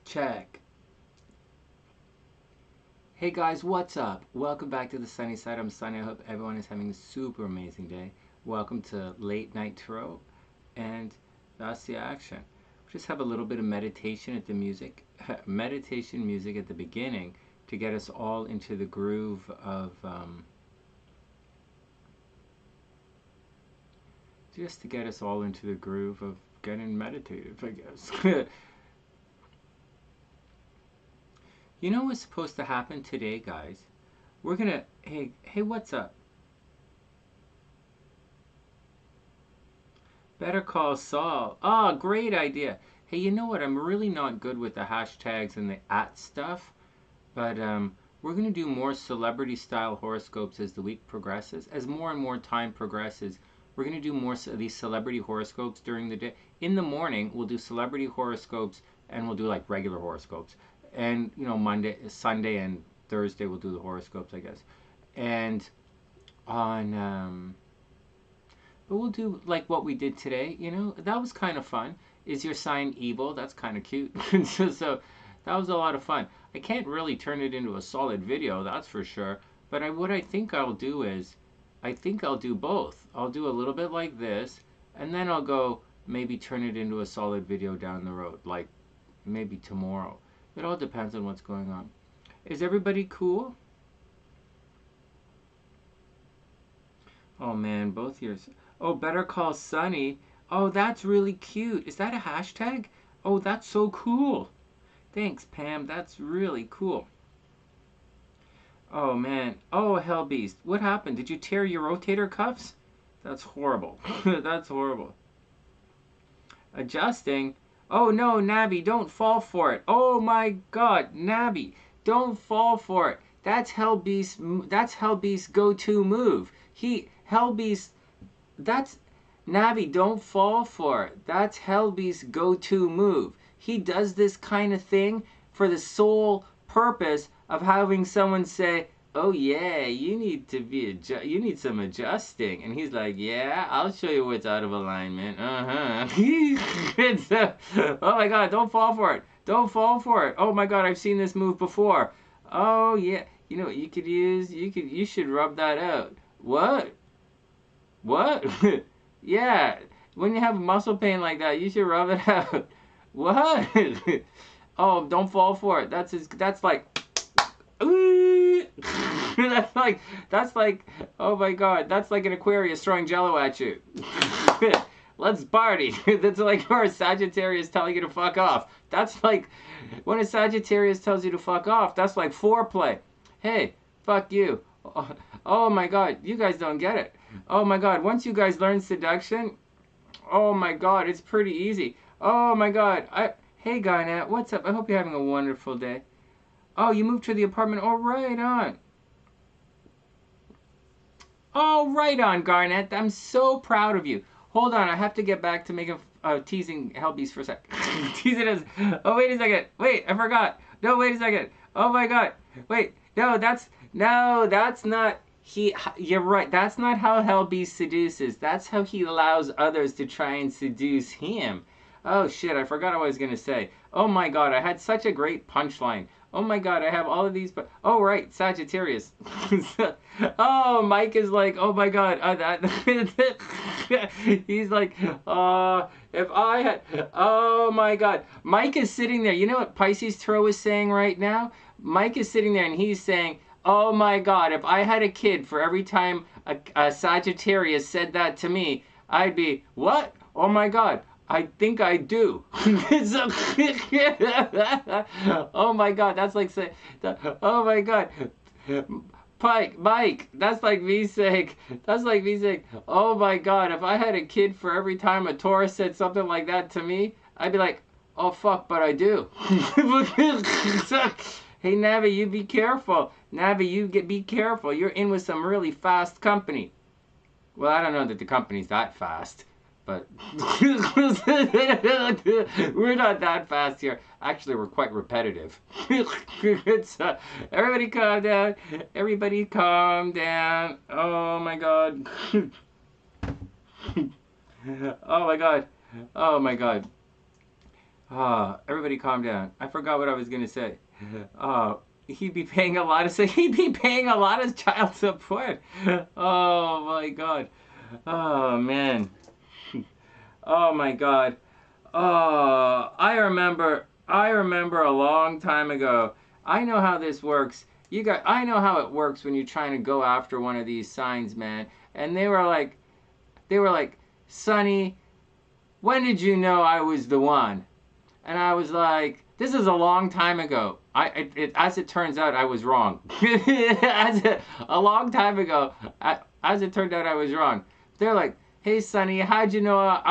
Check. Hey guys, what's up? Welcome back to the sunny side. I'm Sonny. I hope everyone is having a super amazing day. Welcome to Late Night Tarot, and that's the action. Just have a little bit of meditation at the meditation music at the beginning to get us all into the groove of just to get us all into the groove of getting meditative, I guess. You know what's supposed to happen today, guys? We're gonna, hey, what's up? Better Call Saul. Oh, great idea. Hey, you know what? I'm really not good with the hashtags and the at stuff, but we're gonna do more celebrity-style horoscopes as the week progresses. As more and more time progresses, we're gonna do more of these celebrity horoscopes during the day. In the morning, we'll do celebrity horoscopes, and we'll do like regular horoscopes. And Monday, Sunday, and Thursday we'll do the horoscopes, I guess. And on but we'll do like what we did today. That was kind of fun. Is your sign evil? That's kind of cute. So that was a lot of fun. I can't really turn it into a solid video, that's for sure. But what I think I'll do is, I think I'll do both. I'll do a little bit like this, and then I'll go maybe turn it into a solid video down the road, like maybe tomorrow. It all depends on what's going on. Is everybody cool? Oh man, both yours. Oh, Better Call Sonny. Oh, that's really cute. Is that a hashtag? Oh, that's so cool. Thanks, Pam. That's really cool. Oh man. Oh, Hell Beast. What happened? Did you tear your rotator cuffs? That's horrible. That's horrible. Adjusting. Oh no, Nabby, don't fall for it. Oh my god, Nabby, don't fall for it. That's Hellbeast's go-to move. That's Nabby, don't fall for it. That's Hellbeast's go-to move. He does this kind of thing for the sole purpose of having someone say, oh yeah, you need to be you need some adjusting. And he's like, yeah, I'll show you what's out of alignment. It's, oh my god, don't fall for it. Don't fall for it. Oh my god, I've seen this move before. Oh yeah, you know what you could use? You should rub that out. What? What? Yeah, when you have muscle pain like that, you should rub it out. What? Oh, don't fall for it. That's like that's like oh my god, that's like an Aquarius throwing jello at you. Let's party. That's like or a Sagittarius telling you to fuck off. That's like when a Sagittarius tells you to fuck off, that's like foreplay. Hey, fuck you. Oh my god, you guys don't get it. Oh my god, once you guys learn seduction, oh my god, it's pretty easy. Oh my god. Hey Garnet, what's up? I hope you're having a wonderful day. Oh, you moved to the apartment. Oh, right on. Oh, right on, Garnet. I'm so proud of you. Hold on, I have to get back to making teasing Hellbeast for a sec. Teasing us. Oh, wait a second. Wait, I forgot. No, wait a second. Oh my god. Wait. No, that's not. You're right. That's not how Hellbeast seduces. That's how he allows others to try and seduce him. Oh shit, I forgot what I was gonna say. Oh my god, I had such a great punchline. Oh my god, I have all of these, but oh right, Sagittarius. Oh, Mike is like, oh my god, he's like, if I had, oh my god, Mike is sitting there. You know what Pisces Tro is saying right now? Mike is sitting there and he's saying, oh my god, if I had a kid for every time a Sagittarius said that to me, I'd be, what? Oh my god. I think I do. Oh my god, that's like saying, oh my god. Mike, that's like me saying, oh my god, if I had a kid for every time a Taurus said something like that to me, I'd be like, oh fuck, but I do. Hey Navi, you be careful. Navi, be careful. You're in with some really fast company. Well, I don't know that the company's that fast. But we're not that fast here. Actually, we're quite repetitive. Everybody calm down. Everybody calm down. Oh my god. Oh my god. Oh my god. Everybody calm down. I forgot what I was gonna say. He'd be paying a lot of child support. Oh my god. Oh man. Oh my god. Oh, I remember a long time ago. I know how this works. I know how it works when you're trying to go after one of these signs, man. And they were like, Sonny, when did you know I was the one? And I was like, this is a long time ago. As it turns out, I was wrong. A long time ago, as it turned out, I was wrong. They're like, hey, Sonny, how'd you know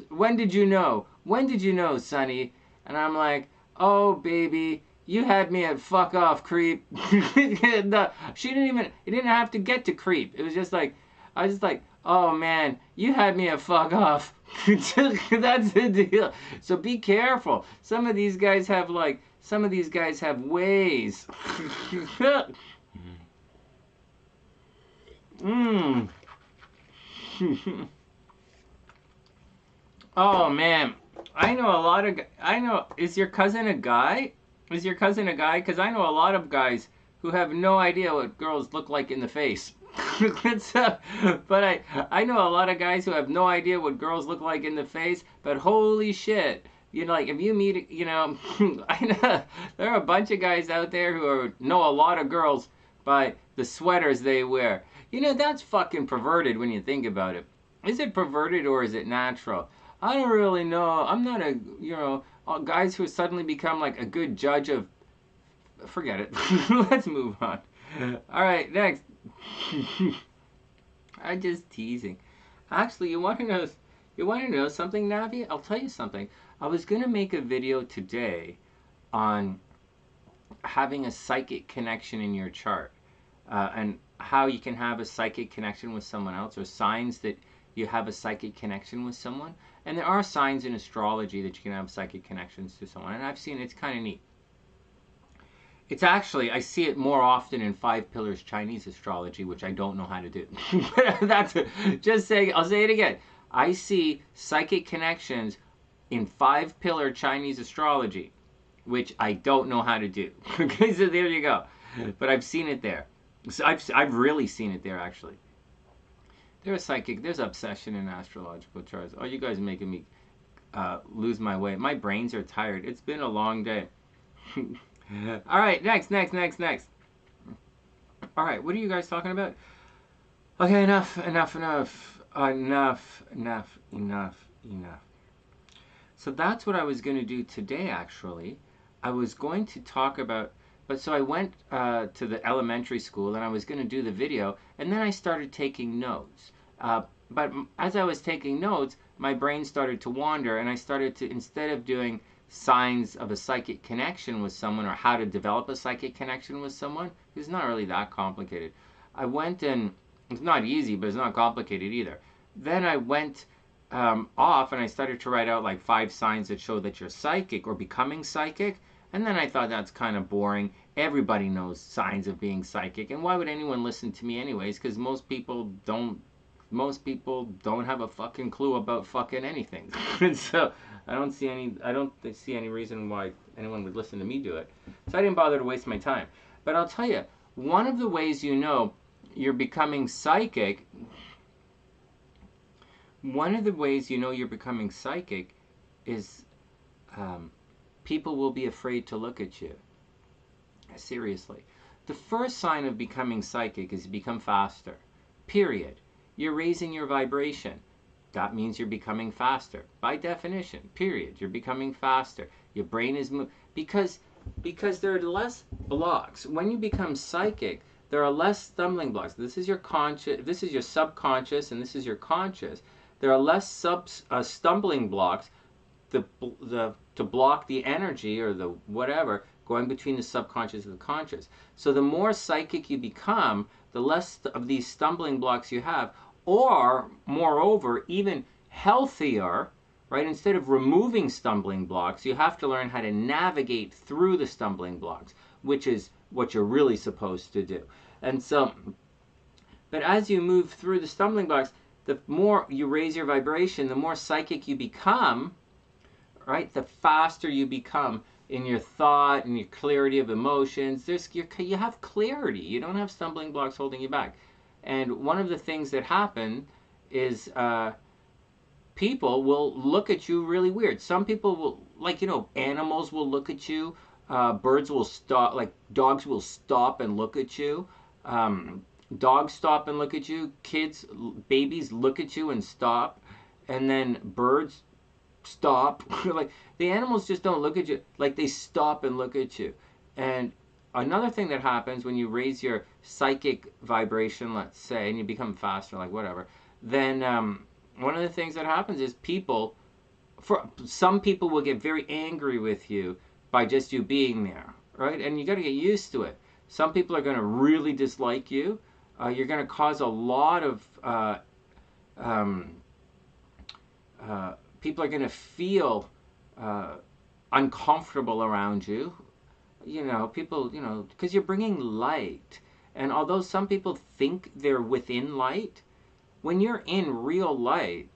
when did you know? When did you know, Sonny? And I'm like, oh, baby, you had me at fuck off, creep. No, it didn't have to get to creep. It was just like, I was just like, oh, man, you had me at fuck off. That's the deal. So be careful. Some of these guys have ways. Oh man, is your cousin a guy? Because I know a lot of guys who have no idea what girls look like in the face. But I know a lot of guys who have no idea what girls look like in the face, but holy shit. You know, like if you meet, you know, I know there are a bunch of guys out there who know a lot of girls by the sweaters they wear. You know, that's fucking perverted when you think about it. Is it perverted or is it natural? I don't really know. I'm not guys who suddenly become like a good judge of, forget it. Let's move on. All right, next. I'm just teasing. Actually, you want to know something, Navi? I'll tell you something. I was going to make a video today on having a psychic connection in your chart and how you can have a psychic connection with someone else, or signs that you have a psychic connection with someone. And there are signs in astrology that you can have psychic connections to someone, and I've seen it's kind of neat. It's actually, I see it more often in 5 pillars Chinese astrology, which I don't know how to do. That's just saying, I'll say it again. I see psychic connections in 5 pillar Chinese astrology, which I don't know how to do. Okay, so there you go. But I've seen it there. So I've really seen it there, actually. There's psychic, there's obsession in astrological charts. Oh, you guys are making me lose my way. My brains are tired. It's been a long day. All right, next. All right, what are you guys talking about? Okay, enough. So that's what I was going to do today, actually. I was going to talk about, but so I went to the elementary school and I was going to do the video, and then I started taking notes. But as I was taking notes, my brain started to wander, and I started to, instead of doing signs of a psychic connection with someone or how to develop a psychic connection with someone, it's not really that complicated. I went and, it's not easy, but it's not complicated either. Then I went off and I started to write out like 5 signs that show that you're psychic or becoming psychic. And then I thought that's kind of boring. Everybody knows signs of being psychic. And why would anyone listen to me anyways? Because most people don't have a fucking clue about fucking anything. So I don't see any reason why anyone would listen to me do it. So I didn't bother to waste my time. But I'll tell you, one of the ways you know you're becoming psychic, is people will be afraid to look at you. Seriously. The first sign of becoming psychic is you become faster. Period. You're raising your vibration. That means you're becoming faster. By definition, period. You're becoming faster. Your brain is moving. Because there are less blocks. When you become psychic, there are less stumbling blocks. This is your subconscious, and this is your conscious. There are less stumbling blocks to block the energy or the whatever going between the subconscious and the conscious. So the more psychic you become, the less of these stumbling blocks you have, or moreover, even healthier, right? Instead of removing stumbling blocks, you have to learn how to navigate through the stumbling blocks, which is what you're really supposed to do. And so, but as you move through the stumbling blocks, the more you raise your vibration, the more psychic you become, right? The faster you become in your thought and your clarity of emotions. You have clarity. You don't have stumbling blocks holding you back. And one of the things that happen is people will look at you really weird. Some people will, animals will look at you. Birds will stop, dogs will stop and look at you. Dogs stop and look at you. Babies look at you and stop. And then birds stop. The animals just don't look at you. They stop and look at you. And another thing that happens when you raise your psychic vibration, let's say, and you become faster, whatever, then one of the things that happens is some people will get very angry with you by just you being there, right? And you got to get used to it. Some people are going to really dislike you. You're going to cause a lot of people are going to feel uncomfortable around you. People, because you're bringing light. And although some people think they're within light, when you're in real light,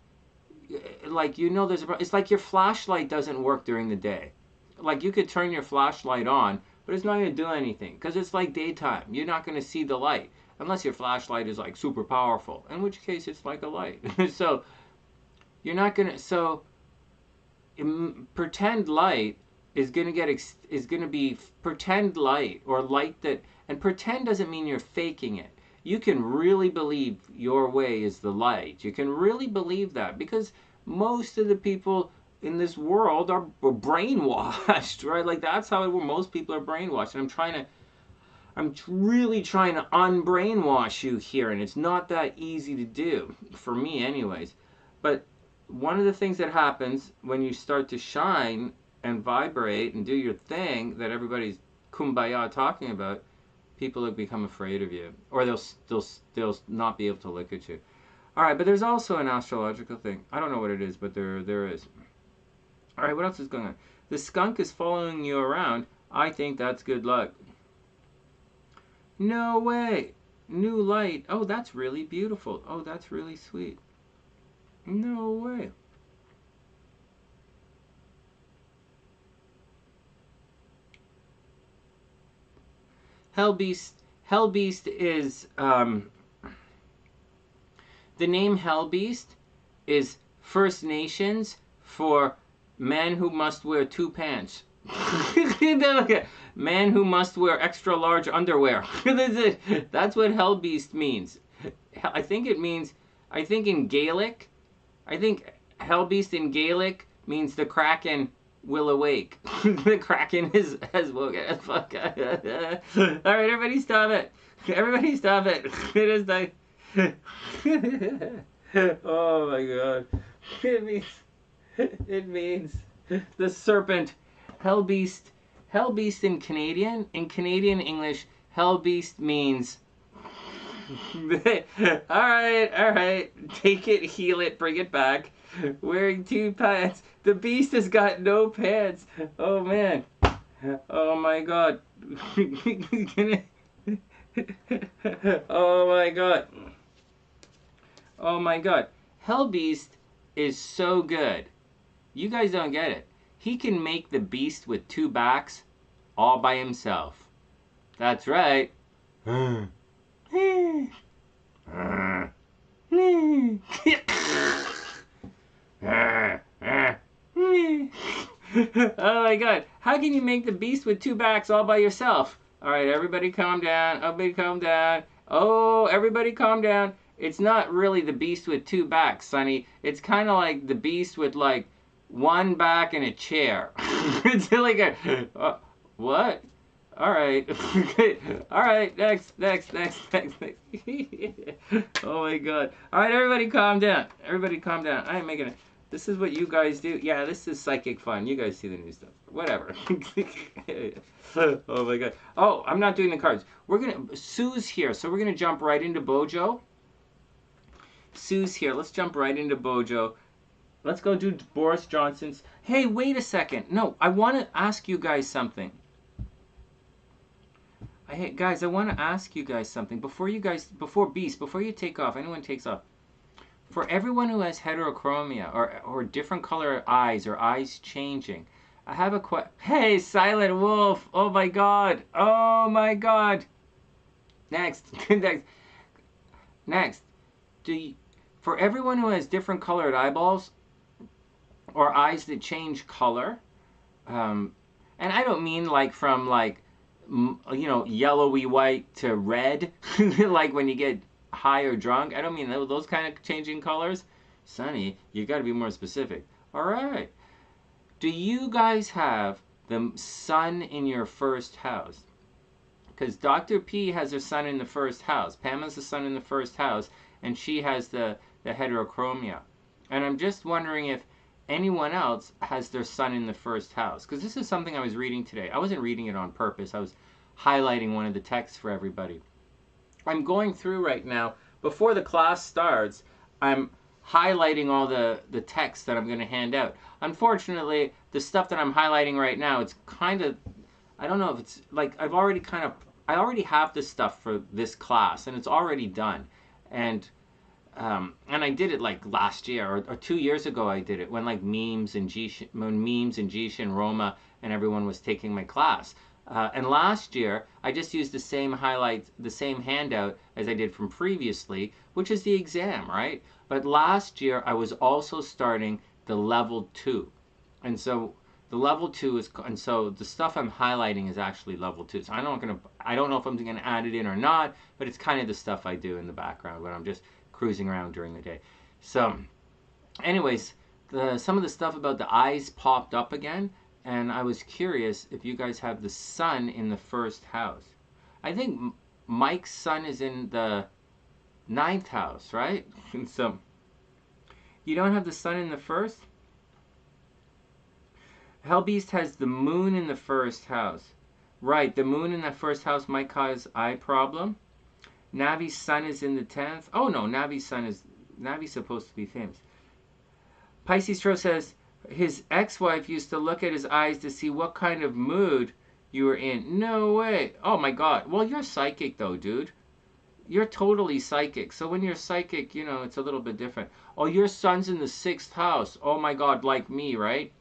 it's like your flashlight doesn't work during the day. You could turn your flashlight on, but it's not going to do anything because it's like daytime. You're not going to see the light unless your flashlight is super powerful, in which case it's like a light. So you're not going to, pretend light is going to be pretend light, or light that, and pretend doesn't mean you're faking it. You can really believe your way is the light. You can really believe that because most of the people in this world are brainwashed, right? That's how most people are brainwashed. And I'm really trying to unbrainwash you here, and it's not that easy to do, for me anyways. But one of the things that happens when you start to shine and vibrate and do your thing that everybody's kumbaya talking about, people have become afraid of you, or they'll not be able to look at you. All right, but there's also an astrological thing. I don't know what it is, but there is. All right, what else is going on? The skunk is following you around. I think that's good luck. No way. New light. Oh, that's really beautiful. Oh, that's really sweet. No way. Hellbeast. Hellbeast is the name Hellbeast is First Nations for man who must wear two pants. Man who must wear extra large underwear. That's what Hellbeast means. I think it means, I think in Gaelic, I think Hellbeast in Gaelic means the Kraken will awake. The Kraken has woken. Fuck. Alright, everybody stop it. Everybody stop it. It is like. Oh my god. It means the serpent. Hellbeast. Hellbeast in Canadian English, Hellbeast means alright. Take it, heal it, bring it back. Wearing two pants. The beast has got no pants. Oh man. Oh my god. Oh my god. Oh my god. Hellbeast is so good. You guys don't get it. He can make the beast with two backs all by himself. That's right. Oh my god. How can you make the beast with two backs all by yourself? Alright, everybody calm down. Everybody calm down. Oh, everybody calm down. It's not really the beast with two backs, Sonny. It's kind of like the beast with like one back and a chair. It's like a... what? Alright. Alright, next. Oh my god. Alright, everybody calm down. Everybody calm down. I ain't making it. This is what you guys do. Yeah, this is psychic fun. You guys see the new stuff. Whatever. Oh my god. Oh, I'm not doing the cards. Sue's here, so we're gonna jump right into Bojo. Sue's here. Let's jump right into Bojo. Let's go do Boris Johnson's. Hey, wait a second. No, I want to ask you guys something. Guys, I want to ask you guys something. Before you take off, anyone takes off. For everyone who has heterochromia or different color eyes or eyes changing, I have a question. Hey, Silent Wolf. Oh my god. Oh my god. Next. Next. For everyone who has different colored eyeballs or eyes that change color, and I don't mean like from like, yellowy white to red, like when you get high or drunk. I don't mean those kind of changing colors. Sonny, you got to be more specific. All right. Do you guys have the sun in your first house? Because Dr. P has her sun in the first house. Pam has the sun in the first house, and she has the heterochromia. And I'm just wondering if anyone else has their sun in the first house. Because this is something I was reading today. I wasn't reading it on purpose. I was highlighting one of the texts for everybody. I'm going through right now. Before the class starts, I'm highlighting all the text that I'm going to hand out. Unfortunately, the stuff that I'm highlighting right now, it's kind of, I don't know if it's like I already have this stuff for this class, and it's already done. And I did it like last year or 2 years ago. I did it when like Memes and Jisha and Roma and everyone was taking my class. And last year, I just used the same highlights, the same handout as I did from previously, which is the exam, right? But last year, I was also starting the level 2. And so the level 2 is, and so the stuff I'm highlighting is actually level 2. So I don't know if I'm going to add it in or not, but it's kind of the stuff I do in the background when I'm just cruising around during the day. So anyways, some of the stuff about the eyes popped up again. And I was curious if you guys have the sun in the first house. I think Mike's sun is in the 9th house, right? And so, you don't have the sun in the first? Hellbeast has the moon in the first house. Right, the moon in the first house might cause eye problem. Navi's sun is in the 10th. Oh no, Navi's supposed to be famous. Pisces Tro says, his ex-wife used to look at his eyes to see what kind of mood You were in. No way. Oh my God. Well, you're psychic though, dude. You're totally psychic. So when you're psychic, you know, it's a little bit different. Oh, your son's in the 6th house. Oh my God, like me, right?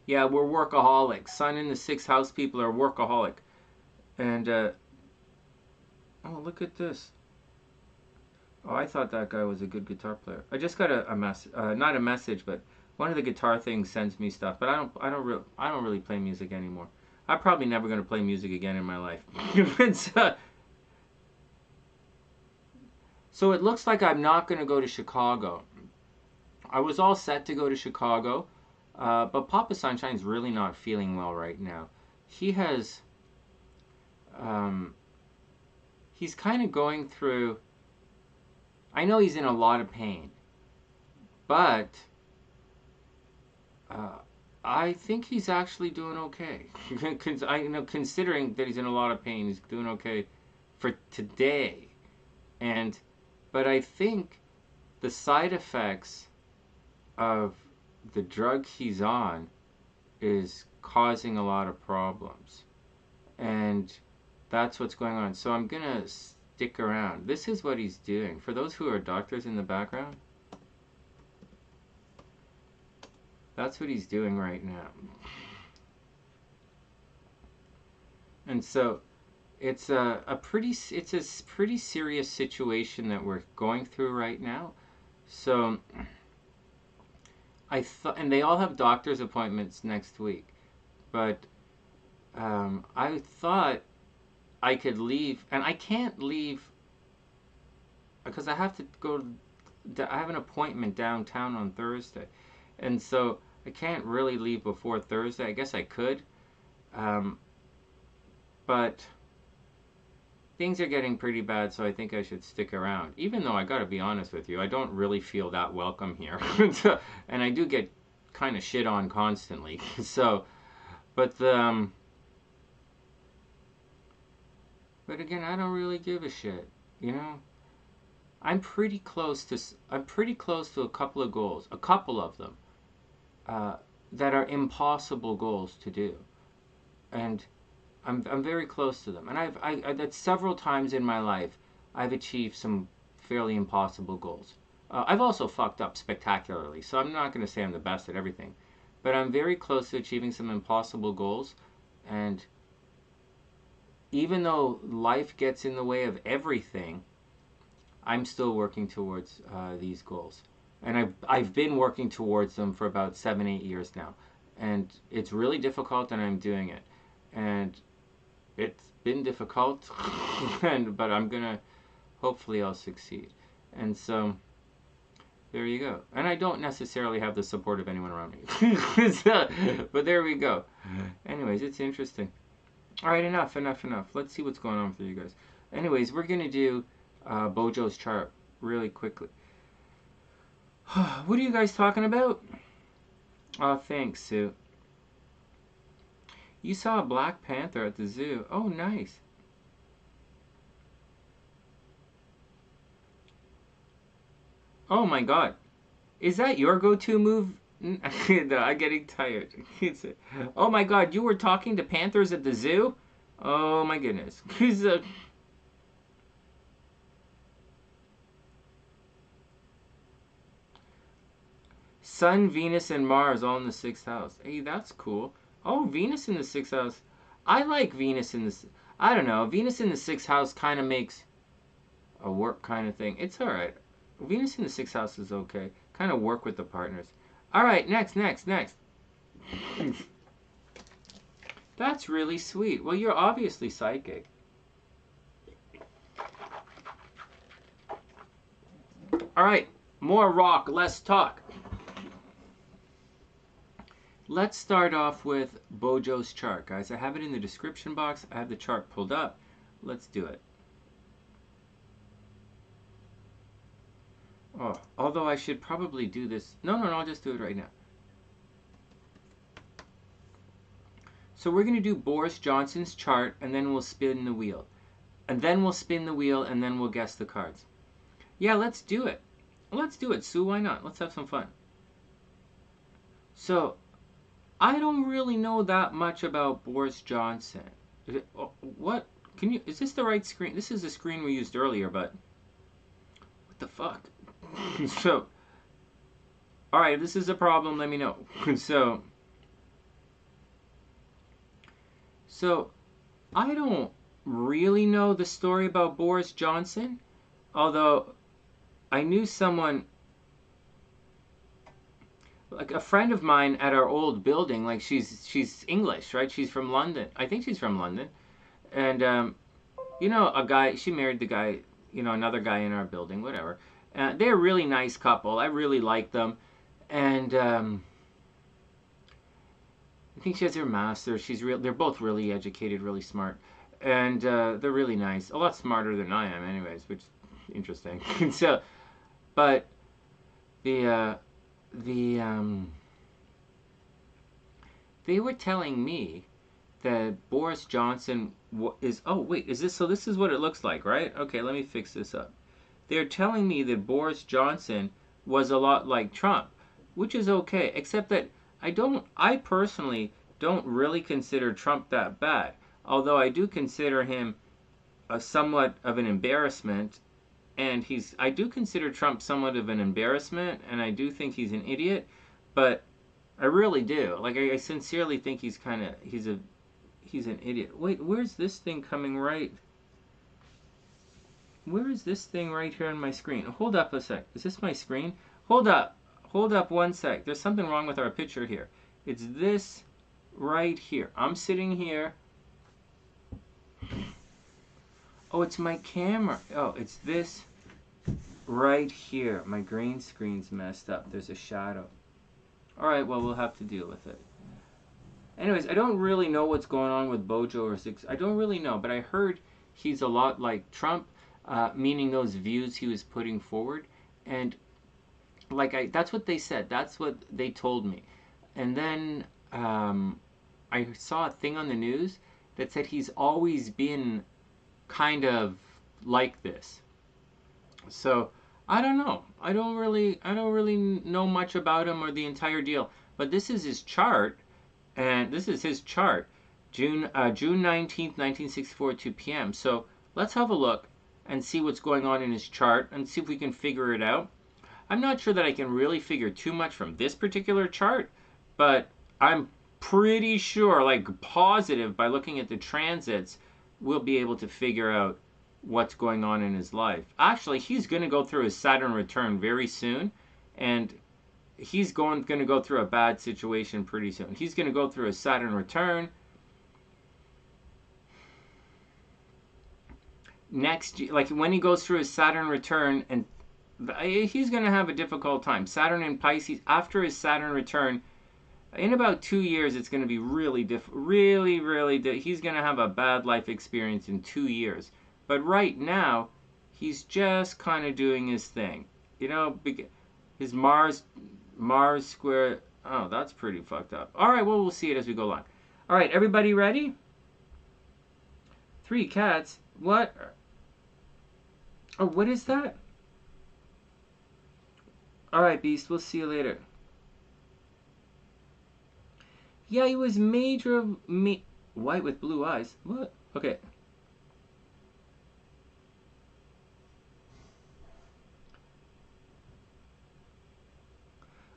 Yeah, we're workaholics. Sun in the 6th house people are workaholic. And, oh, look at this. Oh, I thought that guy was a good guitar player. I just got a message, not a message, but one of the guitar things sends me stuff. But I don't really play music anymore. I'm probably never going to play music again in my life. So it looks like I'm not going to go to Chicago. I was all set to go to Chicago, but Papa Sunshine's really not feeling well right now. He has, um, he's kind of going through. I know he's in a lot of pain, but uh, I think he's actually doing okay. Considering that he's in a lot of pain, he's doing okay for today. And but I think the side effects of the drug he's on is causing a lot of problems, and that's what's going on. So I'm gonna stick around. This is what he's doing. For those who are doctors in the background, that's what he's doing right now. And so it's a pretty serious situation that we're going through right now. So I thought, and they all have doctor's appointments next week, but I thought I could leave, and I can't leave because I have to go. I have an appointment downtown on Thursday, and so I can't really leave before Thursday. I guess I could, but things are getting pretty bad, so I think I should stick around. Even though I gotta be honest with you, I don't really feel that welcome here, and I do get kind of shit on constantly. So, but but again, I don't really give a shit, you know. I'm pretty close to a couple of goals, a couple of them, that are impossible goals to do, and I'm very close to them. And that's several times in my life I've achieved some fairly impossible goals. I've also fucked up spectacularly, so I'm not going to say I'm the best at everything, but I'm very close to achieving some impossible goals. And even though life gets in the way of everything, I'm still working towards these goals, and I've been working towards them for about 7-8 years now, and it's really difficult, and I'm doing it, and it's been difficult, but I'm gonna, hopefully I'll succeed, and so there you go. And I don't necessarily have the support of anyone around me, so, but there we go. Anyways, it's interesting. All right, enough. Let's see what's going on for you guys. Anyways, we're gonna do Bojo's chart really quickly. What are you guys talking about? Oh, thanks, Sue. You saw a Black Panther at the zoo. Oh, nice. Oh my God. Is that your go-to move? No, I'm getting tired. Oh my God, you were talking to panthers at the zoo? Oh my goodness. Sun, Venus, and Mars all in the 6th house. Hey, that's cool. Oh, Venus in the 6th house. I like Venus in the... I don't know. Venus in the 6th house kind of makes a work kind of thing. It's alright. Venus in the 6th house is okay. Kind of work with the partners. Alright, next. That's really sweet. Well, you're obviously psychic. Alright, more rock, less talk. Let's start off with Bojo's chart, guys. I have it in the description box. I have the chart pulled up. Let's do it. Oh, although I should probably do this. No, I'll just do it right now. So we're going to do Boris Johnson's chart, and then we'll spin the wheel. And then we'll spin the wheel, and then we'll guess the cards. Yeah, let's do it. Let's do it, Sue. Why not? Let's have some fun. So, I don't really know that much about Boris Johnson. What? Can you? Is this the right screen? This is the screen we used earlier, but what the fuck? So, all right, if this is a problem, let me know. So I don't really know the story about Boris Johnson, although I knew someone, like a friend of mine at our old building, like she's English, right? She's from London. I think she's from London. And you know, a guy, she married the guy, you know, another guy in our building, whatever. They're a really nice couple. I really like them. And I think she has her master's. They're both really educated, really smart. And they're really nice. A lot smarter than I am, anyways, which is interesting. So, but the they were telling me that Boris Johnson is. Oh wait, is this so? This is what it looks like, right? Okay, let me fix this up. They're telling me that Boris Johnson was a lot like Trump, which is okay, except that I personally don't really consider Trump that bad. Although I do consider him a somewhat of an embarrassment, and I do consider Trump somewhat of an embarrassment, and I do think he's an idiot, but I really do. Like I sincerely think he's an idiot. Wait, where's this thing coming right? Where is this thing right here on my screen? Hold up a sec. Is this my screen? Hold up. Hold up one sec. There's something wrong with our picture here. It's this right here. I'm sitting here. Oh, it's my camera. Oh, it's this right here. My green screen's messed up. There's a shadow. All right, well, we'll have to deal with it. Anyways, I don't really know what's going on with Bojo or Six. I don't really know, but I heard he's a lot like Trump, meaning those views he was putting forward. And that's what they said. That's what they told me. And then I saw a thing on the news that said he's always been kind of like this. So I don't know. I don't really know much about him or the entire deal. But this is his chart, and this is his chart, June 19th, 1964, 2 p.m. So let's have a look and see what's going on in his chart and see if we can figure it out. I'm not sure that I can really figure too much from this particular chart, but I'm pretty sure, like positive, by looking at the transits, we'll be able to figure out what's going on in his life. Actually, he's going to go through his Saturn return very soon, and he's going to go through a bad situation pretty soon. He's going to go through a Saturn return next, like when he goes through his Saturn return, and he's going to have a difficult time. Saturn in Pisces, after his Saturn return, in about 2 years, it's going to be really he's going to have a bad life experience in 2 years. But right now, he's just kind of doing his thing. You know, his Mars square. Oh, that's pretty fucked up. All right, well, we'll see it as we go along. All right, everybody ready? 3 cats. What? Oh, what is that? All right, Beast, we'll see you later. Yeah, he was white with blue eyes. What? Okay.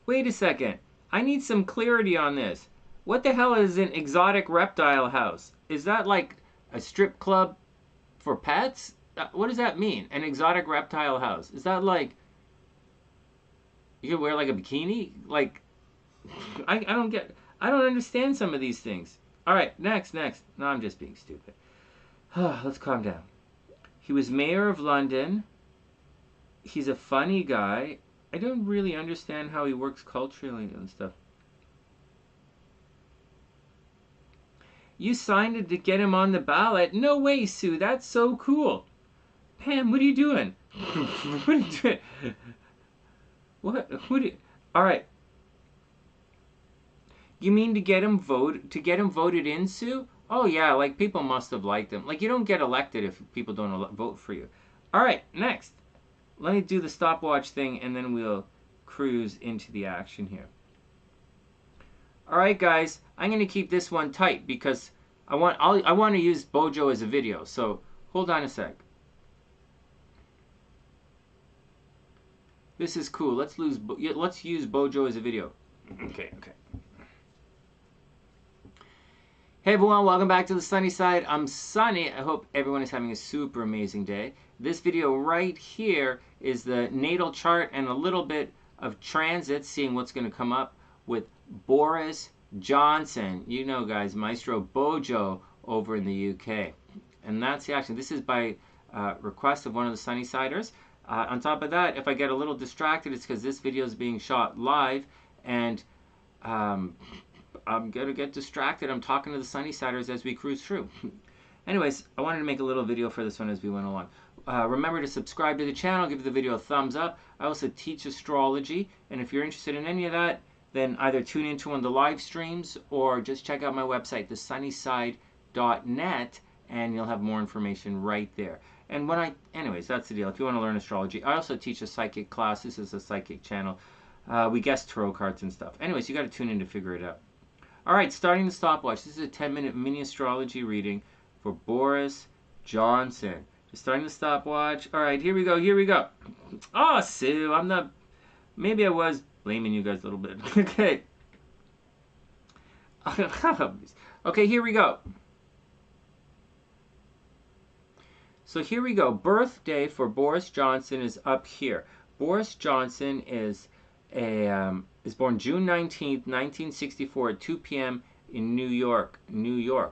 Wait a second. I need some clarity on this. What the hell is an exotic reptile house? Is that like a strip club for pets? What does that mean? An exotic reptile house? Is that like you can wear like a bikini? Like I don't understand some of these things. All right, next. No, I'm just being stupid. Let's calm down. He was mayor of London. He's a funny guy. I don't really understand how he works culturally and stuff. You signed it to get him on the ballot? No way, Sue. That's so cool. Pam, what are you doing? What are you doing? What? All right. You mean to get him voted in, Sue? Oh yeah, like people must have liked him. Like you don't get elected if people don't vote for you. All right, next. Let me do the stopwatch thing, and then we'll cruise into the action here. All right, guys, I'm going to keep this one tight because I want to use Bojo as a video. So hold on a sec. This is cool. Let's use Bojo as a video. Okay. Hey everyone, welcome back to the sunny side. I'm Sonny. I hope everyone is having a super amazing day. This video right here is the natal chart and a little bit of transit, seeing what's going to come up with Boris Johnson. You know, guys, Maestro Bojo over in the UK. And that's the action. This is by request of one of the sunny siders. On top of that, if I get a little distracted, it's because this video is being shot live, and I'm going to get distracted. I'm talking to the sunny siders as we cruise through. Anyways, I wanted to make a little video for this one as we went along. Remember to subscribe to the channel, give the video a thumbs up. I also teach astrology, and if you're interested in any of that, then either tune into one of the live streams or just check out my website, TheSunnySide.net, and you'll have more information right there. And anyways, that's the deal. If you want to learn astrology, I also teach a psychic class. This is a psychic channel. We guess tarot cards and stuff. Anyways, you got to tune in to figure it out. All right, starting the stopwatch. This is a 10-minute mini astrology reading for Boris Johnson. Just starting the stopwatch. All right, here we go. Oh, Sue, maybe I was blaming you guys a little bit. Okay. Okay, here we go. So here we go. Birthday for Boris Johnson is up here. Boris Johnson is born June 19th, 1964 at 2 p.m. in New York,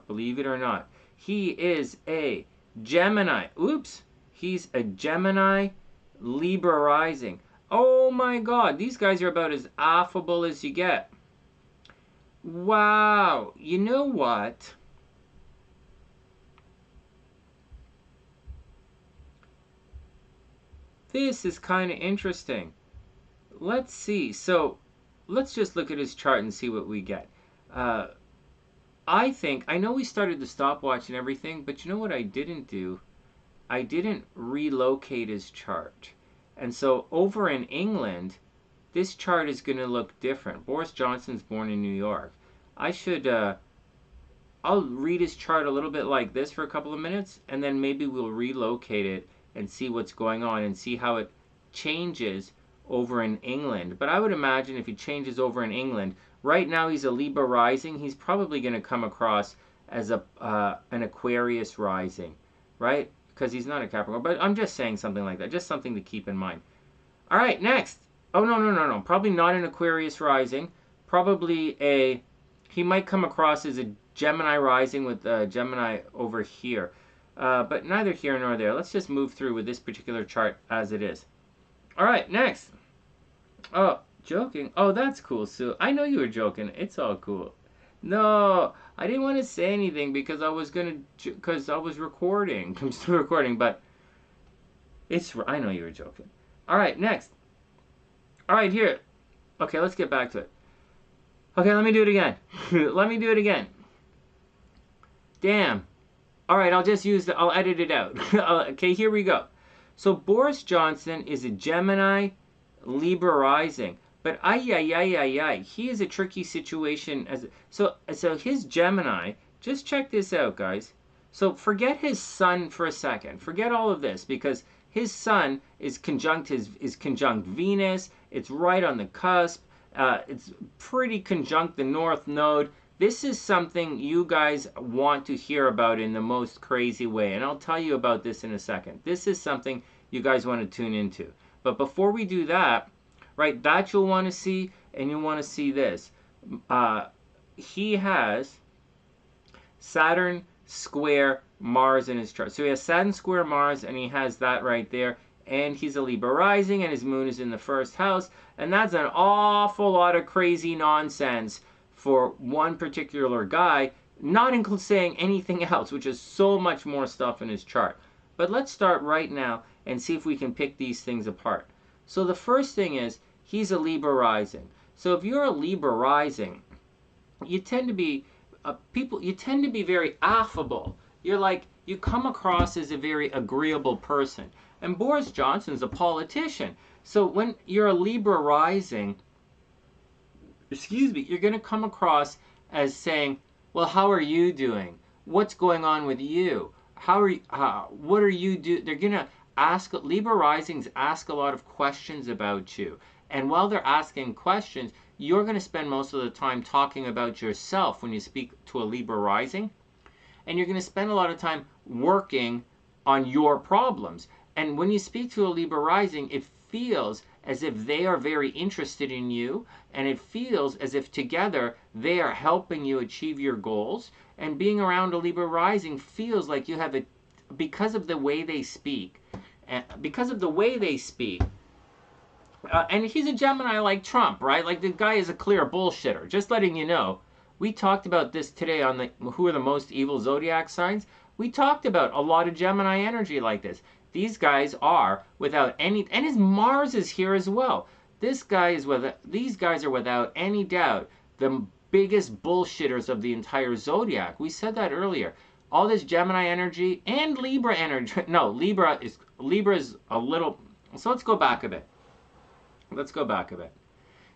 believe it or not. He is a Gemini. Oops. He's a Gemini Libra Rising. Oh my God. These guys are about as affable as you get. Wow. You know what? This is kind of interesting. Let's see. So let's just look at his chart and see what we get. I know we started the stopwatch and everything, but you know what I didn't do? I didn't relocate his chart. And so over in England, this chart is going to look different. Boris Johnson's born in New York. I'll read his chart a little bit like this for a couple of minutes, and then maybe we'll relocate it and see what's going on and see how it changes over in England. But I would imagine if he changes over in England, right now he's a Libra rising, he's probably going to come across as an Aquarius rising, right? Because he's not a Capricorn. But I'm just saying something like that, just something to keep in mind. All right, next. Oh, no. Probably not an Aquarius rising. Probably he might come across as a Gemini rising with Gemini over here. But neither here nor there. Let's just move through with this particular chart as it is. All right, next. Oh, joking. Oh, that's cool, Sue. I know you were joking. It's all cool. No, I didn't want to say anything because I was recording. I'm still recording, but I know you were joking. All right, next. All right, here. Okay, let's get back to it. Okay, let me do it again. Let me do it again. Damn. All right, I'll edit it out. Okay, here we go. So Boris Johnson is a Gemini Libra rising, but he is a tricky situation. So his Gemini, just check this out, guys. So forget his sun for a second. Forget all of this, because his sun is conjunct Venus. It's right on the cusp. It's pretty conjunct the North Node. This is something you guys want to hear about in the most crazy way, and I'll tell you about this in a second. This is something you guys want to tune into. But before we do that, right, that you'll want to see, and you want to see this. He has Saturn square Mars in his chart. So he has Saturn square Mars, and he has that right there. And he's a Libra rising, and his moon is in the first house. And that's an awful lot of crazy nonsense for one particular guy, not saying anything else, which is so much more stuff in his chart. But let's start right now and see if we can pick these things apart. So the first thing is, he's a Libra rising. So if you're a Libra rising, you tend to be very affable. You come across as a very agreeable person. And Boris Johnson's a politician. So when you're a Libra rising, excuse me, you're going to come across as saying, well, how are you doing? What's going on with you? How are you, what are you do? They're going to ask, Libra risings ask a lot of questions about you. And while they're asking questions, you're going to spend most of the time talking about yourself when you speak to a Libra rising. And you're going to spend a lot of time working on your problems. And when you speak to a Libra rising, it feels as if they are very interested in you, and it feels as if together they are helping you achieve your goals. And being around a Libra rising feels like you have a, because of the way they speak, because of the way they speak, and he's a Gemini like Trump, right? Like the guy is a clear bullshitter. Just letting you know. We talked about this today on the who are the most evil zodiac signs. We talked about a lot of Gemini energy like this. These guys are without any, and his Mars is here as well. This guy is these guys are without any doubt the biggest bullshitters of the entire zodiac. We said that earlier. All this Gemini energy and Libra energy. No, Libra is a little. So let's go back a bit. Let's go back a bit.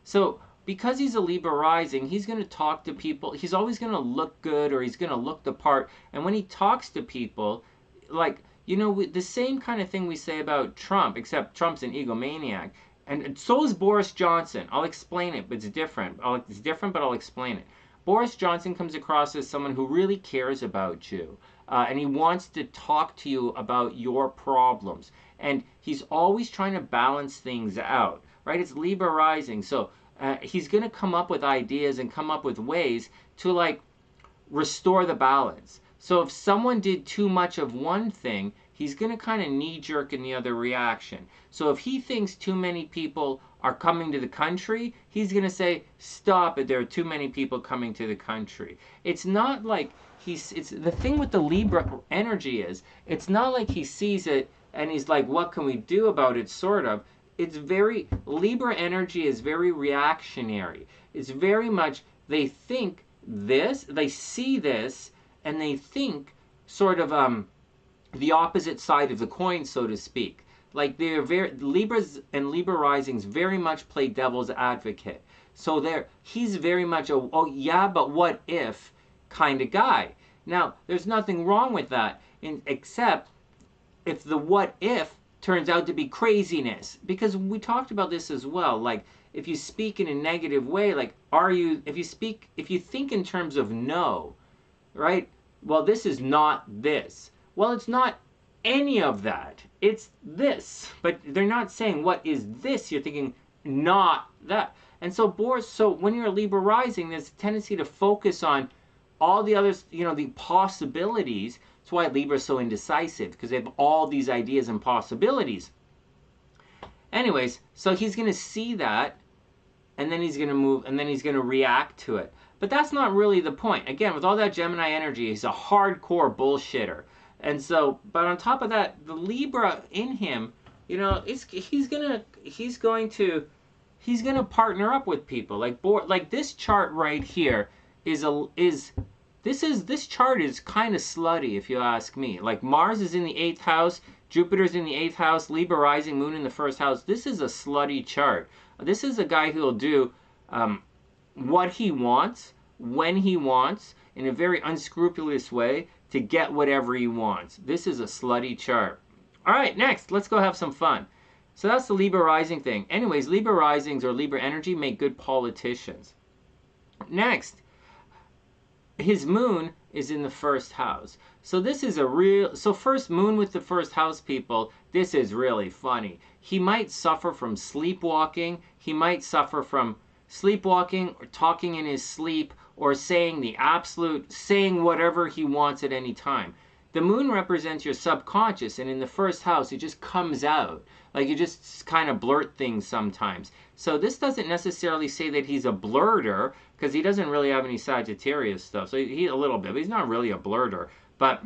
So, because he's a Libra rising, he's going to talk to people. He's always going to look good, or he's going to look the part. And when he talks to people, like, you know, the same kind of thing we say about Trump, except Trump's an egomaniac. And so is Boris Johnson. I'll explain it, but it's different. It's different, but I'll explain it. Boris Johnson comes across as someone who really cares about you. And he wants to talk to you about your problems. And he's always trying to balance things out. Right? It's Libra rising. So he's going to come up with ideas and come up with ways to like restore the balance. So if someone did too much of one thing, he's going to kind of knee jerk in the other reaction. So if he thinks too many people are coming to the country, he's going to say, stop it, there are too many people coming to the country. It's not like it's the thing with the Libra energy is, it's not like he sees it and he's like, what can we do about it, sort of. It's very, Libra energy is very reactionary. It's very much, they think this, they see this, and they think sort of the opposite side of the coin, so to speak. Like they're very, Libras and Libra risings very much play devil's advocate. So he's very much a, oh yeah, but what if kind of guy. Now, there's nothing wrong with that, except if the what if turns out to be craziness. Because we talked about this as well. Like, if you speak in a negative way, like, if you think in terms of no, right? Well, this is not this. Well, it's not any of that. It's this. But they're not saying, what is this? You're thinking, not that. And so, when you're a Libra rising, there's a tendency to focus on all the others, you know, the possibilities. That's why Libra is so indecisive, because they have all these ideas and possibilities. Anyways, so he's going to see that, and then he's going to move, and then he's going to react to it. But that's not really the point. Again, with all that Gemini energy, he's a hardcore bullshitter. And so, but on top of that, the Libra in him, you know, he's going to partner up with people. Like this chart right here this chart is kind of slutty, if you ask me. Like, Mars is in the 8th house, Jupiter's in the 8th house, Libra rising, Moon in the 1st house. This is a slutty chart. This is a guy who will do what he wants, when he wants, in a very unscrupulous way to get whatever he wants. This is a slutty chart. All right, next, let's go have some fun. So that's the Libra rising thing. Anyways, Libra risings or Libra energy make good politicians. Next, his moon is in the 1st house. So this is first moon with the 1st house people, this is really funny. He might suffer from sleepwalking. He might suffer from sleepwalking or talking in his sleep or saying whatever he wants at any time. The moon represents your subconscious, and in the 1st house, it just comes out. Like, you just kind of blurt things sometimes. So this doesn't necessarily say that he's a blurter, because he doesn't really have any Sagittarius stuff. So he a little bit, but he's not really a blurter. But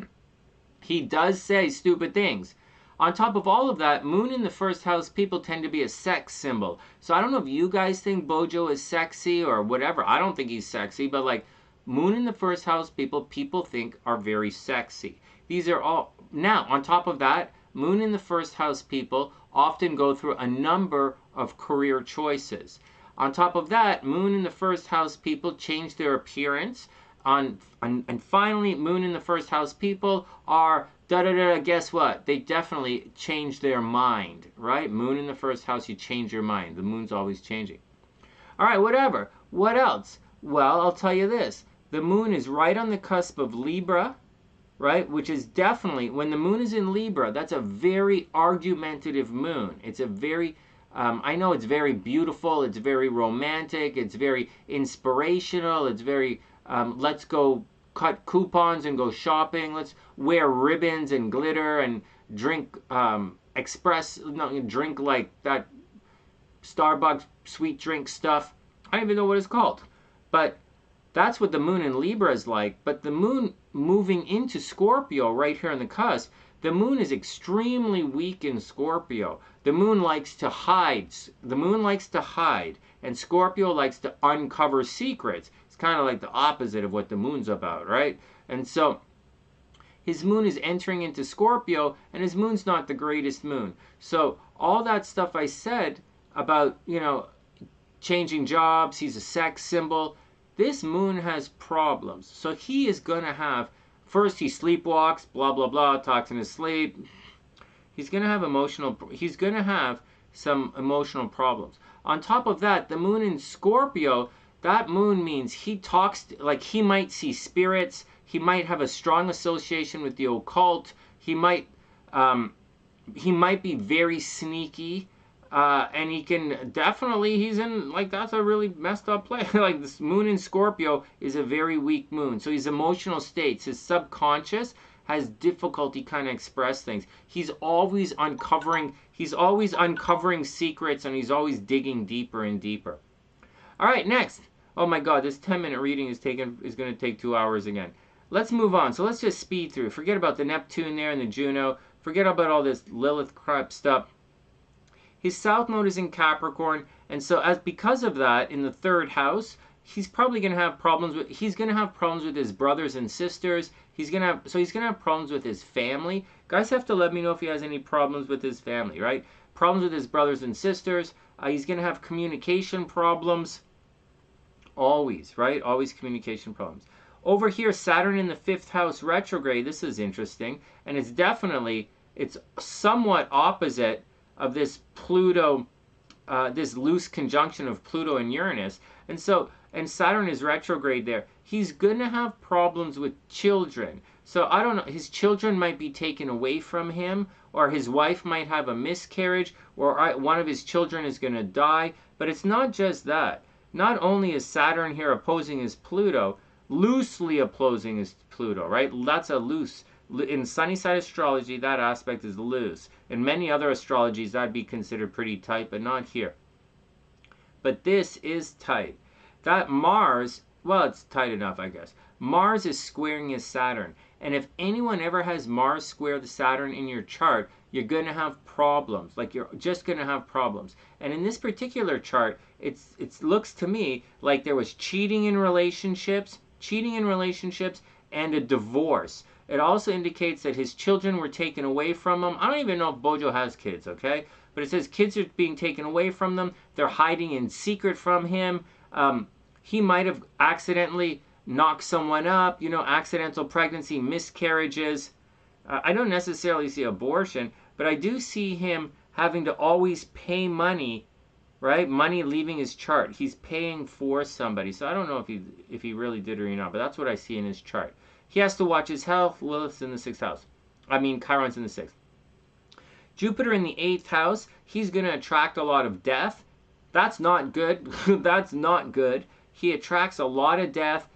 he does say stupid things. On top of all of that, moon in the 1st house, people tend to be a sex symbol. So I don't know if you guys think Bojo is sexy or whatever. I don't think he's sexy, but like, moon in the 1st house, people think are very sexy. These are all, now on top of that, moon in the 1st house people often go through a number of career choices. On top of that, moon in the first house people change their appearance. And finally, moon in the first house people are da-da-da, guess what? They definitely change their mind, right? Moon in the first house, you change your mind. The moon's always changing. All right, whatever. What else? Well, I'll tell you this. The moon is right on the cusp of Libra, right? Which is definitely, when the moon is in Libra, that's a very argumentative moon. It's a very, I know it's very beautiful, it's very romantic, it's very inspirational, it's very, let's go cut coupons and go shopping, let's wear ribbons and glitter and drink drink like that Starbucks sweet drink stuff. I don't even know what it's called. But that's what the moon in Libra is like. But the moon moving into Scorpio right here on the cusp, the moon is extremely weak in Scorpio. The moon likes to hide. The moon likes to hide. And Scorpio likes to uncover secrets. It's kind of like the opposite of what the moon's about, right? And so his moon is entering into Scorpio, and his moon's not the greatest moon. So all that stuff I said about, changing jobs, he's a sex symbol, this moon has problems. So he is going to have, first he sleepwalks, blah, blah, blah, talks in his sleep. He's going to have some emotional problems. On top of that, the moon in Scorpio, that moon means he talks, like he might see spirits, he might have a strong association with the occult, he might be very sneaky, and he can definitely, that's a really messed up play. Like this moon in Scorpio is a very weak moon. So his emotional states, his subconscious has difficulty kind of express things. He's always uncovering secrets, and he's always digging deeper and deeper. All right, next. Oh my God, this 10-minute reading is going to take 2 hours again. Let's move on. So let's just speed through. Forget about the Neptune there and the Juno. Forget about all this Lilith crap stuff. His south node is in Capricorn, and so because of that, in the third house, he's probably going to have problems with. He's going to have problems with his brothers and sisters. He's going to have problems with his family. Guys have to let me know if he has any problems with his family, right? Problems with his brothers and sisters. He's going to have communication problems. Always, right? Always communication problems. Over here, Saturn in the 5th house retrograde. This is interesting, and it's somewhat opposite of this Pluto, this loose conjunction of Pluto and Uranus. And Saturn is retrograde there. He's going to have problems with children. So I don't know, his children might be taken away from him, or his wife might have a miscarriage, or one of his children is going to die. But it's not just that. Not only is Saturn here opposing his Pluto, loosely opposing his Pluto, right? That's a loose. In SunnysIde astrology, that aspect is loose. In many other astrologies, that'd be considered pretty tight, but not here. But this is tight. That Mars, well, it's tight enough, I guess. Mars is squaring his Saturn. And if anyone ever has Mars square the Saturn in your chart, you're going to have problems. Like, you're just going to have problems. And in this particular chart, it looks to me like there was cheating in relationships, and a divorce. It also indicates that his children were taken away from him. I don't even know if Bojo has kids, okay? But it says kids are being taken away from them. They're hiding in secret from him. He might have accidentally knocked someone up, accidental pregnancy, miscarriages. I don't necessarily see abortion, but I do see him having to always pay money, right? Money leaving his chart. He's paying for somebody. So I don't know if he really did or not, but that's what I see in his chart. He has to watch his health. Lilith's in the 6th house. Chiron's in the 6th. Jupiter in the 8th house. He's going to attract a lot of death. That's not good. That's not good. He attracts a lot of death.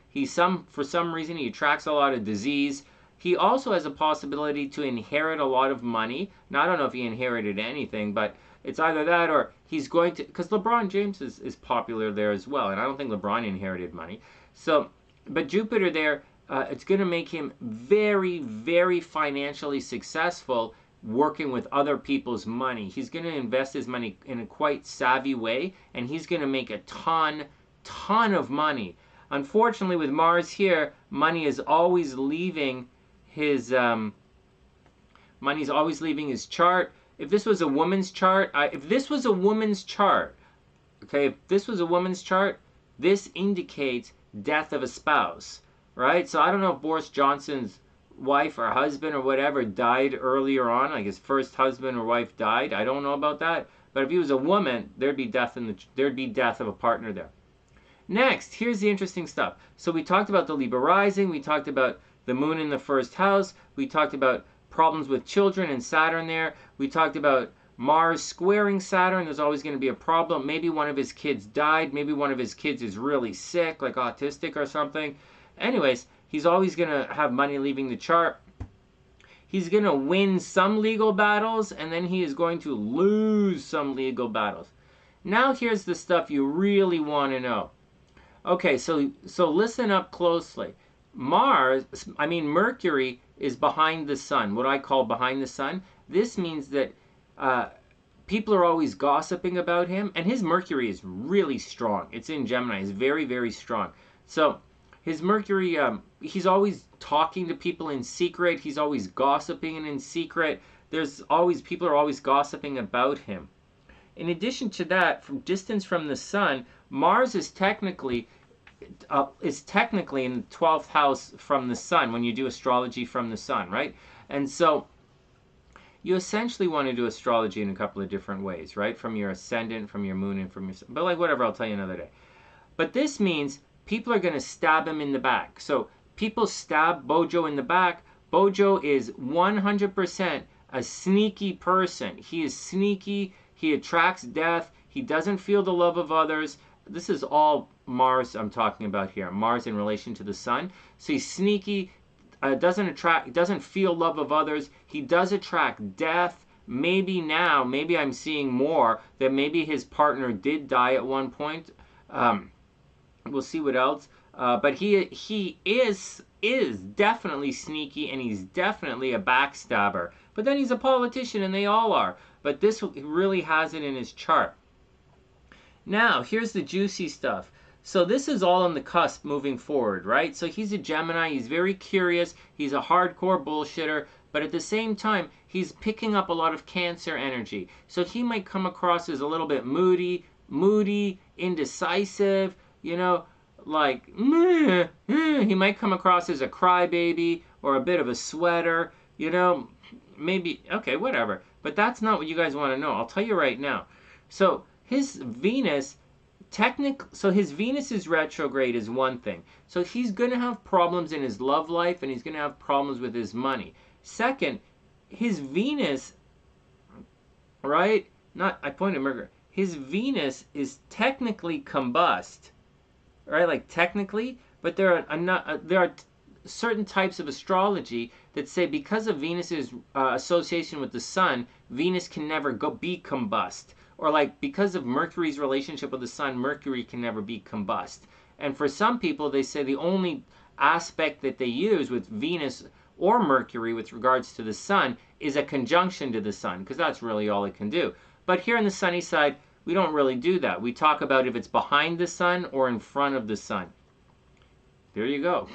For some reason, he attracts a lot of disease. He also has a possibility to inherit a lot of money. Now, I don't know if he inherited anything, but it's either that or he's going to, because LeBron James is popular there as well, and I don't think LeBron inherited money. So, but Jupiter there, it's going to make him very, very financially successful working with other people's money. He's going to invest his money in a quite savvy way, and he's going to make a ton of money. Unfortunately, with Mars here, money is always leaving his chart. If this was a woman's chart, Okay, if this was a woman's chart, this indicates death of a spouse, right? So I don't know if Boris Johnson's wife or husband or whatever died earlier on, like his first husband or wife died. I don't know about that. But if he was a woman, there'd be death of a partner there. Next, here's the interesting stuff. So we talked about the Libra Rising, we talked about the moon in the first house, we talked about problems with children and Saturn there, we talked about Mars squaring Saturn. There's always going to be a problem. Maybe one of his kids died, maybe one of his kids is really sick, like autistic or something. Anyways, he's always going to have money leaving the chart. He's going to win some legal battles, and then he is going to lose some legal battles. Now here's the stuff you really want to know. Okay, so listen up closely. Mercury is behind the sun, what I call behind the sun. This means that people are always gossiping about him, and his Mercury is really strong. It's in Gemini. It's very, very strong. So his Mercury, he's always talking to people in secret. He's always gossiping in secret. People are always gossiping about him. In addition to that, from distance from the sun, Mars is technically in the 12th house from the sun when you do astrology from the sun, right? And so you essentially want to do astrology in a couple of different ways, right? From your ascendant, from your moon, and from your sun. But like whatever, I'll tell you another day. But this means people are going to stab him in the back. So people stab Bojo in the back. Bojo is 100% a sneaky person. He is sneaky. He attracts death. He doesn't feel the love of others. This is all Mars I'm talking about here. Mars in relation to the sun. So he's sneaky, doesn't feel love of others. He does attract death. Maybe I'm seeing more that maybe his partner did die at one point. We'll see what else. But he is definitely sneaky, and he's definitely a backstabber. But then he's a politician, and they all are. But this really has it in his chart. Now, here's the juicy stuff. So this is all on the cusp moving forward, right? So he's a Gemini. He's very curious. He's a hardcore bullshitter. But at the same time, he's picking up a lot of Cancer energy. So he might come across as a little bit moody, indecisive, like, he might come across as a crybaby or a bit of a sweater, maybe, okay, whatever. But that's not what you guys want to know. I'll tell you right now. So his Venus, his Venus is retrograde is one thing. So he's going to have problems in his love life, and he's going to have problems with his money. Second, his Venus, right? I pointed Mercury. His Venus is technically combust, right? Like technically, but there are certain types of astrology that say because of Venus's association with the sun, Venus can never be combust. Or like because of Mercury's relationship with the sun, Mercury can never be combust. And for some people, they say the only aspect that they use with Venus or Mercury with regards to the sun is a conjunction to the sun, because that's really all it can do. But here on the sunny side, we don't really do that. We talk about if it's behind the sun or in front of the sun. There you go.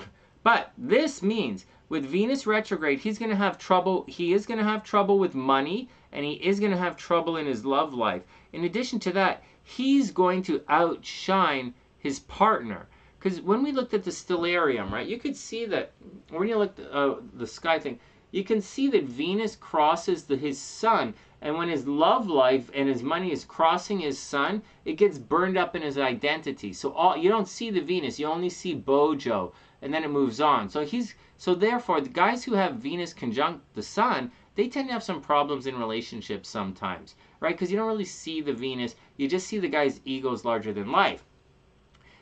But this means with Venus retrograde, he's going to have trouble. He is going to have trouble with money, and he is going to have trouble in his love life. In addition to that, he's going to outshine his partner. Because when we looked at the stellarium, right, you could see that when you looked at the sky thing, you can see that Venus crosses his sun. And when his love life and his money is crossing his sun, it gets burned up in his identity. So you don't see the Venus, you only see Bojo, and then it moves on. So therefore, the guys who have Venus conjunct the sun, they tend to have some problems in relationships sometimes, right? Because you don't really see the Venus, you just see the guy's ego is larger than life.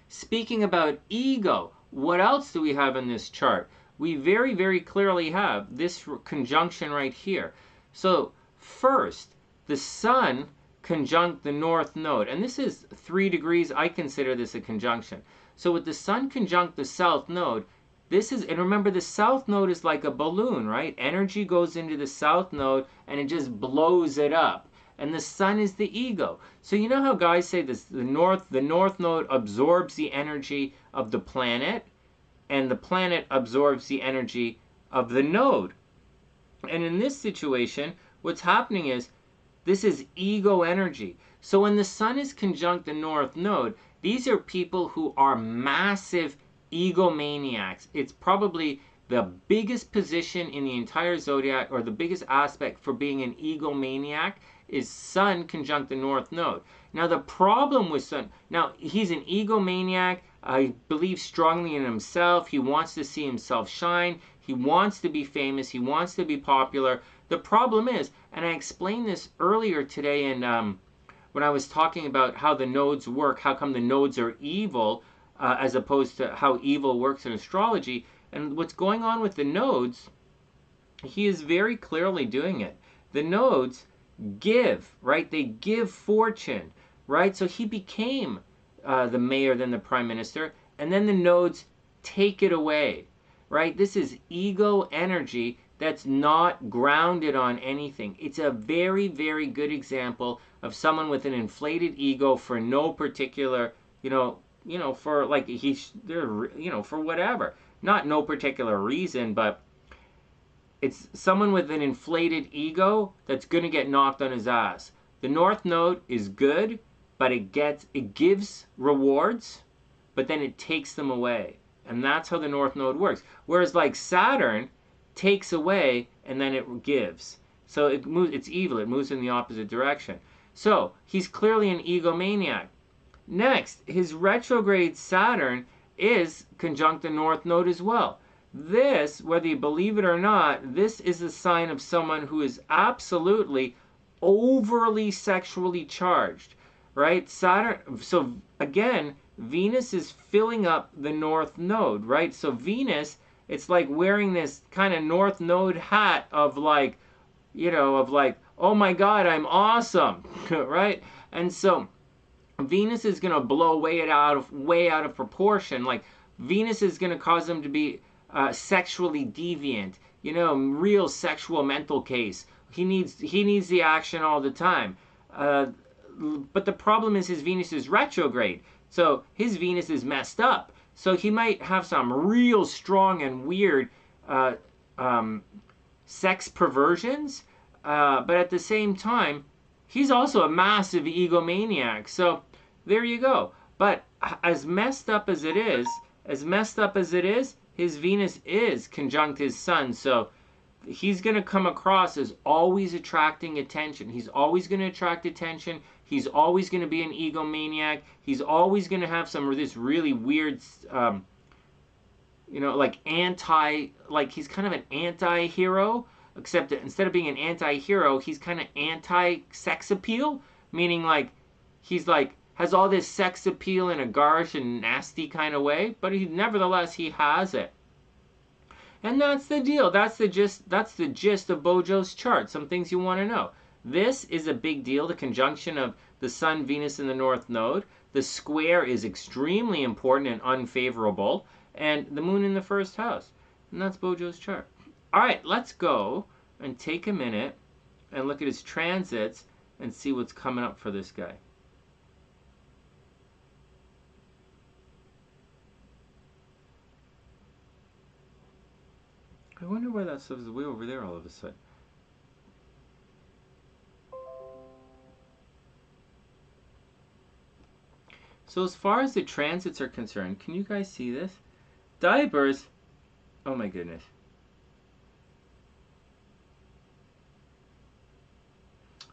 Speaking about ego, what else do we have in this chart? We very, very clearly have this conjunction right here. So first, the sun conjunct the north node. And this is 3 degrees. I consider this a conjunction. So with the sun conjunct the south node, and remember the south node is like a balloon, right? Energy goes into the south node and it just blows it up. And the sun is the ego. So you know how guys say this, the north node absorbs the energy of the planet, and the planet absorbs the energy of the node. And in this situation, what's happening is, this is ego energy. So when the sun is conjunct the North Node, these are people who are massive egomaniacs. It's probably the biggest position in the entire zodiac, or the biggest aspect for being an egomaniac, is Sun conjunct the North Node. Now the problem with Sun, now he's an egomaniac. He believes strongly in himself. He wants to see himself shine. He wants to be famous. He wants to be popular. The problem is, and I explained this earlier today in when I was talking about how the nodes work, how come the nodes are evil, as opposed to how evil works in astrology. And what's going on with the nodes, he is very clearly doing it. The nodes give, right? They give fortune, right? So he became the mayor, then the prime minister, and then the nodes take it away, right? This is ego energy that's not grounded on anything. It's a very, very good example of someone with an inflated ego for no particular, for like for whatever. Not no particular reason, but it's someone with an inflated ego that's going to get knocked on his ass. The North Node is good, but it gives rewards, but then it takes them away. And that's how the North Node works. Whereas like Saturn takes away and then it gives. So it's evil. It moves in the opposite direction. So he's clearly an egomaniac. Next, his retrograde Saturn is conjunct the North Node as well. This, whether you believe it or not, this is a sign of someone who is absolutely overly sexually charged, right? Saturn, so again, Venus is filling up the North Node, right? So Venus, it's like wearing this kind of North Node hat of like, oh my God, I'm awesome, right? And so Venus is going to blow way out of proportion. Like Venus is going to cause them to be sexually deviant, real sexual mental case. He needs the action all the time. But the problem is his Venus is retrograde. So his Venus is messed up. So he might have some real strong and weird sex perversions. But at the same time, he's also a massive egomaniac. So there you go. But as messed up as it is, his Venus is conjunct his Sun. So he's going to come across as always attracting attention. He's always going to attract attention. He's always going to be an egomaniac. He's always going to have some of this really weird, like he's kind of an anti-hero, except that instead of being an anti-hero, he's kind of anti-sex appeal, meaning like he's like has all this sex appeal in a garish and nasty kind of way, but nevertheless he has it. And that's the deal. That's the gist of Bojo's chart. Some things you want to know. This is a big deal, the conjunction of the Sun, Venus in the North Node. The square is extremely important and unfavorable. And the Moon in the first house. And that's Bojo's chart. All right, let's go and take a minute and look at his transits and see what's coming up for this guy. I wonder why that stuff is way over there all of a sudden. So as far as the transits are concerned, can you guys see this? Diapers, oh my goodness.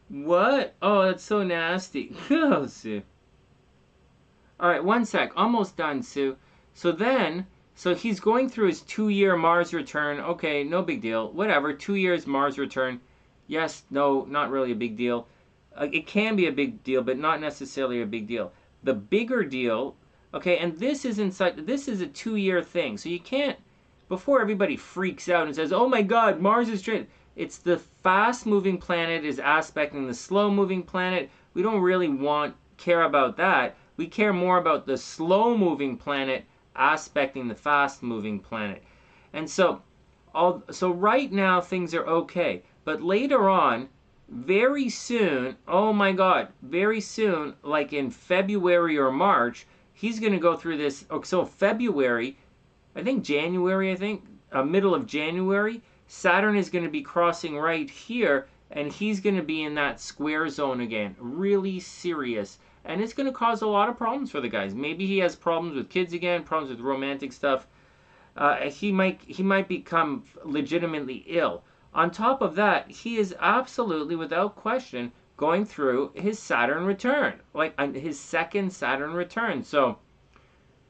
What? Oh, that's so nasty. Oh, Sue. All right, one sec. Almost done, Sue. So he's going through his 2-year Mars return. Okay, no big deal. Whatever, 2 years Mars return. Yes, no, not really a big deal. It can be a big deal, but not necessarily a big deal. The bigger deal, okay, and this is a 2-year thing. So you can't, before everybody freaks out and says, oh my God, Mars is straight. It's the fast-moving planet is aspecting the slow-moving planet. We don't really care about that. We care more about the slow-moving planet aspecting the fast-moving planet. And so right now things are okay. But later on, very soon, oh my God, very soon, like in February or March, he's going to go through this. So February, January, middle of January, Saturn is going to be crossing right here and he's going to be in that square zone again, really serious. And it's going to cause a lot of problems for the guys. Maybe he has problems with kids again, problems with romantic stuff. He might become legitimately ill. On top of that, he is absolutely, without question, going through his Saturn return, like his second Saturn return. So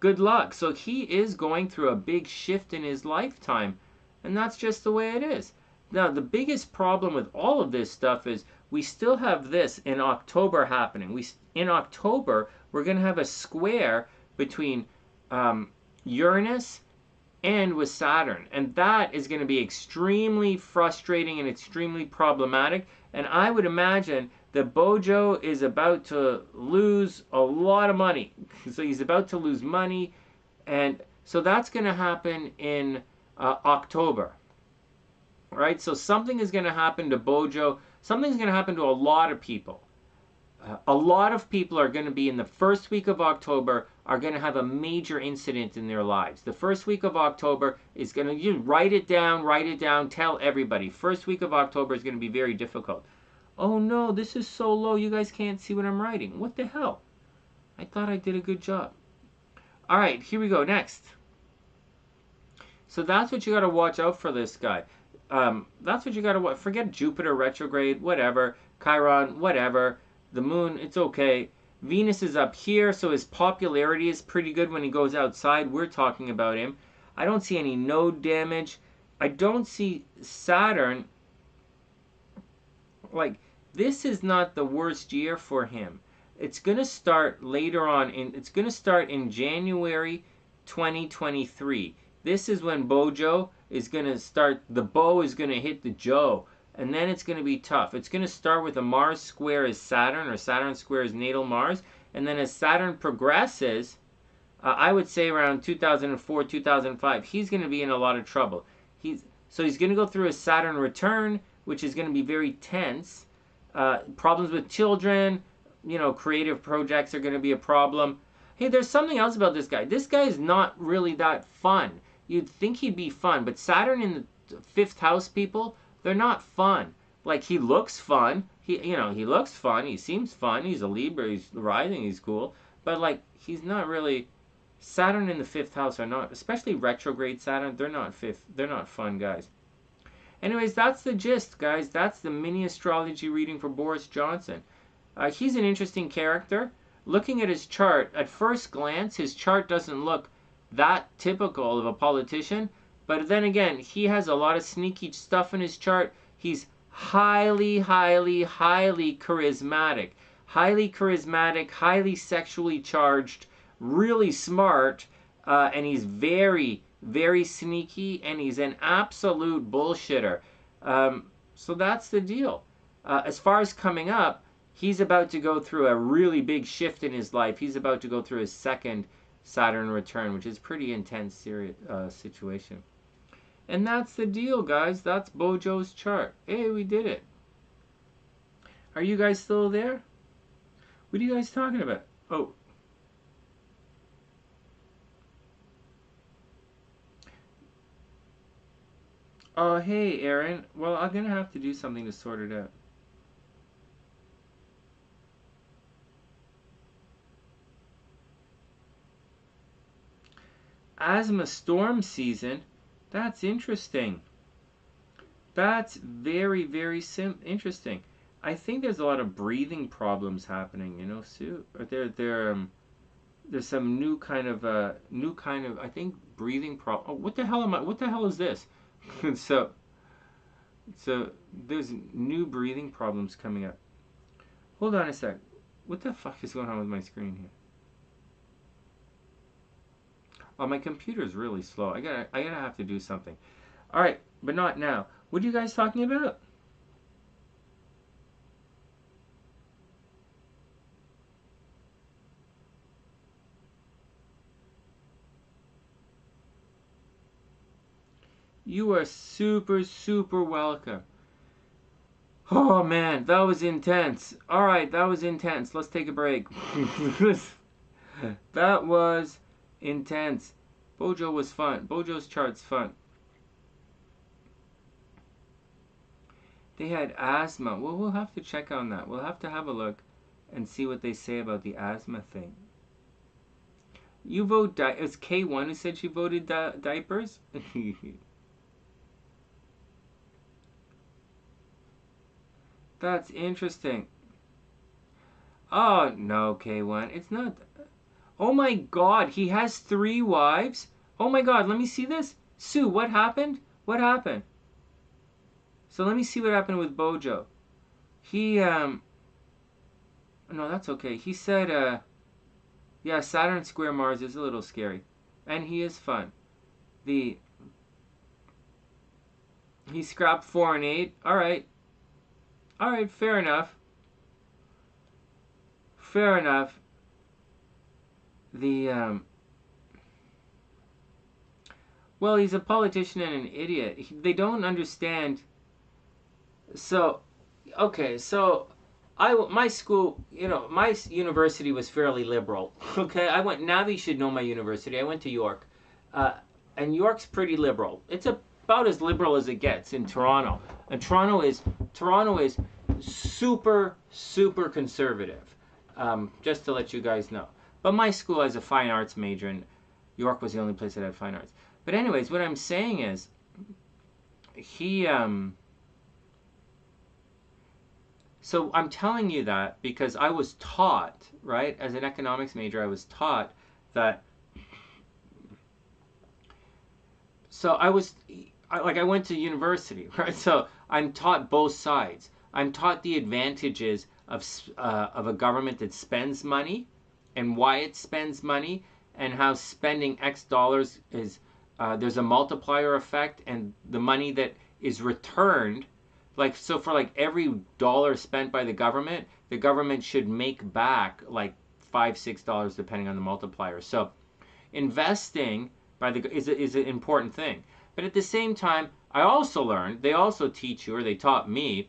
good luck. So he is going through a big shift in his lifetime, and that's just the way it is. Now, the biggest problem with all of this stuff is we still have this in October happening. In October, we're going to have a square between Uranus and with Saturn, and that is going to be extremely frustrating and extremely problematic. And I would imagine that Bojo is about to lose a lot of money. So he's about to lose money, and so that's going to happen in October. Right? So something is going to happen to Bojo. Something's going to happen to a lot of people. A lot of people are going to be in the first week of October are going to have a major incident in their lives. The first week of October is going to, you write it down, tell everybody. First week of October is going to be very difficult. Oh no, this is so low, you guys can't see what I'm writing. What the hell? I thought I did a good job. All right, here we go, next. So that's what you got to watch out for this guy. That's what you got to watch. Forget Jupiter retrograde, whatever. Chiron, whatever. The moon, it's okay. Venus is up here, so his popularity is pretty good when he goes outside. We're talking about him. I don't see any node damage. I don't see Saturn. Like, this is not the worst year for him. It's going to start later on. It's going to start in January 2023. This is when Bojo is going to start. The bow is going to hit the Joe. And then it's going to be tough. It's going to start with a Mars square as Saturn, or Saturn square as natal Mars. And then as Saturn progresses, I would say around 2004, 2005, he's going to be in a lot of trouble. So he's going to go through a Saturn return, which is going to be very tense. Problems with children, creative projects are going to be a problem. Hey, there's something else about this guy. This guy is not really that fun. You'd think he'd be fun, but Saturn in the 5th house, people, they're not fun. Like, he looks fun. He looks fun. He seems fun. He's a Libra. He's rising. He's cool. But, like, he's not really... Saturn in the 5th house are not... Especially retrograde Saturn, they're not fun, guys. Anyways, that's the gist, guys. That's the mini-astrology reading for Boris Johnson. He's an interesting character. Looking at his chart, at first glance, his chart doesn't look that typical of a politician. But then again, he has a lot of sneaky stuff in his chart. He's highly, highly, highly charismatic. Highly charismatic, highly sexually charged, really smart, and he's very, very sneaky, and he's an absolute bullshitter. So that's the deal. As far as coming up, he's about to go through a really big shift in his life. He's about to go through his second Saturn return, which is pretty intense situation. And that's the deal, guys. That's Bojo's chart. Hey, we did it. Are you guys still there? What are you guys talking about? Oh. Oh, hey, Erin. Well, I'm going to have to do something to sort it out. Asthma storm season? That's interesting. That's very, very interesting. I think there's a lot of breathing problems happening, Sue. There's some new kind of I think breathing problem. Oh, what the hell is this? so there's new breathing problems coming up. Hold on a sec. What the fuck is going on with my screen here? Oh, my computer's really slow. I gotta have to do something. All right, but not now. What are you guys talking about? You are super, super welcome. Oh man, that was intense. All right, that was intense. Let's take a break. That was intense. Bojo was fun. Bojo's chart's fun. They had asthma. Well, we'll have to check on that. We'll have to have a look and see what they say about the asthma thing. You vote it was K1 who said she voted diapers? That's interesting. Oh, no, K1. It's not. Oh my god, he has 3 wives? Oh my god, let me see this. Sue, what happened? What happened? So let me see what happened with Bojo. He, no, that's okay. He said, yeah, Saturn square Mars is a little scary. And he is fun. He scrapped 4 and 8. Alright. Alright, fair enough. Fair enough. Well, he's a politician and an idiot. They don't understand. So, okay, so my school, my university was fairly liberal. Okay, Navi should know my university. I went to York, and York's pretty liberal. It's about as liberal as it gets in Toronto, and Toronto is super conservative. Just to let you guys know. But my school has a fine arts major, and York was the only place that had fine arts. But anyways, what I'm saying is, so I'm telling you that because I was taught, right, as an economics major, I was taught that, so I went to university, right? So I'm taught both sides. I'm taught the advantages of a government that spends money and why it spends money and how spending X dollars is, there's a multiplier effect, and the money that is returned, so for every dollar spent by the government should make back like $5-6 depending on the multiplier. So investing is an important thing. But at the same time, I also learned, they also teach you, or they taught me,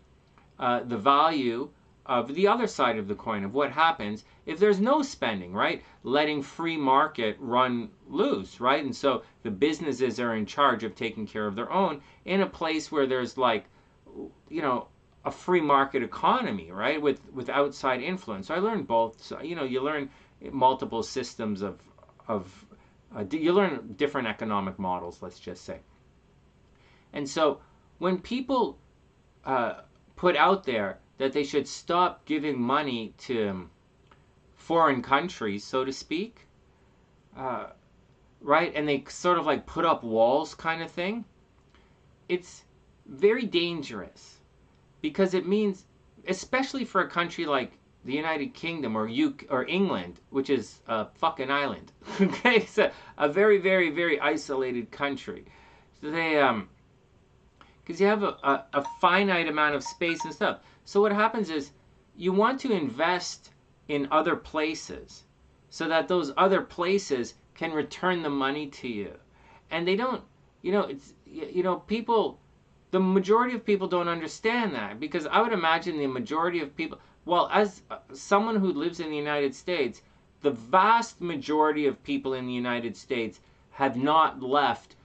the value of the other side of the coin, of what happens if there's no spending, right? Letting free market run loose, right? And so the businesses are in charge of taking care of their own in a place where there's a free market economy, right? With outside influence. So I learned both. So, you learn multiple systems you learn different economic models, let's just say. And so when people put out there that they should stop giving money to foreign countries, so to speak, right? And they sort of put up walls kind of thing. It's very dangerous because it means, especially for a country like the United Kingdom or England, which is a fucking island. Okay, it's a very, very, very isolated country. So they because you have a finite amount of space and stuff. So what happens is you want to invest in other places so that those other places can return the money to you. And they don't, people, the majority of people don't understand that, because I would imagine the majority of people, well, as someone who lives in the United States, the vast majority of people in the United States have not left,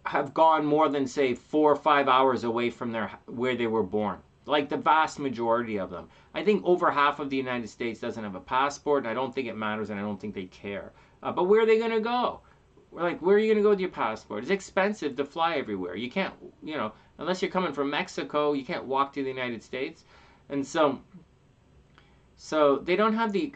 have gone more than, say, 4 or 5 hours away from where they were born. The vast majority of them. I think over half of the United States doesn't have a passport, and I don't think it matters, and I don't think they care. But where are they going to go? Where are you going to go with your passport? It's expensive to fly everywhere. You can't, unless you're coming from Mexico, you can't walk to the United States. And so they don't have they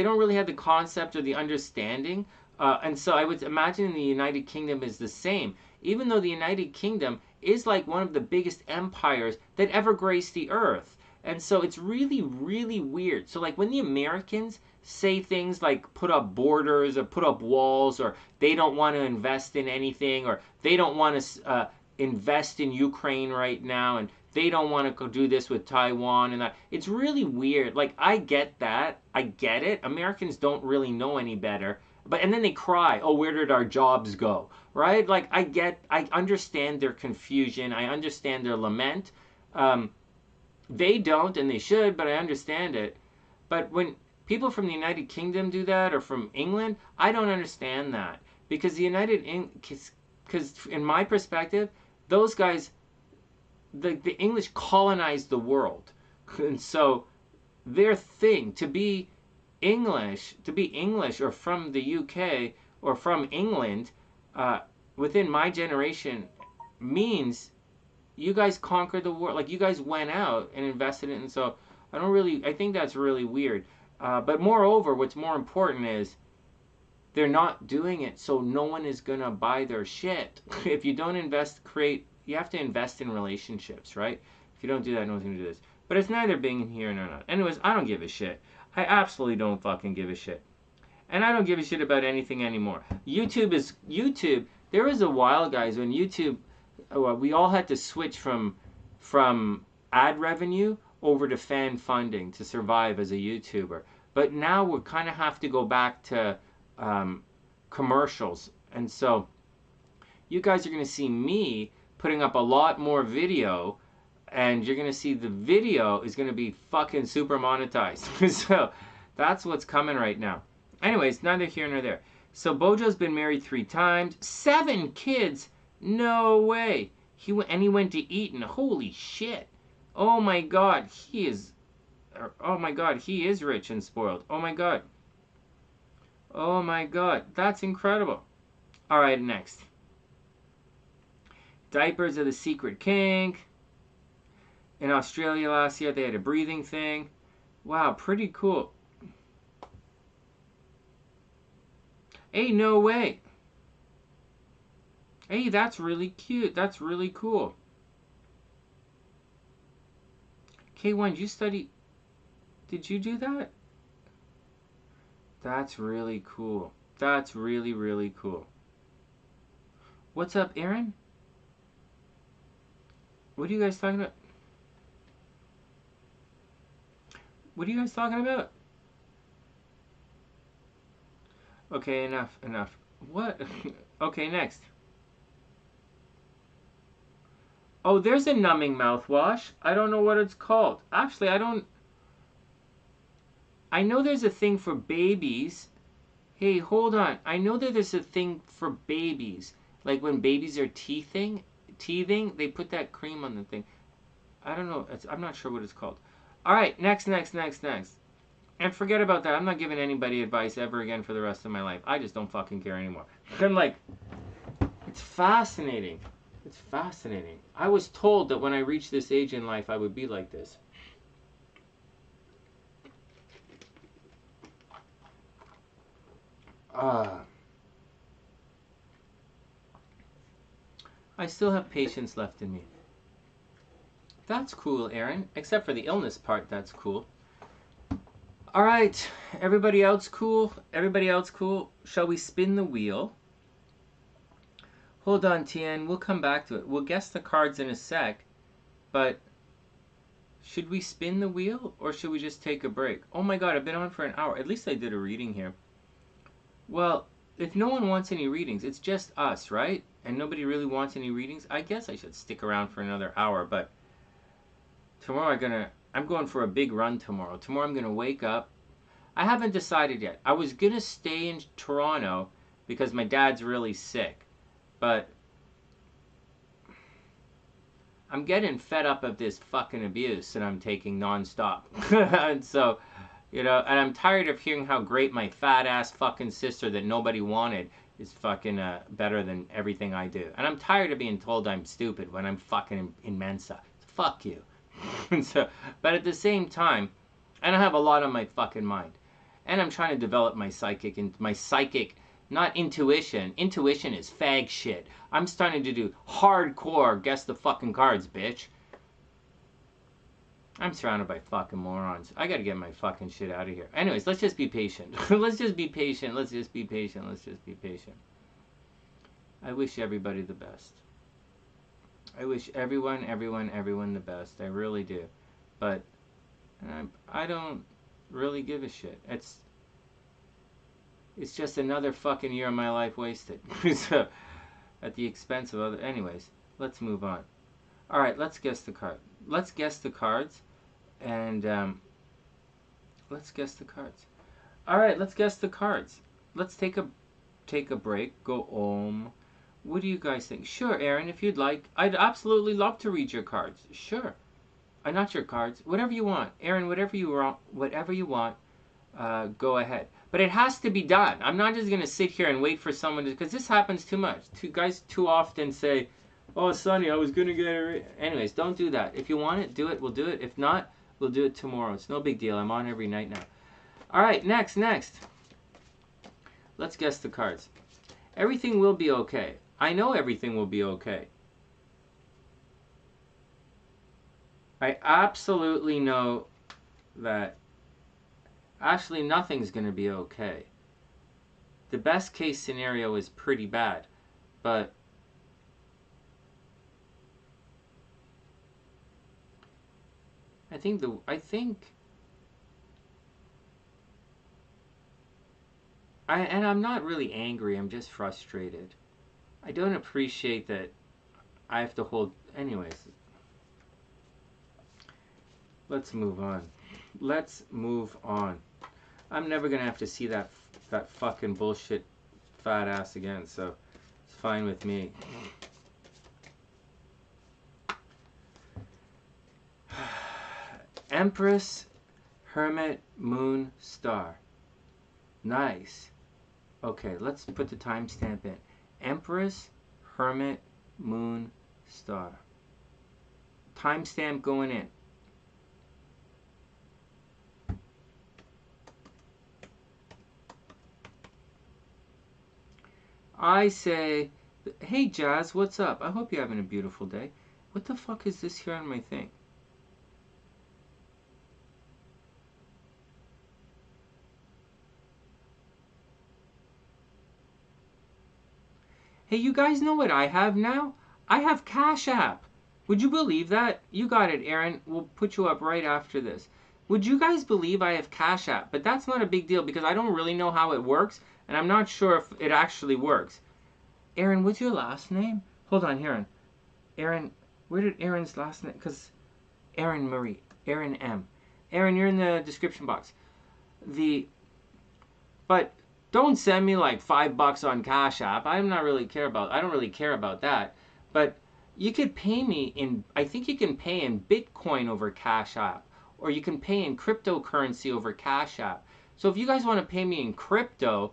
don't really have the concept or the understanding. And so I would imagine the United Kingdom is the same, even though the United Kingdom is one of the biggest empires that ever graced the earth. And so it's really, really weird. So when the Americans say things like put up borders or put up walls, or they don't want to invest in anything, or they don't want to invest in Ukraine right now, and they don't want to go do this with Taiwan and that. It's really weird. I get that. I get it. Americans don't really know any better. And then they cry, oh, where did our jobs go? Right? I understand their confusion. I understand their lament. They don't, and they should, but I understand it. But when people from the United Kingdom do that, or from England, I don't understand that. Because because in my perspective, those guys, the English colonized the world. And so their thing to be English or from the UK or from England within my generation means you guys conquered the world. Like, you guys went out and invested in it. And so I think that's really weird. But moreover, what's more important is they're not doing it so no one is going to buy their shit. If you don't you have to invest in relationships, right? If you don't do that, no one's going to do this. But it's neither being here nor not. Anyways, I don't give a shit. I absolutely don't fucking give a shit. And I don't give a shit about anything anymore. YouTube. There was a while, guys, when YouTube, we all had to switch from ad revenue over to fan funding to survive as a YouTuber. But now we kind of have to go back to commercials. And so you guys are going to see me putting up a lot more video, and you're going to see the video is going to be fucking super monetized. So that's what's coming right now. Anyways, neither here nor there. So Bojo's been married 3 times, 7 kids. No way. He went to Eton. Holy shit. Oh my god, he is rich and spoiled. Oh my god. Oh my god, that's incredible. All right, next. Diapers are the secret kink. In Australia last year, they had a breathing thing. Wow, pretty cool. Hey, no way. Hey, that's really cute. That's really cool. K1, did you study? Did you do that? That's really cool. That's really, really cool. What's up, Erin? What are you guys talking about? What are you guys talking about? Okay, enough. What? Okay, next. Oh, there's a numbing mouthwash. I don't know what it's called. Actually, I know there's a thing for babies. Hey, hold on. I know that there's a thing for babies. Like when babies are teething, they put that cream on the thing. I don't know. I'm not sure what it's called. All right, next. And forget about that. I'm not giving anybody advice ever again for the rest of my life. I just don't fucking care anymore. I'm like, it's fascinating. It's fascinating. I was told that when I reached this age in life, I would be like this. I still have patience left in me. That's cool, Erin. Except for the illness part, that's cool. All right, everybody else cool? Everybody else cool? Shall we spin the wheel? Hold on, Tien. We'll come back to it. We'll guess the cards in a sec, but should we spin the wheel or should we just take a break? Oh my god, I've been on for an hour. At least I did a reading here. Well, if no one wants any readings, it's just us, right? And nobody really wants any readings. I guess I should stick around for another hour, but tomorrow I'm going for a big run tomorrow. Tomorrow I'm going to wake up. I haven't decided yet. I was going to stay in Toronto because my dad's really sick. But I'm getting fed up of this fucking abuse that I'm taking nonstop. And so, and I'm tired of hearing how great my fat ass fucking sister that nobody wanted is fucking better than everything I do. And I'm tired of being told I'm stupid when I'm fucking in Mensa. Fuck you. So, but at the same time, and I have a lot on my fucking mind. And I'm trying to develop my psychic, not intuition. Intuition is fag shit. I'm starting to do hardcore guess the fucking cards, bitch. I'm surrounded by fucking morons. I gotta get my fucking shit out of here. Anyways, let's just be patient. Let's just be patient. I wish everybody the best. I wish everyone the best. I really do. But I don't really give a shit. It's just another fucking year of my life wasted. So, at the expense of other... Anyways, let's move on. Alright, let's guess the card. Let's guess the cards. And, let's guess the cards. Alright, let's guess the cards. Let's take a break. Go om. What do you guys think? Sure, Erin, if you'd like. I'd absolutely love to read your cards. Sure. Not your cards. Whatever you want. Erin, whatever you want, go ahead. But it has to be done. I'm not just going to sit here and wait for someone to... Because this happens too much. Guys too often say, oh, Sonny, I was going to get it... Anyways, don't do that. If you want it, do it. We'll do it. If not, we'll do it tomorrow. It's no big deal. I'm on every night now. All right, next. Let's guess the cards. Everything will be okay. I know everything will be okay. I absolutely know that actually nothing's going to be okay. The best case scenario is pretty bad, but and I'm not really angry, I'm just frustrated. I don't appreciate that I have to hold... Anyways, let's move on. I'm never going to have to see that fucking bullshit fat ass again, so it's fine with me. Empress, Hermit, Moon, Star. Nice. Okay, let's put the timestamp in. Empress, Hermit, Moon, Star. Timestamp going in. I say, hey Jazz, what's up? I hope you're having a beautiful day. What the fuck is this here on my thing? Hey, you guys know what I have now? I have Cash App. Would you believe that? You got it, Erin. We'll put you up right after this. Would you guys believe I have Cash App? But that's not a big deal because I don't really know how it works, and I'm not sure if it actually works. Erin, what's your last name? Hold on, Erin. Erin, where did Erin's last name? Because Erin Marie, ErinM. Erin, you're in the description box. But don't send me like $5 on Cash App. I don't really care about that. But you could pay me in, I think you can pay in Bitcoin over Cash App, or you can pay in cryptocurrency over Cash App. So if you guys want to pay me in crypto,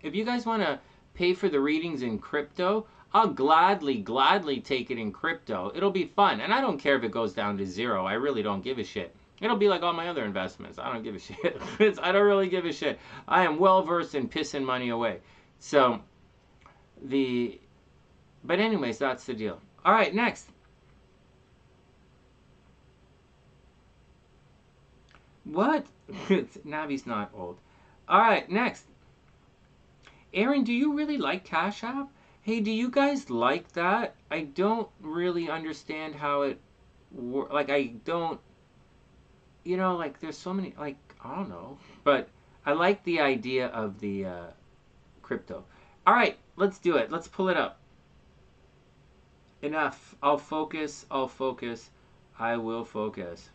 if you guys want to pay for the readings in crypto, I'll gladly take it in crypto. It'll be fun. And I don't care if it goes down to zero. I really don't give a shit. It'll be like all my other investments. I don't give a shit. I don't really give a shit. I am well versed in pissing money away. So, but anyways, that's the deal. All right, next. What? Navi's not old. All right, next. Erin, do you really like Cash App? Hey, do you guys like that? I don't really understand how it works. Like, I don't, like, there's so many, like, I don't know. But I like the idea of the crypto. All right, let's do it. Let's pull it up. Enough. I'll focus. I will focus.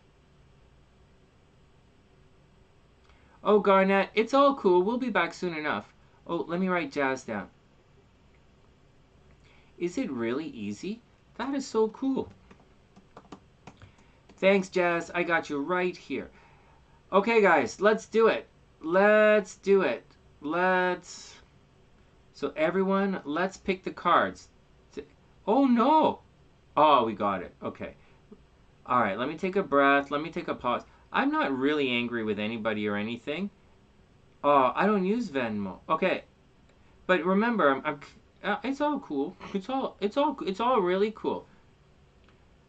Oh, Garnett, it's all cool. We'll be back soon enough. Oh, let me write Jazz down. Is it really easy? That is so cool. Thanks, Jazz. I got you right here. Okay, guys, let's do it. So everyone, let's pick the cards. Oh, no. Oh, we got it. Okay. All right, let me take a breath. Let me take a pause. I'm not really angry with anybody or anything. Oh, I don't use Venmo. Okay. But remember, it's all cool. It's all really cool.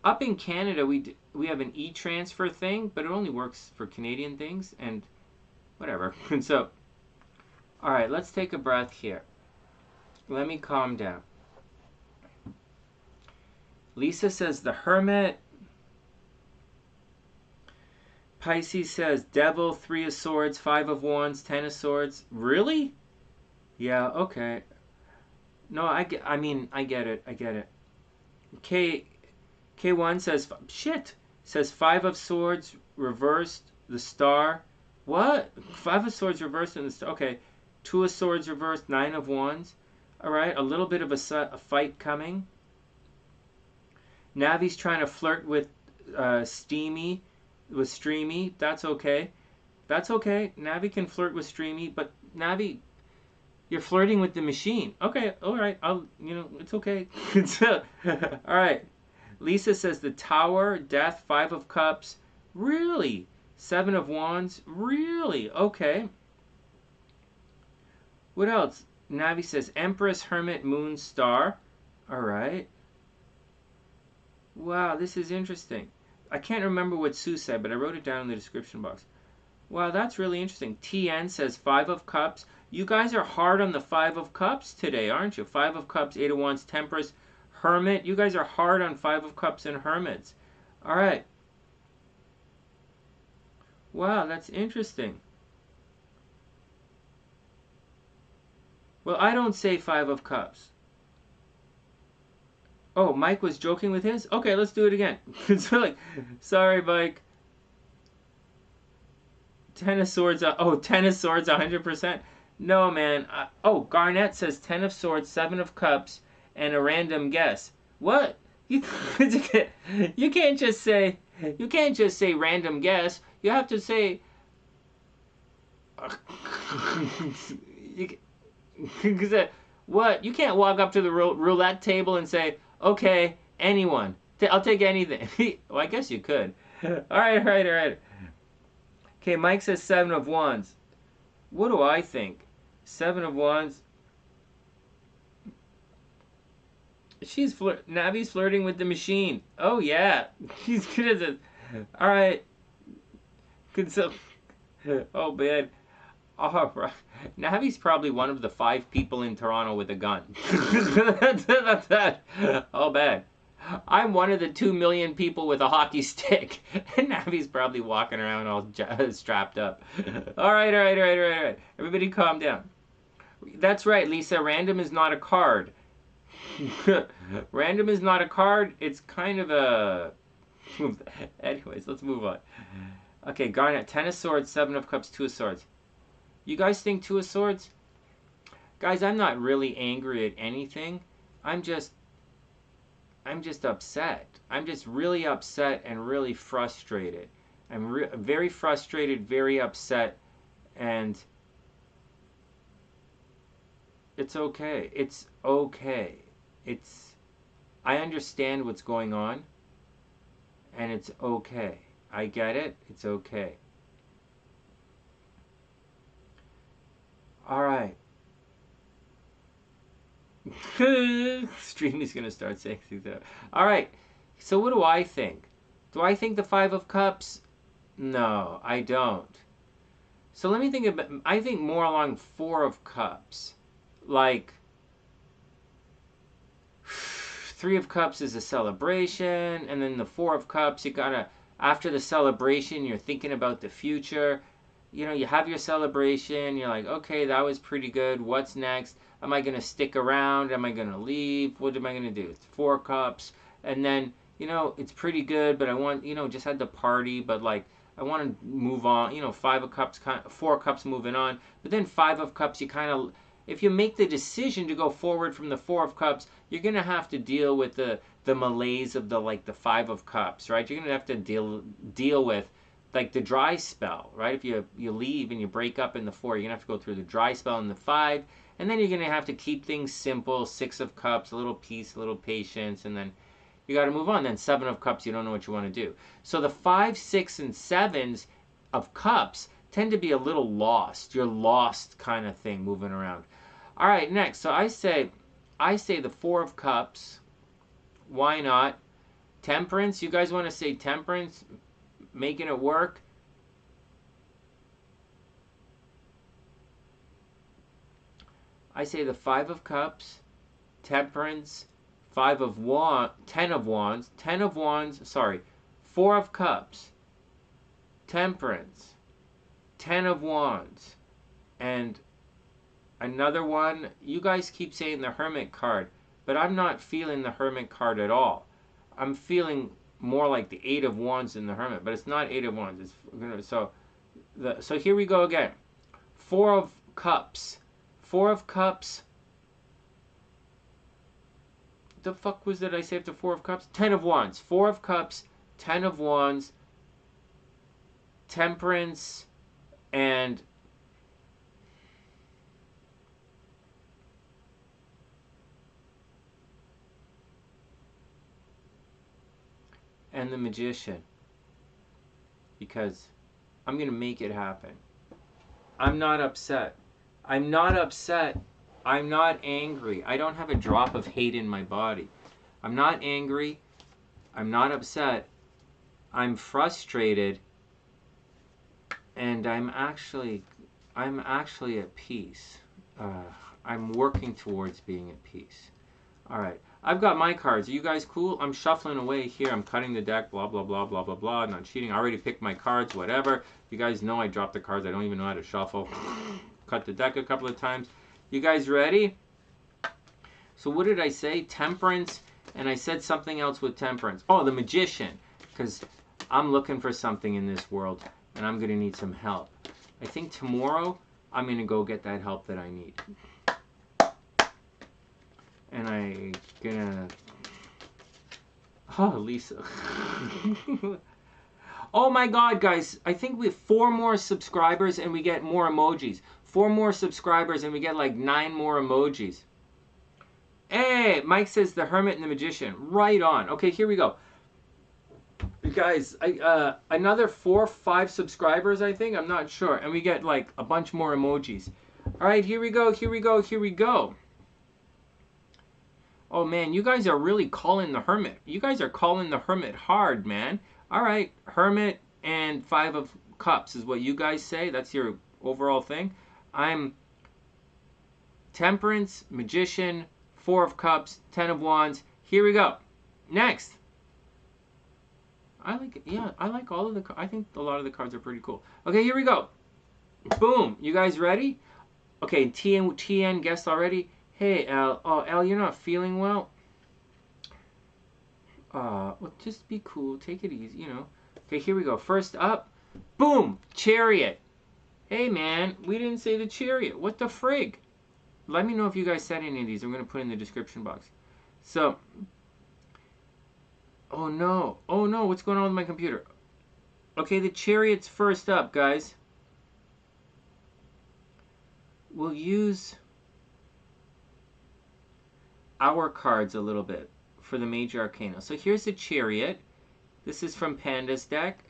Up in Canada, we have an e-transfer thing, but it only works for Canadian things and whatever. And so, all right, let's take a breath here. Let me calm down. Lisa says the Hermit. Pisces says Devil, 3 of Swords, 5 of Wands, 10 of Swords. Really? Yeah, okay. No, I get it. K1 says 5 of Swords reversed, the Star. What? 5 of Swords reversed and the Star. Okay. 2 of Swords reversed, 9 of Wands. All right, a little bit of a fight coming. Navi's trying to flirt with Steamy, with Streamy. That's okay. That's okay. Navi can flirt with Streamy, but Navi, you're flirting with the machine. Okay, all right. It's okay. All right. Lisa says the Tower, Death, Five of Cups. Really? Seven of Wands. Really? Okay. What else? Navi says Empress, Hermit, Moon, Star. All right. Wow, this is interesting. I can't remember what Sue said, but I wrote it down in the description box. Wow, that's really interesting. TN says Five of Cups. You guys are hard on the Five of Cups today, aren't you? Five of Cups, Eight of Wands, Temperance, Hermit. You guys are hard on Five of Cups and Hermits. All right. Wow, that's interesting. Well, I don't say Five of Cups. Oh, Mike was joking with his? Okay, let's do it again. So like, sorry, Mike. Ten of Swords. Ten of Swords, 100%. No, man. Oh, Garnett says Ten of Swords, Seven of Cups, and a random guess. What? You can't just say random guess. You have to say. What? You can't walk up to the roulette table and say, okay, anyone. I'll take anything. Well, I guess you could. All right. Okay, Mike says Seven of Wands. What do I think? Seven of Wands. Navi's flirting with the machine. Oh, yeah. He's good at it. All right. Oh, man. Oh, right. Navi's probably one of the 5 people in Toronto with a gun. Oh, bad. I'm one of the 2 million people with a hockey stick. And Navi's probably walking around all strapped up. All right. Everybody calm down. That's right, Lisa. Random is not a card. Random is not a card. It's kind of a... Anyways, let's move on. Okay, Garnet. 10 of Swords, 7 of Cups, 2 of Swords. You guys think 2 of Swords? Guys, I'm not really angry at anything. I'm just upset. I'm just really upset and really frustrated. I'm very frustrated, very upset, and it's okay. It's okay. I understand what's going on, and it's okay. I get it. It's okay. All right. Stream is going to start saying things out. All right. So what do I think? Do I think the Five of Cups? No, I don't. So let me think about... I think more along Four of Cups. Like... Three of Cups is a celebration. And then the Four of Cups, you gotta... After the celebration, you're thinking about the future. You know, you have your celebration. You're like, okay, that was pretty good. What's next? Am I going to stick around? Am I going to leave? What am I going to do? It's 4 cups. And then, you know, it's pretty good, but I want, you know, just had the party, but like, I want to move on. You know, 5 of Cups, 4 cups moving on. But then 5 of Cups, you kind of, if you make the decision to go forward from the 4 of Cups, you're going to have to deal with the malaise of the 5 of Cups, right? You're going to have to deal with like the dry spell, right? If you leave and you break up in the 4, you're going to have to go through the dry spell in the 5. And then you're going to have to keep things simple. 6 of Cups, a little peace, a little patience, and then you got to move on. Then 7 of Cups, you don't know what you want to do. So the 5, 6, and 7s of Cups tend to be a little lost. You're lost kind of thing moving around. All right, next. So I say the 4 of Cups. Why not? Temperance. You guys want to say Temperance? Making it work? I say the 5 of Cups, Temperance, 10 of Wands, 4 of Cups, Temperance, 10 of Wands, and another one. You guys keep saying the Hermit card, but I'm not feeling the Hermit card at all. I'm feeling more like the 8 of Wands than the Hermit, but it's not 8 of Wands. So here we go again. 4 of Cups. 4 of Cups, the fuck was that I say after Four of Cups? 10 of Wands. 4 of Cups, 10 of Wands, Temperance, and the Magician. Because I'm going to make it happen. I'm not upset. I'm not upset. I'm not angry. I don't have a drop of hate in my body. I'm not angry. I'm not upset. I'm frustrated. And I'm actually at peace. I'm working towards being at peace. All right. I've got my cards. Are you guys cool? I'm shuffling away here. I'm cutting the deck. Blah, blah, blah, blah, blah, blah. Not cheating. I already picked my cards. Whatever. You guys know I dropped the cards. I don't even know how to shuffle. Cut the deck a couple of times. You guys ready? So what did I say? Temperance. And I said something else with Temperance. Oh, the Magician. Because I'm looking for something in this world. And I'm going to need some help. I think tomorrow I'm going to go get that help that I need. And I'm gonna... Oh, Lisa. Oh my god, guys. I think we have 4 more subscribers and we get more emojis. 4 more subscribers and we get like 9 more emojis. Hey, Mike says the Hermit and the Magician. Right on. Okay, here we go. Guys, another 4 or 5 subscribers, I think. I'm not sure. And we get like a bunch more emojis. All right, here we go. Here we go. Here we go. Oh, man, you guys are really calling the Hermit. You guys are calling the Hermit hard, man. All right, Hermit and 5 of Cups is what you guys say. That's your overall thing. I'm Temperance, Magician, 4 of Cups, 10 of Wands. Here we go. Next. I like all of the cards. I think a lot of the cards are pretty cool. Okay, here we go. Boom. You guys ready? Okay, TN guessed already. Hey, Al. Oh, Al, you're not feeling well? Well, just be cool. Take it easy, you know. Okay, here we go. First up, boom, Chariot. Hey, man, we didn't say the Chariot. What the frig? Let me know if you guys said any of these. I'm going to put in the description box. So, oh, no. Oh, no, what's going on with my computer? Okay, the Chariot's first up, guys. We'll use our cards a little bit for the major arcana. So here's the Chariot. This is from Panda's deck,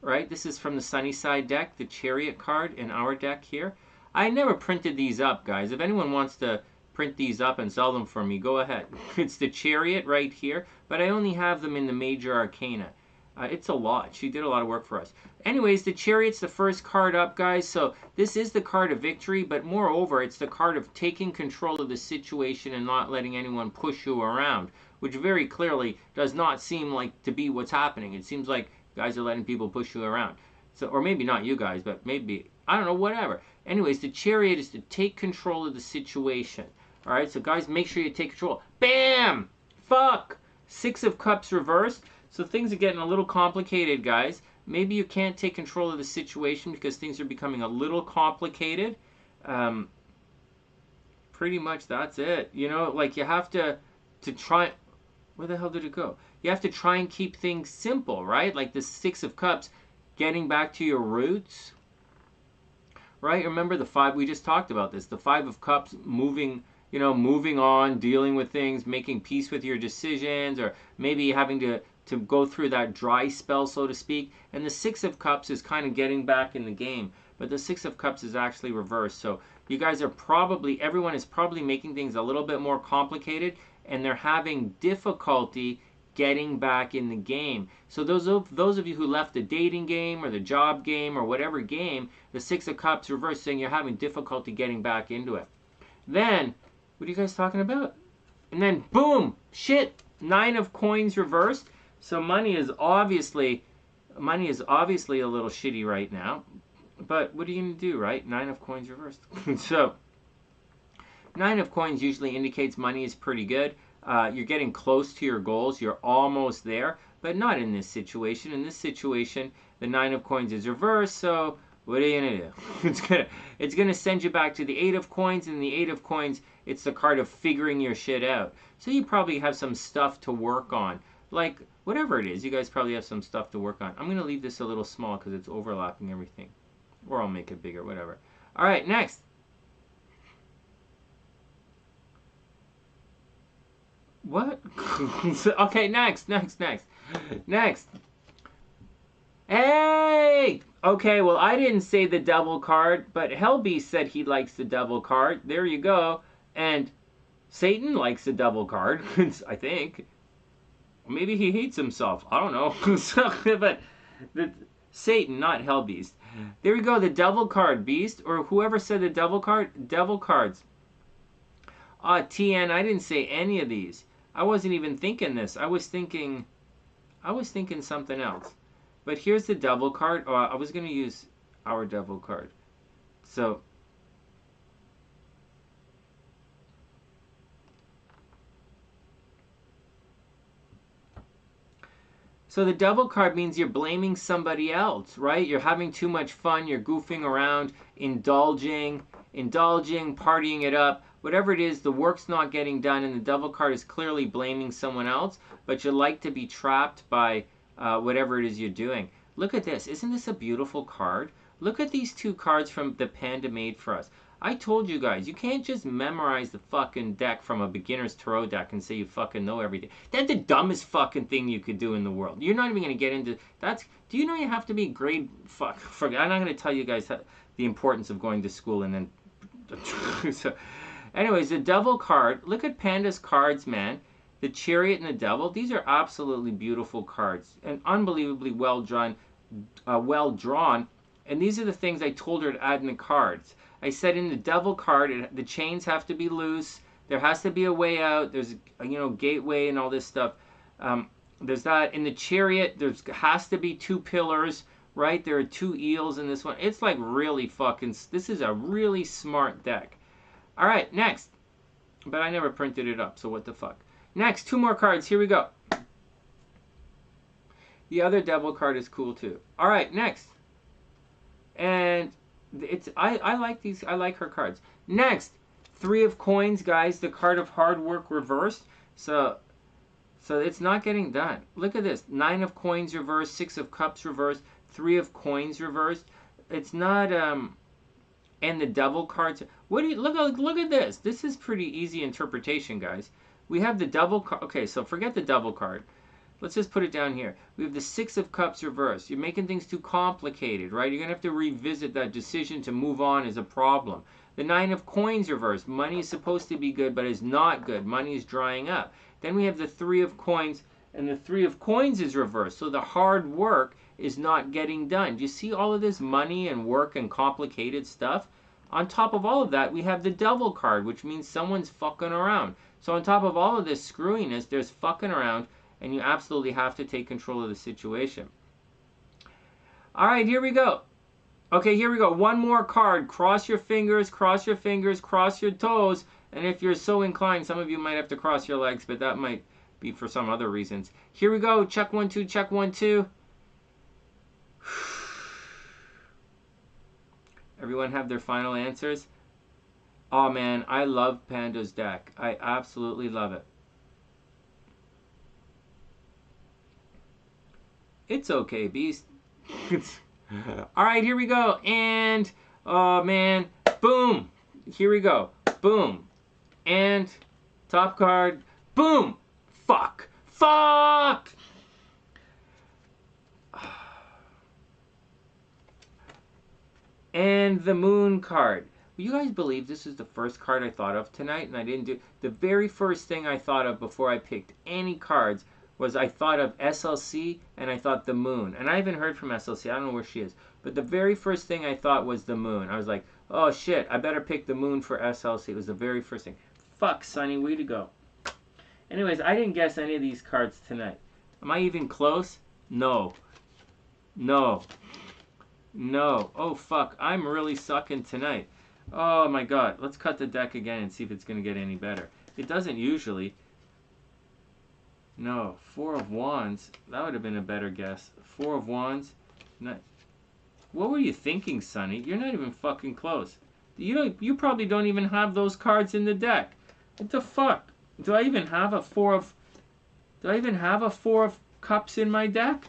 right? This is from the SunnysSide deck, the Chariot card in our deck here. I never printed these up, guys. If anyone wants to print these up and sell them for me, go ahead. It's the Chariot right here, but I only have them in the major arcana. It's a lot. She did a lot of work for us. Anyways, the Chariot's the first card up, guys. So this is the card of victory, but moreover, it's the card of taking control of the situation and not letting anyone push you around, which very clearly does not seem like to be what's happening. It seems like guys are letting people push you around. So, or maybe not you guys, but maybe, I don't know, whatever. Anyways, the Chariot is to take control of the situation. All right, so guys, make sure you take control. Bam! Fuck! 6 of Cups reversed. So things are getting a little complicated, guys. Maybe you can't take control of the situation because things are becoming a little complicated. Pretty much that's it. You know, like you have to try... Where the hell did it go? You have to try and keep things simple, right? Like the 6 of Cups, getting back to your roots. Right? Remember the 5, we just talked about this. The 5 of Cups, moving on, dealing with things, making peace with your decisions, or maybe having to go through that dry spell, so to speak. And the 6 of Cups is kind of getting back in the game. But the 6 of Cups is actually reversed. So you guys are probably, everyone is probably making things a little bit more complicated, and they're having difficulty getting back in the game. So those of you who left the dating game or the job game or whatever game, the 6 of Cups reversed, saying you're having difficulty getting back into it. Then, what are you guys talking about? And then, boom, shit, 9 of Coins reversed. So money is obviously a little shitty right now. But what are you going to do, right? 9 of Coins reversed. So 9 of Coins usually indicates money is pretty good. You're getting close to your goals. You're almost there, but not in this situation. In this situation, the 9 of Coins is reversed. So What are you gonna do? It's gonna send you back to the Eight of Coins, and the Eight of Coins, it's the card of figuring your shit out. So you probably have some stuff to work on. Like, whatever it is, you guys probably have some stuff to work on. I'm gonna leave this a little small because it's overlapping everything. Or I'll make it bigger, whatever. Alright, next. What? Okay, next. Hey! Okay, well, I didn't say the devil card, but Hellbeast said he likes the devil card. There you go. And Satan likes the devil card, I think. Maybe he hates himself. I don't know. But Satan, not Hellbeast. There we go, the devil card, Beast. Or whoever said the devil card, devil cards. TN, I didn't say any of these. I wasn't even thinking this. I was thinking something else. But here's the devil card. Oh, I was going to use our devil card. So the devil card means you're blaming somebody else, right? You're having too much fun, you're goofing around, indulging, partying it up. Whatever it is, the work's not getting done, and the devil card is clearly blaming someone else, but you like to be trapped by whatever it is you're doing. Look at this. Isn't this a beautiful card? Look at these two cards from the Panda made for us. I told you guys, you can't just memorize the fucking deck from a beginner's tarot deck and say you fucking know everything. That's the dumbest fucking thing you could do in the world. You're not even going to get into... Do you know you have to be grade... I'm not going to tell you guys the importance of going to school and then... So, anyways, the devil card. Look at Panda's cards, man. The Chariot and the Devil. These are absolutely beautiful cards. And unbelievably well drawn. And these are the things I told her to add in the cards. I said in the devil card, the chains have to be loose. There has to be a way out. There's a, gateway and all this stuff. There's that. In the Chariot, there has to be two pillars, right? There are two eels in this one. It's like really fucking... This is a really smart deck. All right, next. But I never printed it up, so what the fuck. Next, two more cards. Here we go. The other devil card is cool too. All right, next. And... I like these. I like her cards. Next, Three of Coins, guys. The card of hard work reversed. So it's not getting done. Look at this. Nine of Coins reversed. Six of Cups reversed. Three of Coins reversed. It's not. And the Devil cards. What do you look at this? This is pretty easy interpretation, guys. We have the Devil card. Okay, so forget the Devil card. Let's just put it down here. We have the Six of Cups reversed. You're making things too complicated, right? You're going to have to revisit that decision to move on is a problem. The Nine of Coins reversed. Money is supposed to be good, but is not good. Money is drying up. Then we have the Three of Coins, and the Three of Coins is reversed. So the hard work is not getting done. Do you see all of this money and work and complicated stuff? On top of all of that, we have the Devil card, which means someone's fucking around. So on top of all of this screwiness, there's fucking around, and you absolutely have to take control of the situation. All right, here we go. Okay, here we go. One more card. Cross your fingers, cross your fingers, cross your toes. And if you're so inclined, some of you might have to cross your legs, but that might be for some other reasons. Here we go. Check 1, 2, check 1, 2. Everyone have their final answers? Oh man, I love Panda's deck. I absolutely love it. It's okay, Beast. All right, here we go. And, oh man, boom. Here we go. Boom. And, top card. Boom. Fuck. Fuck. And the Moon card. Will you guys believe this is the first card I thought of tonight, and I didn't do... The very first thing I thought of before I picked any cards was I thought of SLC, and I thought the Moon. And I haven't heard from SLC. I don't know where she is. But the very first thing I thought was the Moon. I was like, oh shit, I better pick the Moon for SLC. It was the very first thing. Fuck, Sonny, way to go. Anyways, I didn't guess any of these cards tonight. Am I even close? No. No. No. Oh, fuck. I'm really sucking tonight. Oh, my God. Let's cut the deck again and see if it's going to get any better. It doesn't usually. No. Four of Wands. That would have been a better guess. Four of Wands. Nice. What were you thinking, Sonny? You're not even fucking close. You probably don't even have those cards in the deck. What the fuck? Do I even have a four of cups in my deck?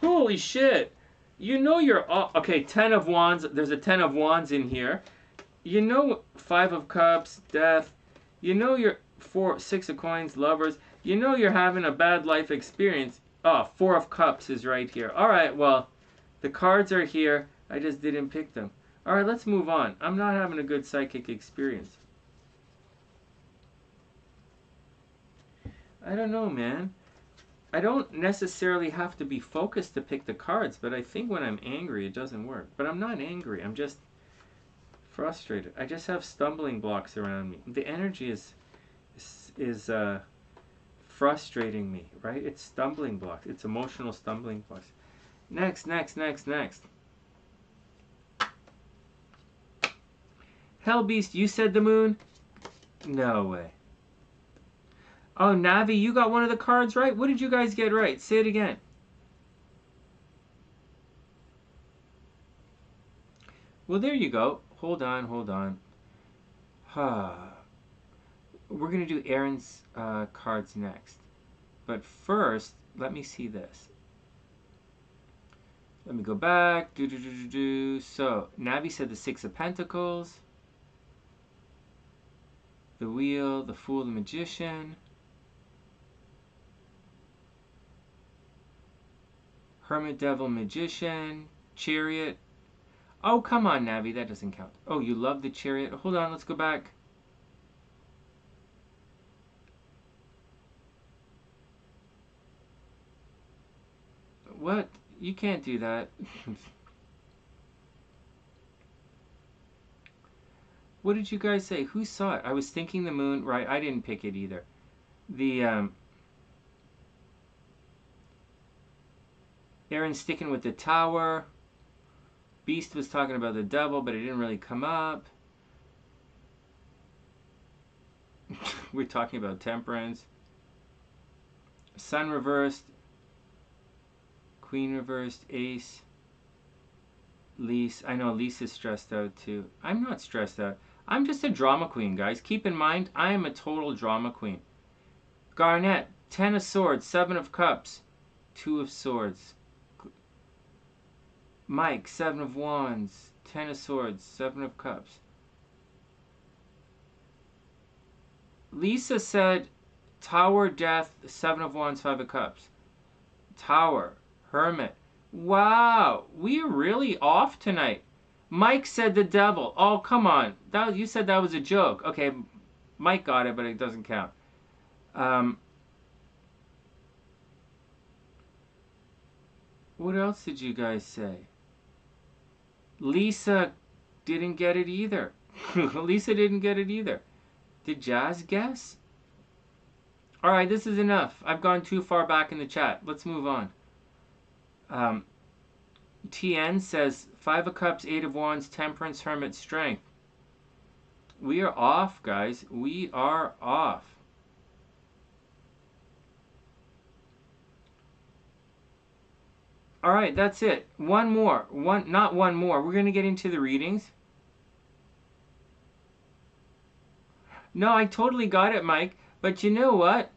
Holy shit. You know you're okay, 10 of wands. There's a 10 of wands in here. You know 5 of cups, death. You know you're 6 of coins, lovers. You know you're having a bad life experience. Oh, 4 of cups is right here. All right, well, the cards are here. I just didn't pick them. All right, let's move on. I'm not having a good psychic experience. I don't know, man. I don't necessarily have to be focused to pick the cards, but I think when I'm angry, it doesn't work. But I'm not angry. I'm just frustrated. I just have stumbling blocks around me. The energy is frustrating me, right? It's stumbling blocks. It's emotional stumbling blocks. Next. Hell Beast, you said the moon? No way. Oh, Navi, you got one of the cards right? What did you guys get right? Say it again. Well, there you go. Hold on. We're going to do Erin's cards next. But first, let me see this. Let me go back. So, Navi said the 6 of Pentacles. The Wheel, the Fool, the Magician. Hermit, Devil, Magician. Chariot. Oh, come on, Navi. That doesn't count. Oh, you love the Chariot. Hold on, let's go back. What? You can't do that. What did you guys say? Who saw it? I was thinking the moon. Right, I didn't pick it either. The, Erin's sticking with the Tower. Beast was talking about the Devil, but it didn't really come up. We're talking about Temperance. Sun reversed. Queen reversed. Ace. Lise. I know Lisa's stressed out too. I'm not stressed out. I'm just a drama queen, guys. Keep in mind, I am a total drama queen. Garnet. 10 of Swords. 7 of Cups. 2 of Swords. Mike. 7 of Wands. 10 of Swords. 7 of Cups. Lisa said Tower, Death, 7 of Wands, 5 of Cups. Tower, Hermit. Wow, we're really off tonight. Mike said the Devil. Oh, come on. You said that was a joke. Okay, Mike got it, but it doesn't count. What else did you guys say? Lisa didn't get it either. Lisa didn't get it either. Did Jazz guess? All right, this is enough. I've gone too far back in the chat. Let's move on. TN says 5 of Cups, 8 of Wands, Temperance, Hermit, Strength. We are off, guys. We are off. All right, that's it. One more. Not one more. We're going to get into the readings. No, I totally got it, Mike. But you know what?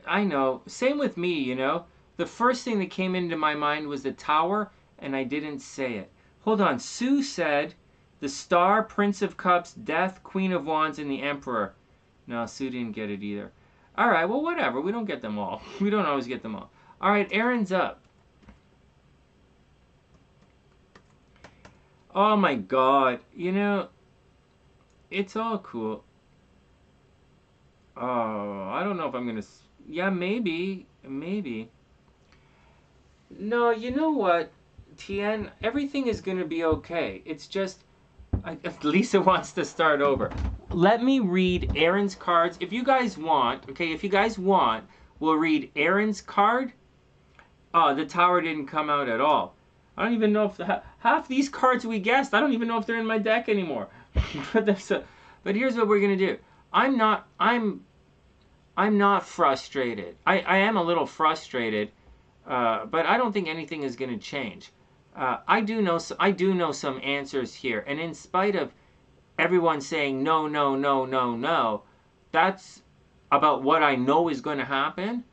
I know. Same with me, you know. The first thing that came into my mind was the Tower, and I didn't say it. Hold on. Sue said the Star, Prince of Cups, Death, Queen of Wands, and the Emperor. No, Sue didn't get it either. All right, well, whatever. We don't get them all. We don't always get them all. All right, Erin's up. Oh, my God. You know, it's all cool. Oh, I don't know if I'm going to... Yeah, maybe. No, you know what, Tien? Everything is going to be okay. It's just... Lisa wants to start over. Let me read Erin's cards. If you guys want, we'll read Erin's card. Oh, the Tower didn't come out at all. I don't even know if... half these cards we guessed, I don't even know if they're in my deck anymore. But here's what we're going to do. I'm not frustrated. I am a little frustrated, but I don't think anything is going to change. I do know some answers here, and in spite of everyone saying no, no, no, no, no, that's about what I know is going to happen.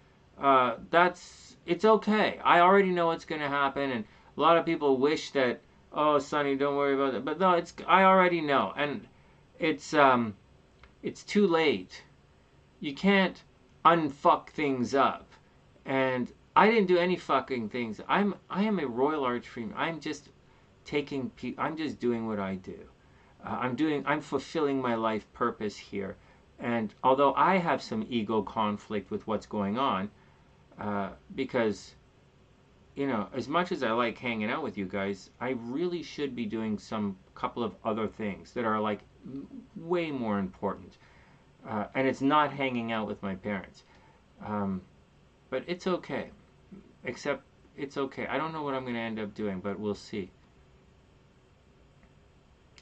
It's okay. I already know what's going to happen, and a lot of people wish that, oh, Sonny, don't worry about it. But no, I already know, and it's too late. You can't unfuck things up, and I didn't do any fucking things. I am a royal archfiend. I'm just doing what I do. I'm fulfilling my life purpose here. And although I have some ego conflict with what's going on, because, as much as I like hanging out with you guys, I really should be doing some couple of other things that are like way more important. And it's not hanging out with my parents. But it's okay. Except it's okay. I don't know what I'm going to end up doing, but we'll see.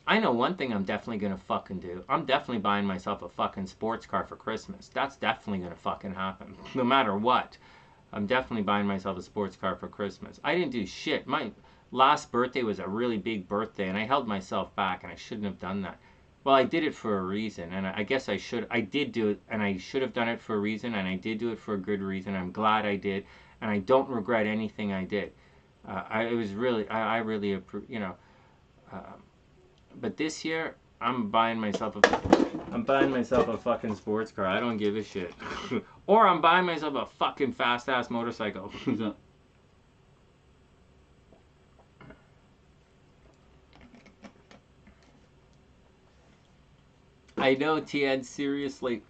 I know one thing I'm definitely going to fucking do. I'm definitely buying myself a fucking sports car for Christmas. That's definitely going to fucking happen. No matter what. I'm definitely buying myself a sports car for Christmas. I didn't do shit. My last birthday was a really big birthday, and I held myself back, and I shouldn't have done that. Well, I did it for a reason, and I guess I did do it, and I should have done it for a reason, and I did do it for a good reason. I'm glad I did, and I don't regret anything I did. I really, but this year, I'm buying myself a fucking sports car. I don't give a shit. Or I'm buying myself a fucking fast-ass motorcycle. I know, Tien, seriously.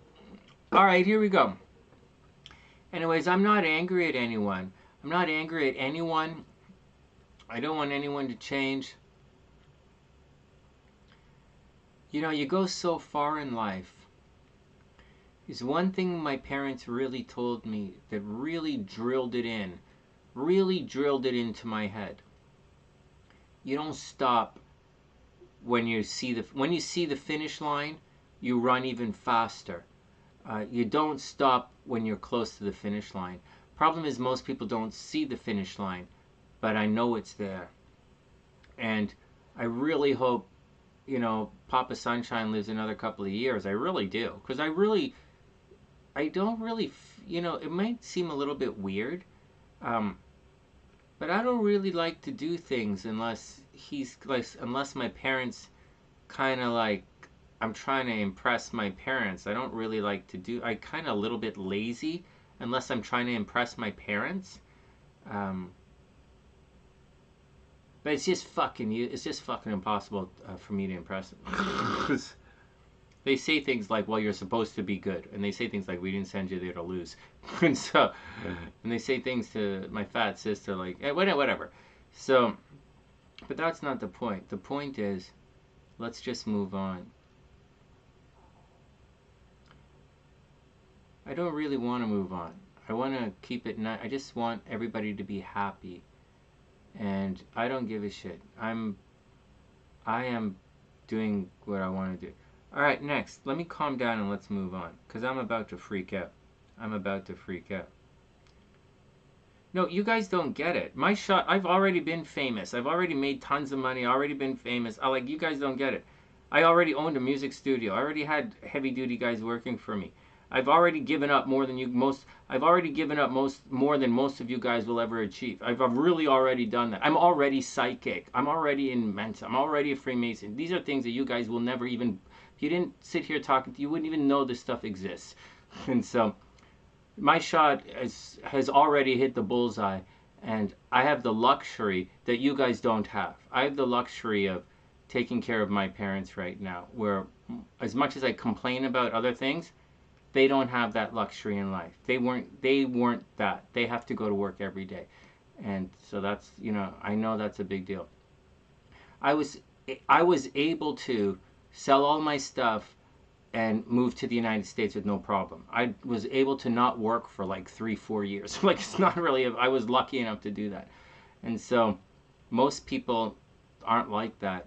Alright, here we go. Anyways, I'm not angry at anyone. I'm not angry at anyone. I don't want anyone to change. You go so far in life. There's one thing my parents really told me that really drilled it into my head. You don't stop when you see the finish line, you run even faster. You don't stop when you're close to the finish line. Problem is most people don't see the finish line, but I know it's there. And I really hope, Papa Sunshine lives another couple of years. I really do. Because I don't really, it might seem a little bit weird, but I don't really like to do things unless my parents kind of like, I'm trying to impress my parents. I don't really like to do, I kind of a little bit lazy unless I'm trying to impress my parents. But it's just fucking impossible for me to impress them. They say things like, well, you're supposed to be good. And they say things like, we didn't send you there to lose. And they say things to my fat sister like, whatever. So, but that's not the point. The point is, let's just move on. I don't really want to move on. I want to keep it nice. I just want everybody to be happy. And I don't give a shit. I am doing what I want to do. Alright, next. Let me calm down and let's move on. Because I'm about to freak out. No, you guys don't get it. I've already been famous. I've already made tons of money. Already been famous. You guys don't get it. I already owned a music studio. I already had heavy duty guys working for me. I've already given up more than most of you guys will ever achieve. I've really already done that. I'm already psychic. I'm already in Mensa. I'm already a Freemason. These are things that you guys will never even, if you didn't sit here talking, you wouldn't even know this stuff exists. And so my shot has already hit the bullseye, and I have the luxury that you guys don't have. I have the luxury of taking care of my parents right now, where as much as I complain about other things, they don't have that luxury in life. They weren't that. They have to go to work every day. And so that's, I know that's a big deal. I was able to sell all my stuff and move to the United States with no problem. I was able to not work for 3-4 years. It's not really, I was lucky enough to do that. And so most people aren't like that.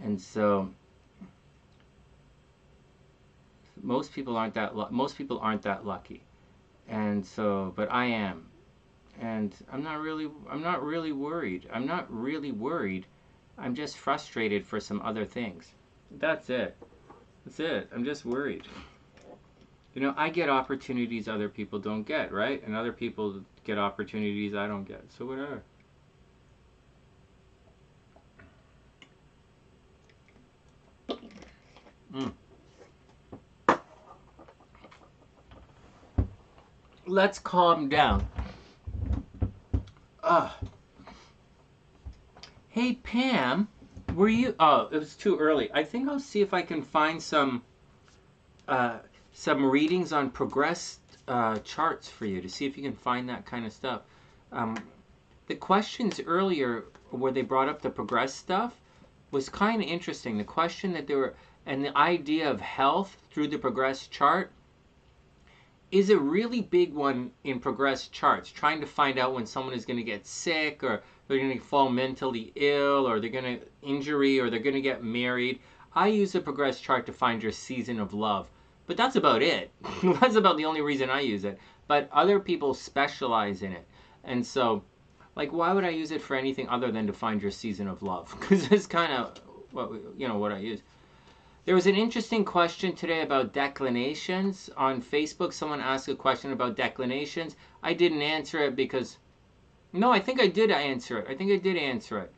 And so most people aren't that lucky, and so, but I am, and I'm not really worried. I'm not really worried. I'm just frustrated for some other things. That's it. That's it. I'm just worried. You know, I get opportunities other people don't get, right? And other people get opportunities I don't get. So whatever. Mm. Let's calm down. Hey Pam, were you? Oh, it was too early. I think I'll see if I can find some readings on progressed charts for you to see if you can find that kind of stuff. The questions earlier where they brought up the progressed stuff was kind of interesting. The question that they were, and the idea of health through the progressed chart is a really big one in progressed charts, trying to find out when someone is going to get sick, or they're going to fall mentally ill, or they're going to injury, or they're going to get married. I use a progressed chart to find your season of love, but that's about it. That's about the only reason I use it. But other people specialize in it, and so, like, why would I use it for anything other than to find your season of love? Because it's kind of what I use. There was an interesting question today about declinations on Facebook. Someone asked a question about declinations. I didn't answer it because, no, I think I did answer it. I think I did answer it.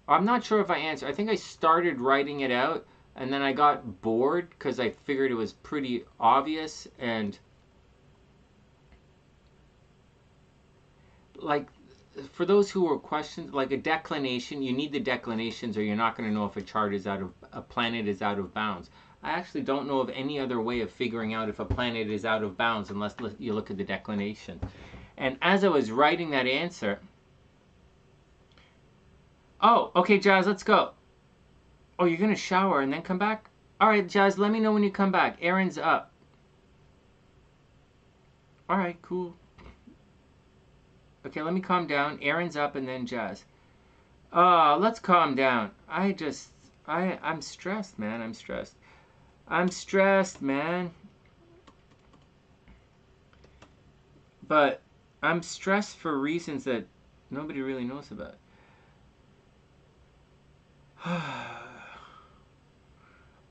I'm not sure if I answered. I think I started writing it out and then I got bored because I figured it was pretty obvious, and like, for those who were questioned, like a declination, you need the declinations or you're not going to know if a planet is out of bounds. I actually don't know of any other way of figuring out if a planet is out of bounds unless you look at the declination. And as I was writing that answer, oh, okay, Jazz, let's go. Oh, you're going to shower and then come back? All right, Jazz, let me know when you come back. Erin's up. All right, cool. Okay, let me calm down. Erin's up and then Jazz. Let's calm down. I'm stressed, man. I'm stressed, man. But I'm stressed for reasons that nobody really knows about.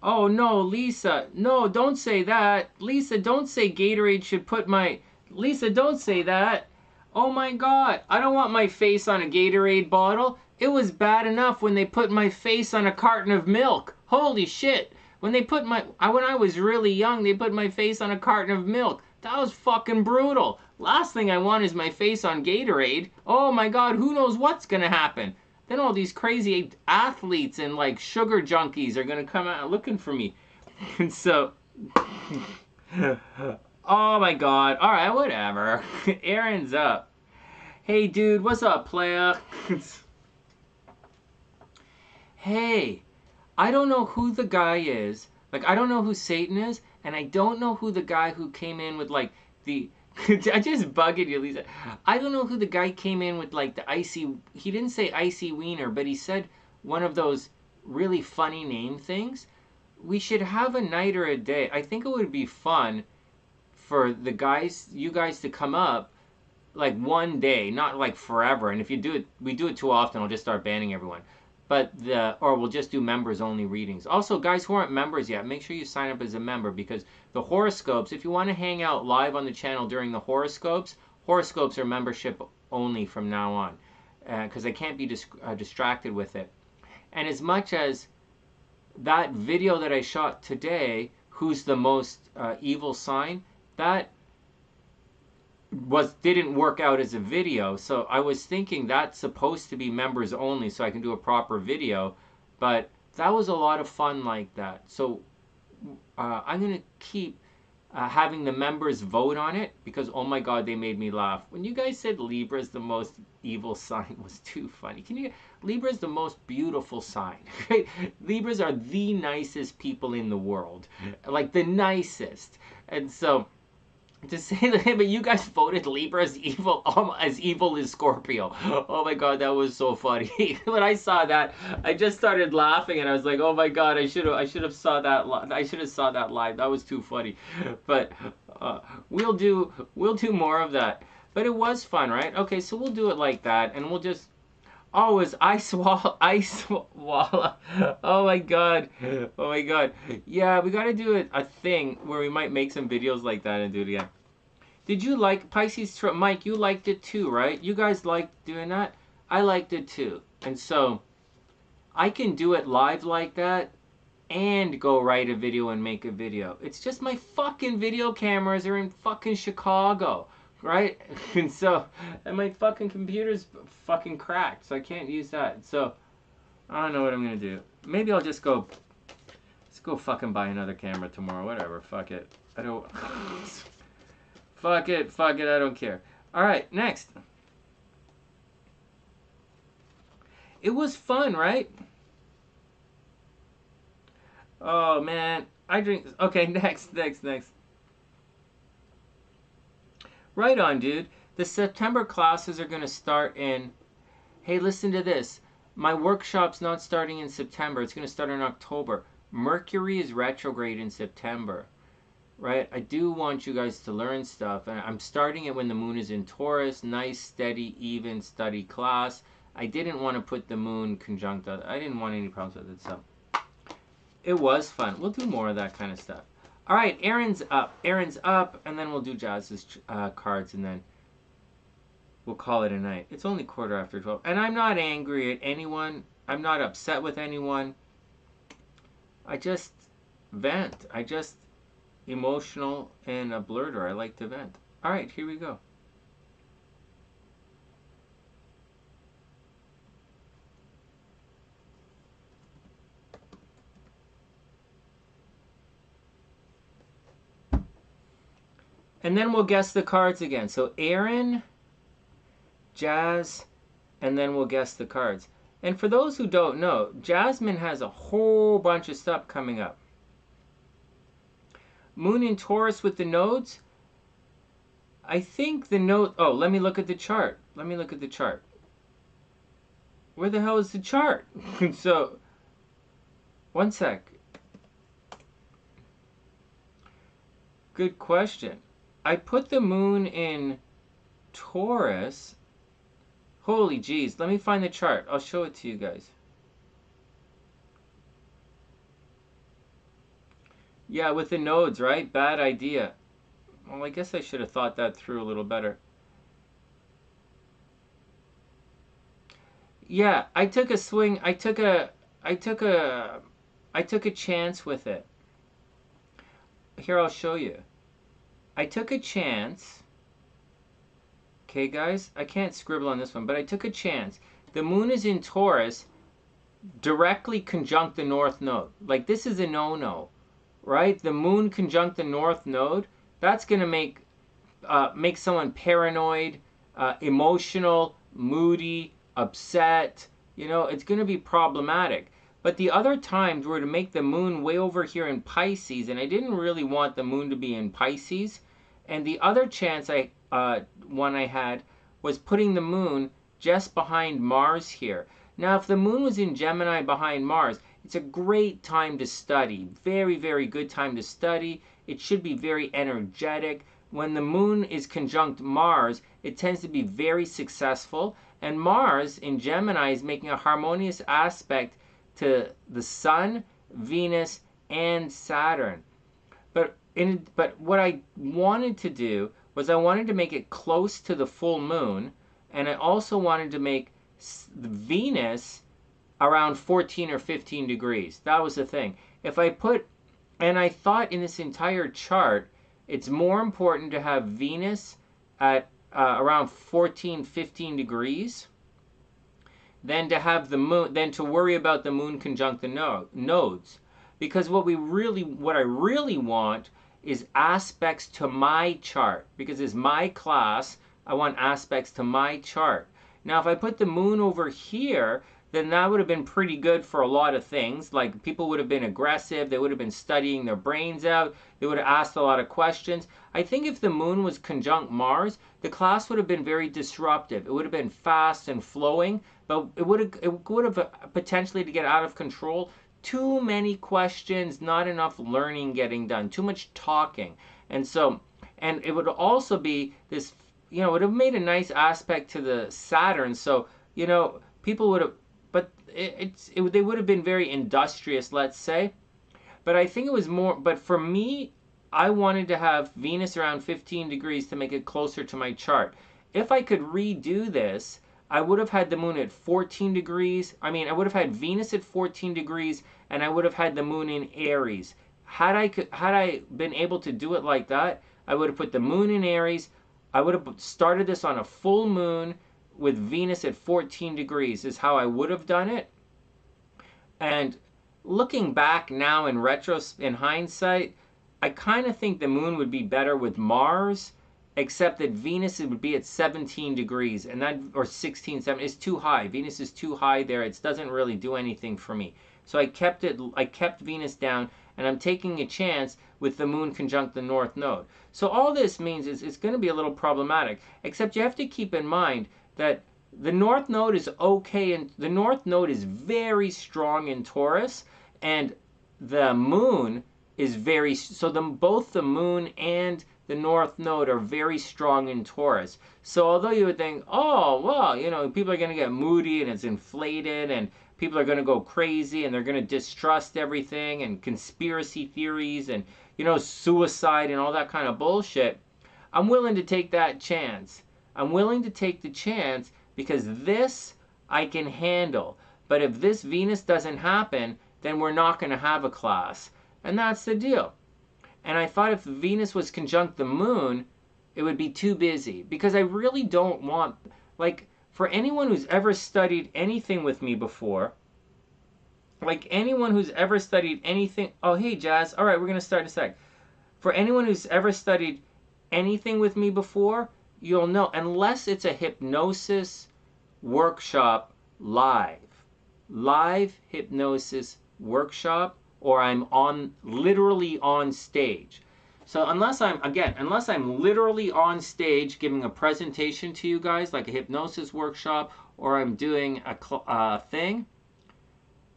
Oh, no, Lisa. No, don't say that. Lisa, don't say Gatorade should put my... Lisa, don't say that. Oh my God, I don't want my face on a Gatorade bottle. It was bad enough when they put my face on a carton of milk. Holy shit. When I was really young, they put my face on a carton of milk. That was fucking brutal. Last thing I want is my face on Gatorade. Oh my God, who knows what's gonna happen? Then all these crazy athletes and like sugar junkies are gonna come out looking for me. And so... Oh my God. All right, whatever. Erin's up. Hey, dude, what's up, playa? Hey, I don't know who the guy is. Like, I don't know who Satan is, and I don't know who the guy who came in with, like, the... I just bugged you, Lisa. I don't know who the guy came in with, like, the icy... He didn't say icy wiener, but he said one of those really funny name things. We should have a night or a day. I think it would be fun for you guys to come up like one day, not like forever. And if we do it too often, I'll just start banning everyone. But or we'll just do members only readings. Also, guys who aren't members yet, make sure you sign up as a member, because the horoscopes, if you want to hang out live on the channel during the horoscopes are membership only from now on, because I can't be distracted with it. And as much as that video that I shot today, who's the most evil sign, that didn't work out as a video. So I was thinking that's supposed to be members only so I can do a proper video, but that was a lot of fun like that. So I'm going to keep having the members vote on it, because oh my God, they made me laugh. When you guys said Libra is the most evil sign, was too funny. Libra is the most beautiful sign. Right? Libras are the nicest people in the world. Like the nicest. And so To say that, but you guys voted Libra as evil as Scorpio. Oh my god, that was so funny. When I saw that, I just started laughing, and I was like, oh my god, I should have saw that. I should have saw that live. That was too funny. But we'll do more of that. But it was fun, right? Okay, so we'll do it like that, and we'll just. Oh, it was ice walla. Oh my god. Oh my god. Yeah, we gotta do a thing where we might make some videos like that and do it again. Did you like Pisces? Mike, you liked it too, right? You guys liked doing that? I liked it too. And so I can do it live like that and go write a video and make a video. It's just my fucking video cameras are in fucking Chicago, right? And my fucking computer's fucking cracked, so I can't use that. So I don't know what I'm gonna do. Maybe I'll just go fucking buy another camera tomorrow. Whatever, fuck it. I don't. Fuck it, I don't care. Alright, next. It was fun, right? Oh, man. I drink... Okay, next. Right on, dude. The September classes are going to start in... Hey, listen to this. My workshop's not starting in September. It's going to start in October. Mercury is retrograde in September. Right? I do want you guys to learn stuff. And I'm starting it when the moon is in Taurus. Nice, steady, even study class. I didn't want to put the moon conjunct. I didn't want any problems with it. So it was fun. We'll do more of that kind of stuff. All right, Erin's up. And then we'll do Jazz's cards. And then we'll call it a night. It's only 12:15. And I'm not angry at anyone. I'm not upset with anyone. I just vent. Emotional and a blurter. I like to vent. All right, here we go. And then we'll guess the cards again. So Erin, Jazz, and then we'll guess the cards. And for those who don't know, Jasmine has a whole bunch of stuff coming up. Moon in Taurus with the nodes. I think the node... Oh, let me look at the chart. Where the hell is the chart? So, one sec. Good question. I put the moon in Taurus. Holy jeez. Let me find the chart. I'll show it to you guys. Yeah, with the nodes, right? Bad idea. Well, I guess I should have thought that through a little better. Yeah, I took a swing. I took a chance with it. Here, I'll show you. I took a chance. Okay, guys? I can't scribble on this one, but I took a chance. The moon is in Taurus, directly conjunct the north node. Like, this is a no-no. Right? The moon conjunct the north node, that's going to make someone paranoid, emotional, moody, upset. You know, it's going to be problematic. But the other times were to make the moon way over here in Pisces, and I didn't really want the moon to be in Pisces. And the other chance one I had was putting the moon just behind Mars here. Now, if the moon was in Gemini behind Mars, it's a great time to study. Very, very good time to study. It should be very energetic. When the moon is conjunct Mars, it tends to be very successful. And Mars in Gemini is making a harmonious aspect to the Sun, Venus, and Saturn. But what I wanted to do was I wanted to make it close to the full moon. And I also wanted to make Venus around 14 or 15 degrees. That was the thing. And I thought in this entire chart, it's more important to have Venus at around 14, 15 degrees than to have the moon, than to worry about the moon conjunct the nodes. Because what I really want is aspects to my chart. Because it's my class, I want aspects to my chart. Now, if I put the moon over here, then that would have been pretty good for a lot of things. Like, people would have been aggressive, they would have been studying their brains out, they would have asked a lot of questions. I think if the moon was conjunct Mars, the class would have been very disruptive. It would have been fast and flowing, but it would have potentially, to get out of control, too many questions, not enough learning getting done, too much talking. And so, and it would also be this, it would have made a nice aspect to the Saturn. So, people would have, but they would have been very industrious, let's say. But I think it was more, but for me, I wanted to have Venus around 15 degrees to make it closer to my chart. If I could redo this, I would have had the moon at 14 degrees. I mean, I would have had Venus at 14 degrees, and I would have had the moon in Aries. Had I been able to do it like that, I would have put the moon in Aries. I would have started this on a full moon with Venus at 14 degrees is how I would have done it. And looking back now in hindsight, I kind of think the moon would be better with Mars, except that Venus would be at 17 degrees, and that, or 16, 17, is too high. Venus is too high there. It doesn't really do anything for me. So I kept Venus down, and I'm taking a chance with the moon conjunct the North Node. So all this means is it's going to be a little problematic, except you have to keep in mind that the North Node is okay, and the North Node is very strong in Taurus, and the moon is very, so both the moon and the North Node are very strong in Taurus. So although you would think, oh, well, people are going to get moody and it's inflated and people are going to go crazy and they're going to distrust everything and conspiracy theories and, suicide and all that kind of bullshit, I'm willing to take that chance. I'm willing to take the chance because this I can handle. But if this Venus doesn't happen, then we're not going to have a class. And that's the deal. And I thought if Venus was conjunct the moon, it would be too busy. Because I really don't want, like, for anyone who's ever studied anything with me before, like anyone who's ever studied anything, oh, hey, Jazz, all right, we're going to start in a sec. For anyone who's ever studied anything with me before, you'll know, unless it's a hypnosis workshop live hypnosis workshop, or I'm literally on stage. So unless I'm literally on stage giving a presentation to you guys, like a hypnosis workshop, or I'm doing a thing,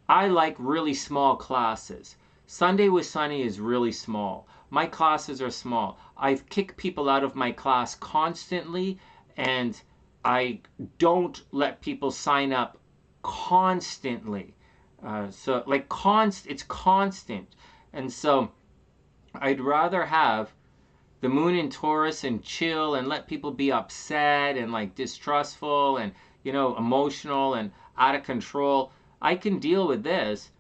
I like really small classes. Sunday with Sonny is really small. My classes are small. I've kicked people out of my class constantly, and I don't let people sign up constantly. It's constant. And so I'd rather have the moon in Taurus and chill and let people be upset and like distrustful and, emotional and out of control. I can deal with this,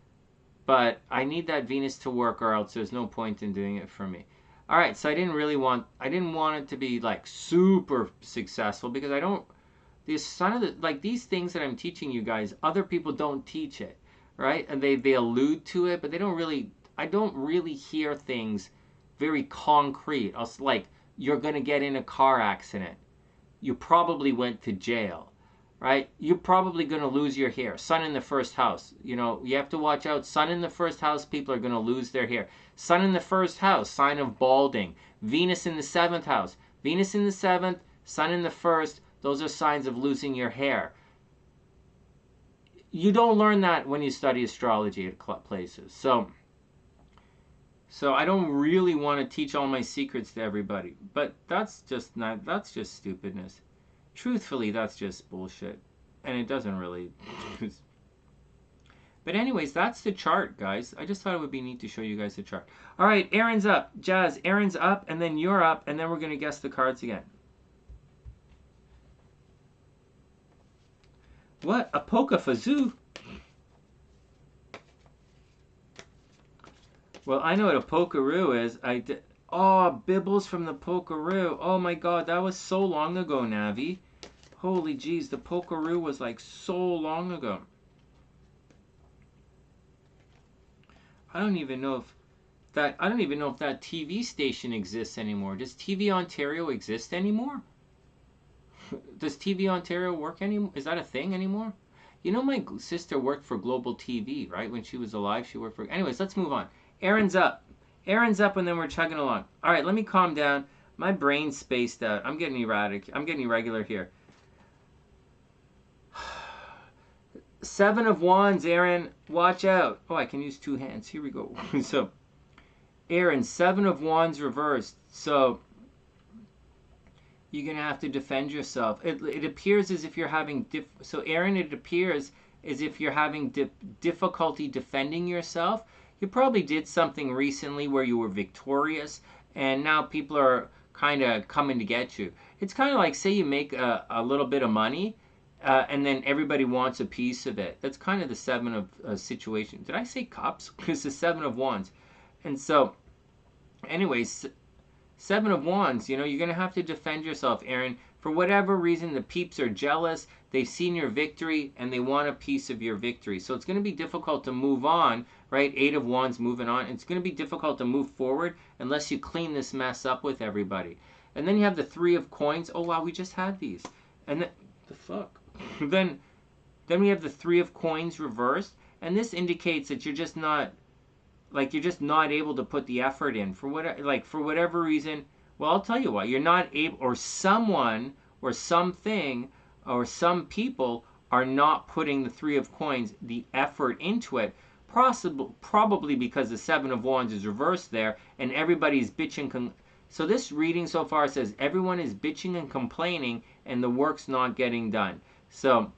but I need that Venus to work, or else there's no point in doing it for me. All right, so I didn't want it to be like super successful, because these things that I'm teaching you guys, other people don't teach it, right? And they allude to it, but I don't really hear things very concrete. Like, you're going to get in a car accident. You probably went to jail, right? You're probably going to lose your hair. Sun in the first house. You have to watch out. Sun in the first house, people are going to lose their hair. Sun in the first house, sign of balding. Venus in the 7th house. Venus in the 7th, Sun in the 1st, those are signs of losing your hair. You don't learn that when you study astrology at places. So I don't really want to teach all my secrets to everybody. But that's just stupidness. Truthfully, that's just bullshit. And it doesn't really... But anyways, that's the chart, guys. I just thought it would be neat to show you guys the chart. All right, Erin's up. Jazz, Erin's up, and then you're up, and then we're going to guess the cards again. What? A polka-fazoo? Well, I know what a polkaroo is. Oh, Bibbles from the polkaroo. Oh my god, that was so long ago, Navi. Holy jeez, the polkaroo was like so long ago. I don't even know if that TV station exists anymore. Does TV Ontario exist anymore? Does TV Ontario work anymore? Is that a thing anymore? You know, my sister worked for Global TV, right? When she was alive, she worked for... Anyways, let's move on. Erin's up. Erin's up, and then we're chugging along. All right, let me calm down. My brain's spaced out. I'm getting erratic. I'm getting irregular here. 7 of Wands, Erin. Watch out. Oh, I can use 2 hands. Here we go. So, Erin, 7 of Wands reversed. So, you're going to have to defend yourself. It appears as if you're having... So, Erin, it appears as if you're having difficulty defending yourself. You probably did something recently where you were victorious, and now people are kind of coming to get you. It's kind of like, say you make a little bit of money, and then everybody wants a piece of it. That's kind of the 7 of situation. Did I say cups? It's the 7 of Wands. And so, anyways, 7 of Wands, you know, you're going to have to defend yourself, Erin. For whatever reason, the peeps are jealous. They've seen your victory, and they want a piece of your victory. So it's going to be difficult to move on, right? 8 of Wands moving on. It's going to be difficult to move forward unless you clean this mess up with everybody. And then you have the 3 of Coins. Oh, wow, we just had these. And then, the fuck? then we have the 3 of Coins reversed. And this indicates that you're just not... Like, you're just not able to put the effort in for whatever reason. Well, I'll tell you what, you're not able, or someone or something or some people are not putting the 3 of Coins, the effort into it, probably because the 7 of Wands is reversed there and everybody's bitching. So this reading so far says everyone is bitching and complaining and the work's not getting done. So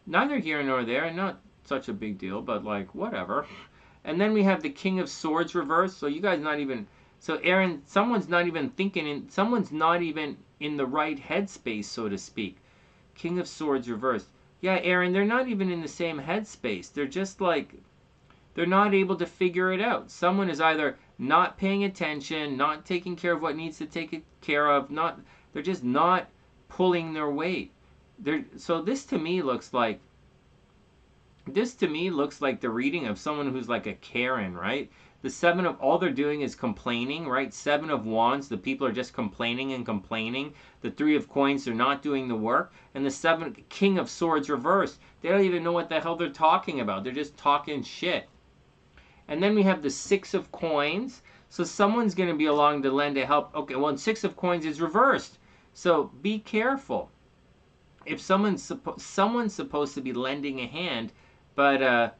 neither here nor there, not such a big deal, but like whatever. And then we have the King of Swords reversed. So you guys not even... So Erin, someone's not even thinking... Someone's not even in the right headspace, so to speak. King of Swords reversed. Yeah, Erin, they're not even in the same headspace. They're just like... They're not able to figure it out. Someone is either not paying attention, not taking care of what needs to take care of, they're just not pulling their weight. So this to me looks like... This to me looks like the reading of someone who's like a Karen, right? The 7 of, all they're doing is complaining, right? 7 of Wands, the people are just complaining and complaining. The 3 of Coins, they're not doing the work. And the King of Swords reversed, they don't even know what the hell they're talking about. They're just talking shit. And then we have the 6 of Coins. So someone's going to be along to lend a help. Okay, well, 6 of Coins is reversed. So be careful. If someone's supposed to be lending a hand, but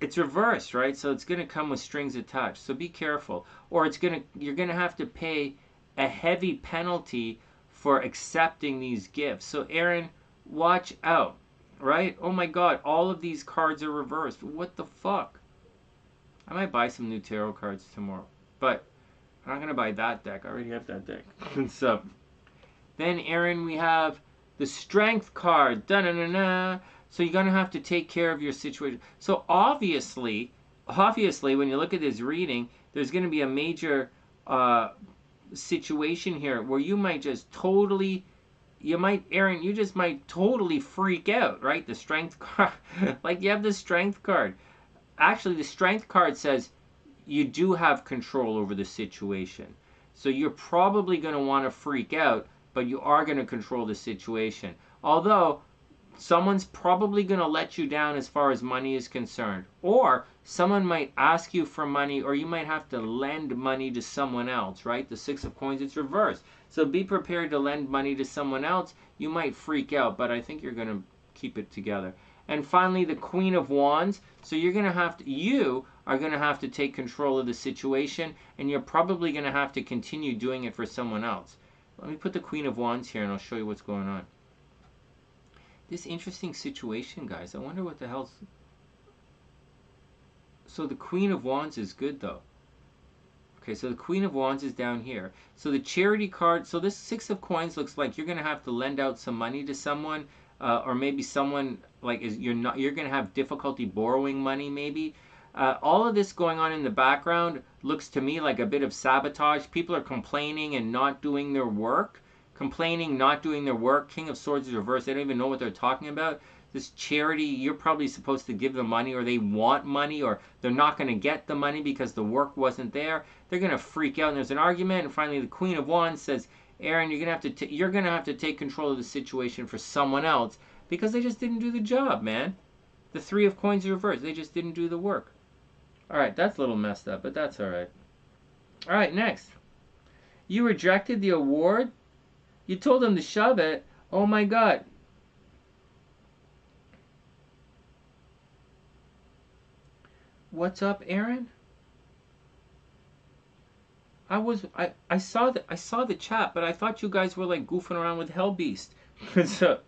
it's reversed, right? So it's going to come with strings attached. So be careful. Or you're going to have to pay a heavy penalty for accepting these gifts. So Erin, watch out, right? Oh my God, all of these cards are reversed. What the fuck? I might buy some new tarot cards tomorrow. But I'm not going to buy that deck. I already have that deck. So then, Erin, we have the Strength card. Da-na-na-na. So you're going to have to take care of your situation. So obviously, when you look at this reading, there's going to be a major situation here where you might just totally, Erin, you just might totally freak out, right? The Strength card, like you have the Strength card. Actually, the Strength card says you do have control over the situation. So you're probably going to want to freak out, but you are going to control the situation. Although, someone's probably going to let you down as far as money is concerned. Or someone might ask you for money, or you might have to lend money to someone else, right? The 6 of Coins, it's reversed. So be prepared to lend money to someone else. You might freak out, but I think you're going to keep it together. And finally, the Queen of Wands. So you are going to have to take control of the situation, and you're probably going to have to continue doing it for someone else. Let me put the Queen of Wands here, and I'll show you what's going on. This interesting situation, guys. I wonder what the hell's... So the Queen of Wands is good, though. Okay, so the Queen of Wands is down here. So the Charity card... So this 6 of Coins looks like you're going to have to lend out some money to someone. Or maybe someone, like, you're going to have difficulty borrowing money, maybe. All of this going on in the background looks to me like a bit of sabotage. People are complaining and not doing their work. Complaining, not doing their work. King of Swords is reversed. They don't even know what they're talking about. This Charity, you're probably supposed to give them money, or they want money, or they're not going to get the money because the work wasn't there. They're going to freak out, and there's an argument. And finally, the Queen of Wands says, Erin, you're going to have to take control of the situation for someone else, Because they just didn't do the job, man. The 3 of coins reversed. They just didn't do the work. All right, that's a little messed up, but that's all right. All right, next. You rejected the award? You told them to shove it? Oh my God. What's up, Erin? I saw the chat, but I thought you guys were like goofing around with Hellbeast. So,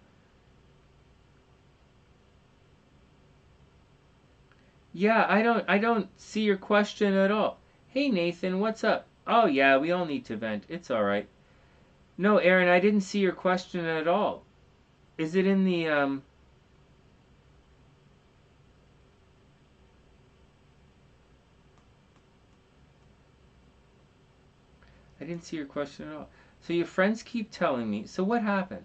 yeah, I don't see your question at all. Hey Nathan, what's up? Oh yeah, we all need to vent. It's all right. No, Erin, I didn't see your question at all. Is it in the I didn't see your question at all. So your friends keep telling me. So what happened?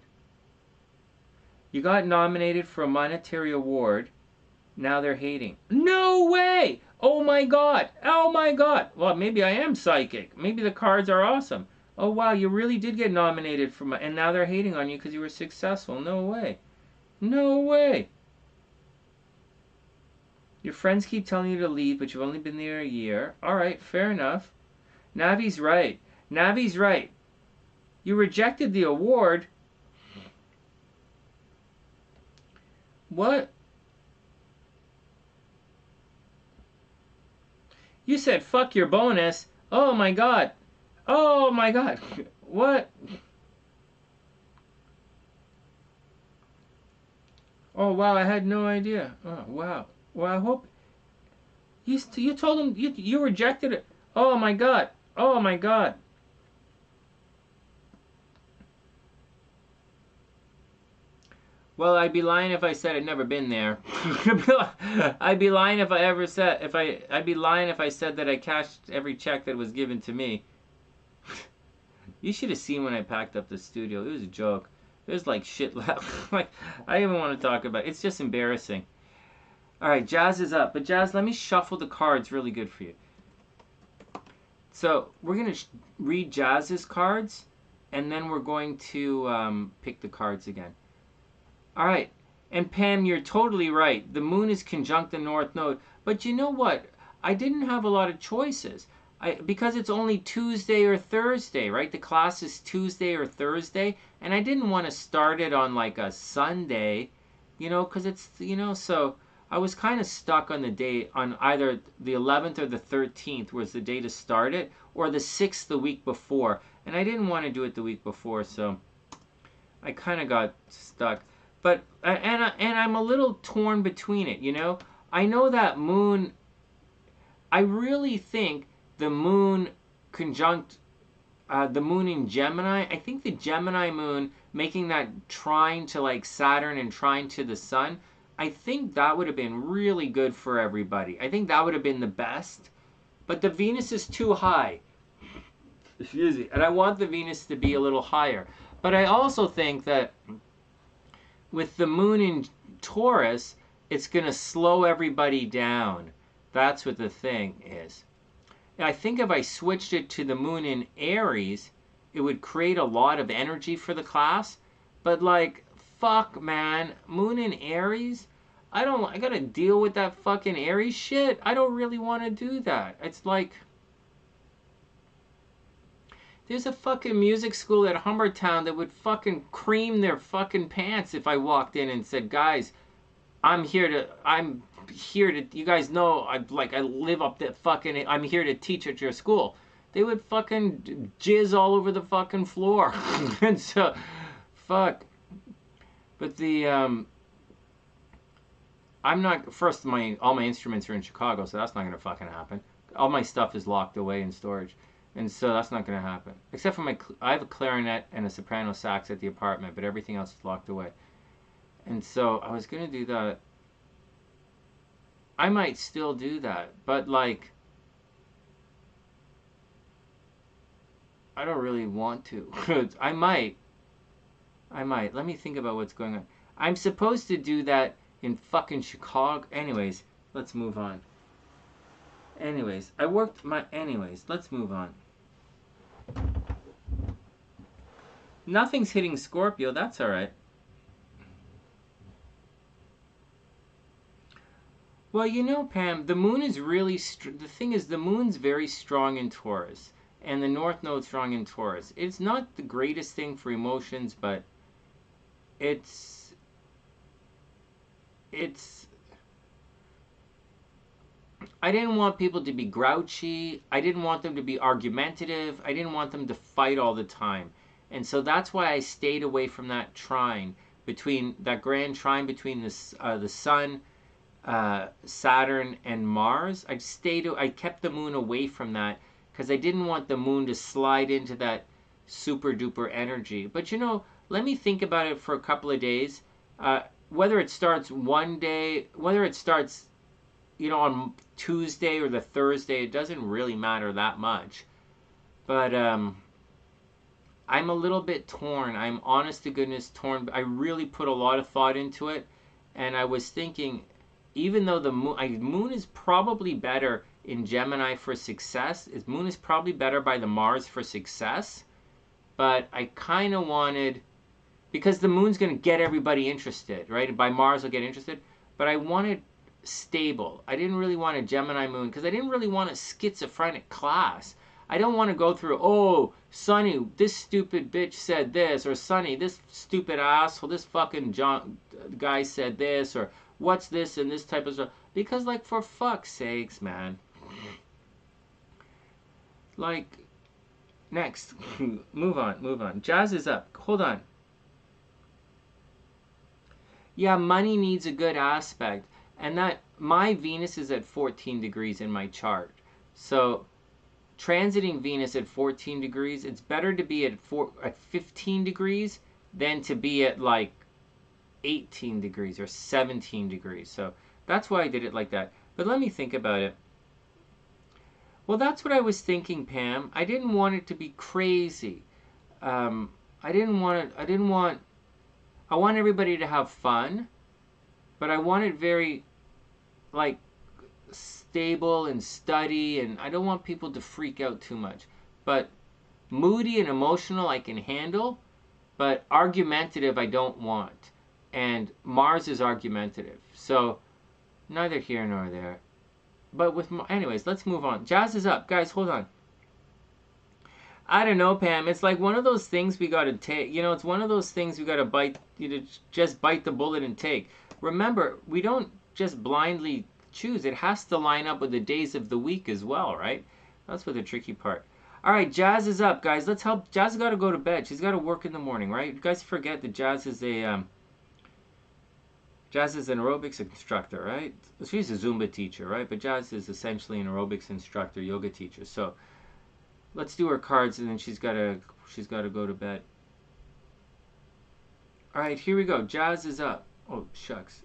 You got nominated for a monetary award. Now they're hating. No way! Oh my God! Oh my God! Well, maybe I am psychic. Maybe the cards are awesome. Oh wow, you really did get nominated for and now they're hating on you because you were successful. No way. No way. Your friends keep telling you to leave, but you've only been there a year. All right, fair enough. Navi's right. Navi's right. You rejected the award. What? You said fuck your bonus. Oh my God. Oh my God. What? Oh wow, I had no idea. Oh wow. Well, I hope you told him you rejected it. Oh my God. Oh my God. Well, I'd be lying if I said I'd never been there. I'd be lying if I ever said I'd be lying if I said that I cashed every check that was given to me. You should have seen when I packed up the studio. It was a joke. There's like shit left. Like I don't even want to talk about it. It's just embarrassing. All right, Jazz is up, but Jazz, let me shuffle the cards really good for you. So we're gonna read Jazz's cards, and then we're going to pick the cards again. All right, and Pam, you're totally right. The moon is conjunct the North Node, but you know what? I didn't have a lot of choices. Because it's only Tuesday or Thursday, right? The class is Tuesday or Thursday, and I didn't want to start it on like a Sunday, because it's, so I was kind of stuck on the date on either the 11th or the 13th was the day to start it, or the 6th the week before, and I didn't want to do it the week before, so I kind of got stuck. But and I'm a little torn between it, I know that moon. I really think the moon conjunct the moon in Gemini. I think the Gemini moon making that trine to like Saturn and trine to the sun. I think that would have been really good for everybody. I think that would have been the best. But the Venus is too high. Excuse me. And I want the Venus to be a little higher. But I also think that with the moon in Taurus, it's going to slow everybody down. That's what the thing is. And I think if I switched it to the moon in Aries, it would create a lot of energy for the class. But like, fuck, man. Moon in Aries? I gotta deal with that fucking Aries shit. I don't really want to do that. It's like, there's a fucking music school at Humbertown that would fucking cream their fucking pants if I walked in and said, guys, I'm here to, you guys know, I live up the fucking, I'm here to teach at your school. They would fucking jizz all over the fucking floor. And so, fuck. But the, I'm not, first, all my instruments are in Chicago, so that's not going to fucking happen. All my stuff is locked away in storage. And so that's not going to happen. Except for I have a clarinet and a soprano sax at the apartment, but everything else is locked away. And so I was going to do that. I might still do that, but like, I don't really want to. I might. Let me think about what's going on. I'm supposed to do that in fucking Chicago. Anyways, let's move on. Anyways, let's move on. Nothing's hitting Scorpio, that's alright. Well, you know, Pam, the moon is really, the thing is, the moon's very strong in Taurus, and the North Node's strong in Taurus. It's not the greatest thing for emotions, but it's, it's, I didn't want people to be grouchy. I didn't want them to be argumentative. I didn't want them to fight all the time. And so that's why I stayed away from that trine between, that grand trine between the sun, Saturn, and Mars. I kept the moon away from that because I didn't want the moon to slide into that super duper energy. But you know, let me think about it for a couple of days. Whether it starts one day, whether it starts, you know, on Tuesday or the Thursday, it doesn't really matter that much. But I'm a little bit torn. I'm honest to goodness torn. I really put a lot of thought into it, and I was thinking, even though the moon is probably better in Gemini for success, moon is probably better by the Mars for success, but I kind of wanted, because the moon's going to get everybody interested, right? By Mars will get interested, but I wanted stable. I didn't really want a Gemini moon because I didn't really want a schizophrenic class. I don't want to go through, oh, Sonny, this stupid bitch said this, or Sonny, this stupid asshole, this fucking guy said this, or what's this and this type of stuff. Because, like, for fuck's sakes, man. Like, next. Move on. Jazz is up. Hold on. Yeah, money needs a good aspect. And that, my Venus is at 14 degrees in my chart. So, transiting Venus at 14 degrees, it's better to be at 15 degrees than to be at like 18 degrees or 17 degrees. So that's why I did it like that. But let me think about it. Well, that's what I was thinking, Pam. I didn't want it to be crazy. I want everybody to have fun, but I want it very, like, stable and study, and I don't want people to freak out too much. But moody and emotional I can handle, but argumentative I don't want. And Mars is argumentative, so neither here nor there. But anyways, let's move on. Jazz is up, guys. Hold on. I don't know, Pam. It's like one of those things we gotta take. You know, it's one of those things we gotta bite. You know, just bite the bullet and take. Remember, we don't just blindly choose. It has to line up with the days of the week as well, right? That's what the tricky part. All right, Jazz is up, guys. Let's help. Jazz got to go to bed. She's got to work in the morning, right? You guys forget that Jazz is an aerobics instructor, right? She's a Zumba teacher, right? But Jazz is essentially an aerobics instructor, yoga teacher. So let's do her cards, and then she's got to go to bed. All right, here we go. Jazz is up. Oh, shucks.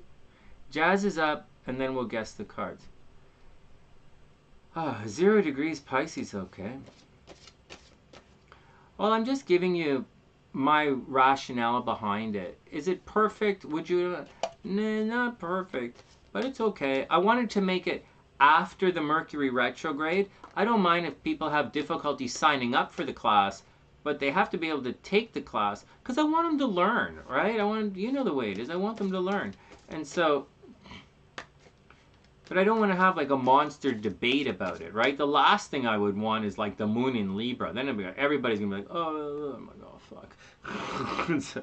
Jazz is up, and then we'll guess the cards. 0 degrees Pisces, okay. Well, I'm just giving you my rationale behind it. Is it perfect? Would you? Nah, not perfect, but it's okay. I wanted to make it after the Mercury retrograde. I don't mind if people have difficulty signing up for the class, but they have to be able to take the class because I want them to learn, right? You know the way it is. I want them to learn. And so, but I don't want to have like a monster debate about it, right? The last thing I would want is like the moon in Libra. Then everybody's going to be like, oh my God, fuck. So,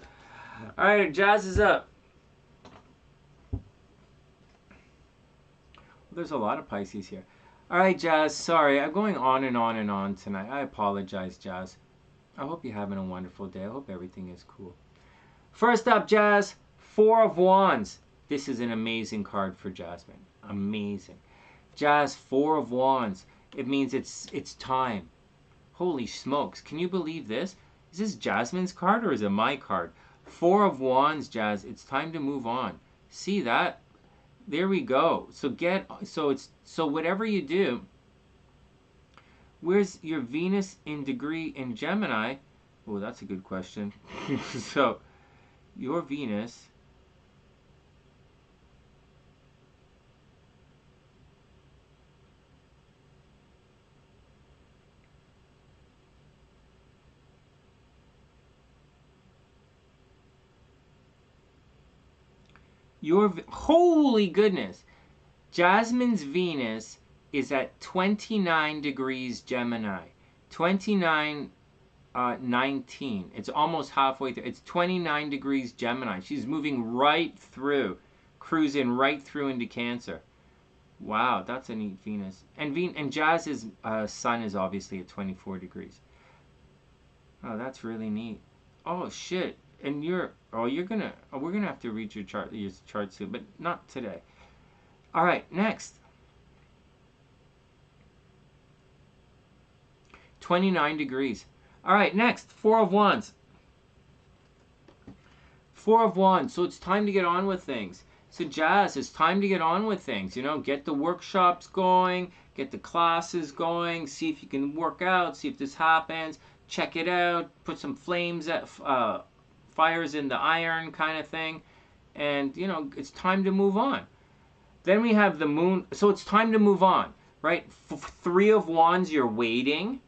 all right, Jazz is up. There's a lot of Pisces here. All right, Jazz, sorry. I'm going on and on and on tonight. I apologize, Jazz. I hope you're having a wonderful day. I hope everything is cool. First up, Jazz, 4 of Wands. This is an amazing card for Jasmine. Amazing. Jazz, 4 of Wands. It means it's time. Holy smokes. Can you believe this? Is this Jasmine's card or is it my card? 4 of Wands, Jazz. It's time to move on. See that? There we go. So whatever you do, where's your Venus in degree in Gemini? Oh, that's a good question. So your Venus holy goodness. Jasmine's Venus is at 29 degrees Gemini. 29, 19. It's almost halfway through. It's 29 degrees Gemini. She's moving right through, cruising right through into Cancer. Wow, that's a neat Venus. And Jazz's sun is obviously at 24 degrees. Oh, that's really neat. Oh shit. And we're gonna have to read your chart soon, but not today. All right, next. 29 degrees. All right, next, Four of Wands. Four of Wands. So it's time to get on with things. So Jazz, it's time to get on with things. You know, get the workshops going, get the classes going, see if you can work out, see if this happens, check it out, put some flames at fires in the iron kind of thing. And, you know, it's time to move on. Then we have the moon. So it's time to move on, right? Three of Wands, you're waiting.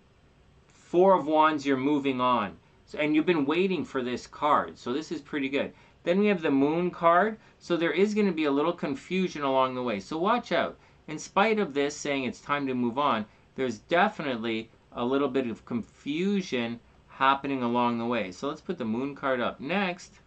Four of Wands, you're moving on. So, and you've been waiting for this card. So this is pretty good. Then we have the moon card. So there is going to be a little confusion along the way. So watch out. In spite of this saying it's time to move on, there's definitely a little bit of confusion happening along the way. So let's put the moon card up next.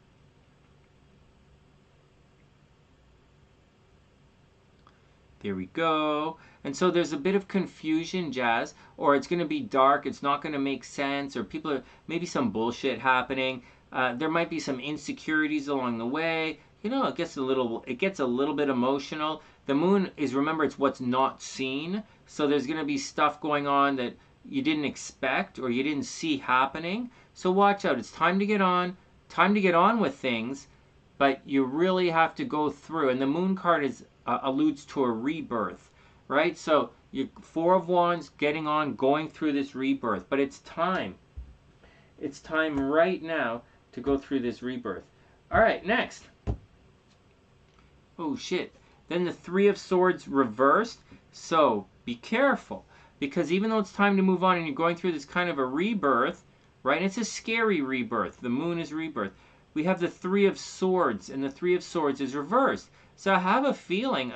There we go. And so there's a bit of confusion, Jazz, or it's going to be dark, it's not going to make sense, or people are, maybe some bullshit happening. There might be some insecurities along the way. You know, it gets a little bit emotional. The moon is, remember, it's what's not seen. So there's going to be stuff going on that you didn't expect or you didn't see happening. So watch out. It's time to get on with things, but you really have to go through. And the moon card is alludes to a rebirth, right? So you Four of Wands, getting on, going through this rebirth, but it's time. It's time right now to go through this rebirth. All right, next. Oh shit. Then the Three of Swords reversed. So be careful, because even though it's time to move on and you're going through this kind of a rebirth, right? And it's a scary rebirth. The moon is rebirth. We have the Three of Swords, and the Three of Swords is reversed. So I have a feeling,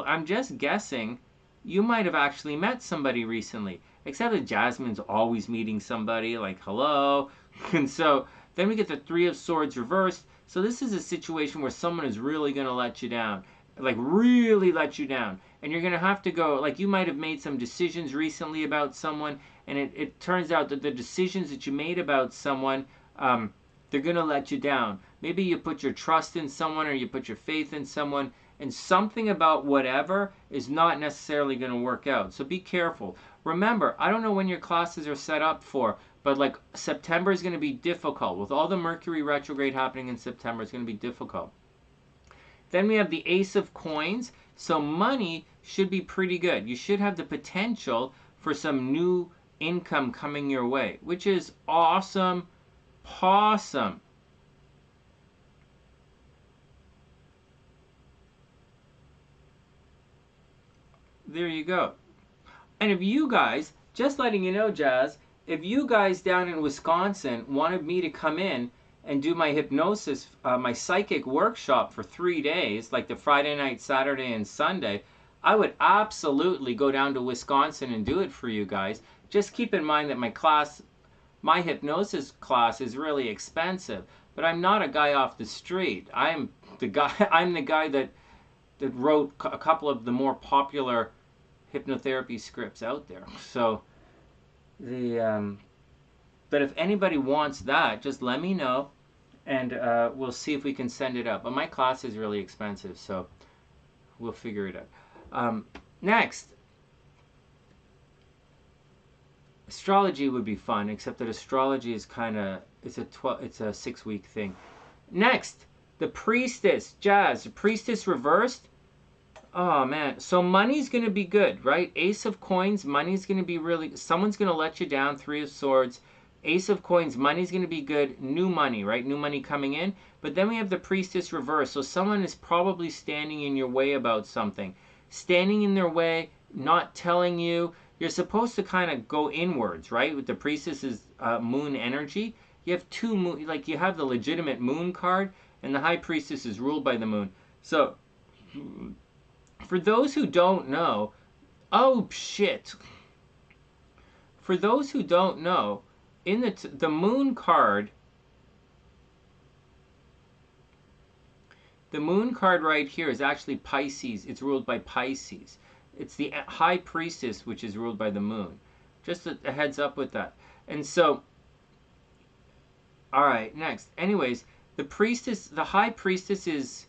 I'm just guessing, you might have actually met somebody recently. Except that Jasmine's always meeting somebody, like, hello. And so then we get the Three of Swords reversed. So this is a situation where someone is really going to let you down. Like, really let you down. And you're going to have to go, like, you might have made some decisions recently about someone, and it turns out that the decisions that you made about someone, they're going to let you down. Maybe you put your trust in someone or you put your faith in someone, and something about whatever is not necessarily going to work out. So be careful. Remember, I don't know when your classes are set up for, but like September is going to be difficult. With all the Mercury retrograde happening in September, it's going to be difficult. Then we have the Ace of Coins. So money should be pretty good. You should have the potential for some new income coming your way, which is awesome. Awesome. There you go. And if you guys, just letting you know, Jazz, if you guys down in Wisconsin wanted me to come in and do my hypnosis, my psychic workshop for 3 days, like the Friday night, Saturday, and Sunday, I would absolutely go down to Wisconsin and do it for you guys. Just keep in mind that my hypnosis class is really expensive, but I'm not a guy off the street. I'm the guy that wrote a couple of the more popular hypnotherapy scripts out there. So but if anybody wants that, just let me know, and we'll see if we can send it up. But my class is really expensive, so we'll figure it out. Next, astrology would be fun, except that astrology is kind of, it's a 6-week thing. Next, the Priestess, Jazz, the Priestess reversed. Oh man, so money's going to be good, right? Ace of Coins, money's going to be really, someone's going to let you down. Three of Swords, Ace of Coins, money's going to be good. New money, right? New money coming in. But then we have the Priestess reverse. So someone is probably standing in your way about something. Standing in their way, not telling you. You're supposed to kind of go inwards, right? With the Priestess's moon energy. You have two moon, like you have the legitimate moon card, and the High Priestess is ruled by the moon. So For those who don't know, oh shit. For those who don't know, in the moon card, the moon card right here is actually Pisces. It's ruled by Pisces. It's the high priestess, which is ruled by the moon. Just a heads up with that. And so, all right, next. Anyways, the high priestess is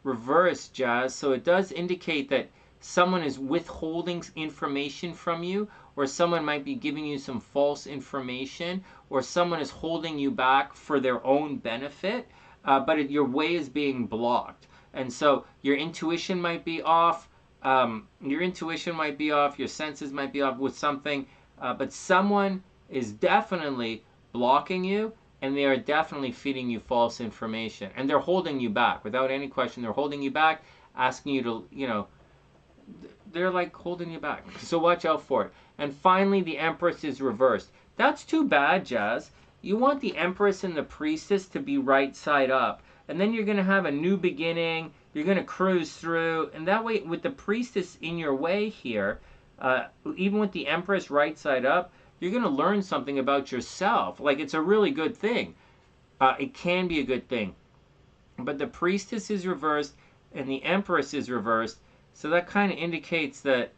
reversed, Jazz. So it does indicate that someone is withholding information from you, or someone might be giving you some false information, or someone is holding you back for their own benefit, but your way is being blocked. And so your intuition might be off, your senses might be off with something, but someone is definitely blocking you, and they are definitely feeding you false information. And they're holding you back. Without any question, they're holding you back, asking you to, they're like holding you back. So watch out for it. And finally, the Empress is reversed. That's too bad, Jazz. You want the Empress and the Priestess to be right side up. And then you're going to have a new beginning. You're going to cruise through. And that way, with the Priestess in your way here, even with the Empress right side up, you're going to learn something about yourself. Like, it's a really good thing. It can be a good thing. But the Priestess is reversed and the Empress is reversed. So that kind of indicates that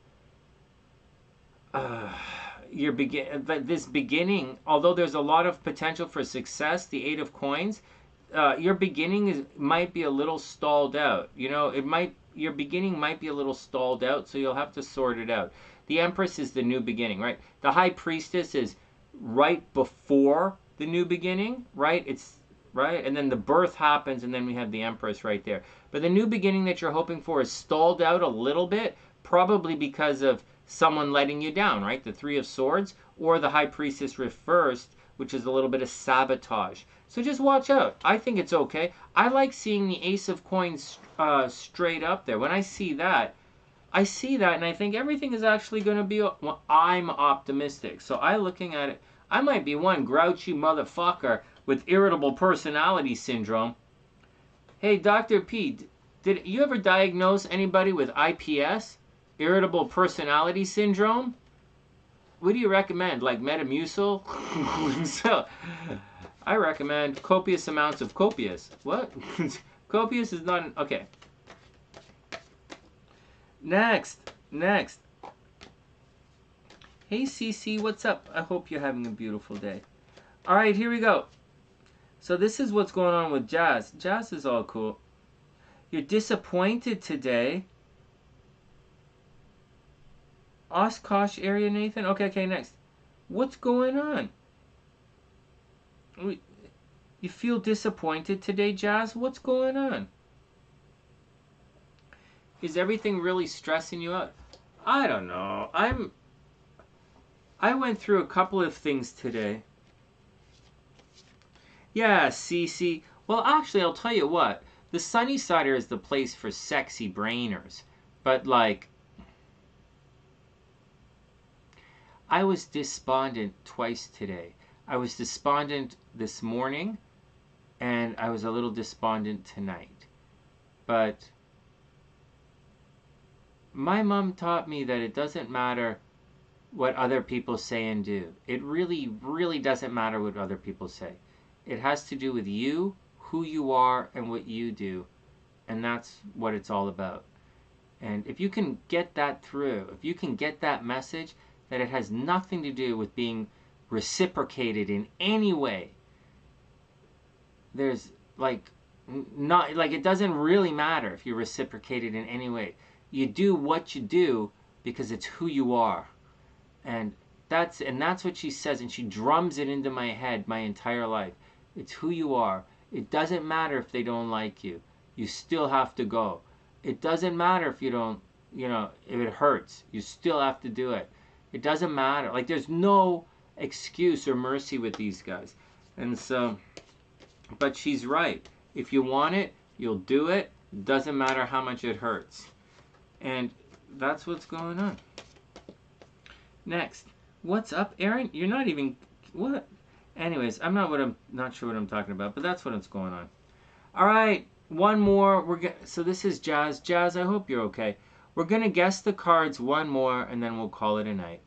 this beginning, although there's a lot of potential for success, the Eight of Coins, your beginning might be a little stalled out. Your beginning might be a little stalled out, so you'll have to sort it out. The Empress is the new beginning, right? The High Priestess is right before the new beginning, right? It's right, and then the birth happens, and then we have the Empress right there. But the new beginning that you're hoping for is stalled out a little bit, probably because of someone letting you down, right? The Three of Swords, or the High Priestess reversed, which is a little bit of sabotage. So just watch out. I think it's okay. I like seeing the Ace of Coins straight up there. When I see that, and I think everything is actually going to be, well, I'm optimistic. So looking at it, I might be one grouchy motherfucker with irritable personality syndrome. Hey, Dr. P, did you ever diagnose anybody with IPS, irritable personality syndrome? What do you recommend, like Metamucil? So, I recommend copious amounts of copious. What? Copious is not okay. Next. Hey, Cece, what's up? I hope you're having a beautiful day. All right, here we go. So this is what's going on with Jazz. Jazz is all cool. You're disappointed today. Oshkosh area, Nathan? Okay, next. What's going on? You feel disappointed today, Jazz? What's going on? Is everything really stressing you out? I don't know. I went through a couple of things today. Yeah, Cece. Well, actually, I'll tell you what. The SunnySide is the place for sexy brainers. But, like, I was despondent twice today. I was despondent this morning, and I was a little despondent tonight. But my mom taught me that it doesn't matter what other people say and do. It really, really doesn't matter what other people say. It has to do with you, who you are, and what you do. And that's what it's all about. And if you can get that through, if you can get that message, that it has nothing to do with being reciprocated in any way, there's it doesn't really matter if you're reciprocated in any way. You do what you do because it's who you are. And that's what she says, and she drums it into my head my entire life. It's who you are. It doesn't matter if they don't like you. You still have to go. It doesn't matter if you don't, if it hurts. You still have to do it. It doesn't matter. Like, there's no excuse or mercy with these guys. And so, but she's right. If you want it, you'll do it. Doesn't matter how much it hurts. And that's what's going on. Next. What's up, Erin? You're not even... What? Anyways, I'm not sure what I'm talking about, but that's what's going on. All right, one more. So this is Jazz. Jazz, I hope you're okay. We're going to guess the cards one more, and then we'll call it a night.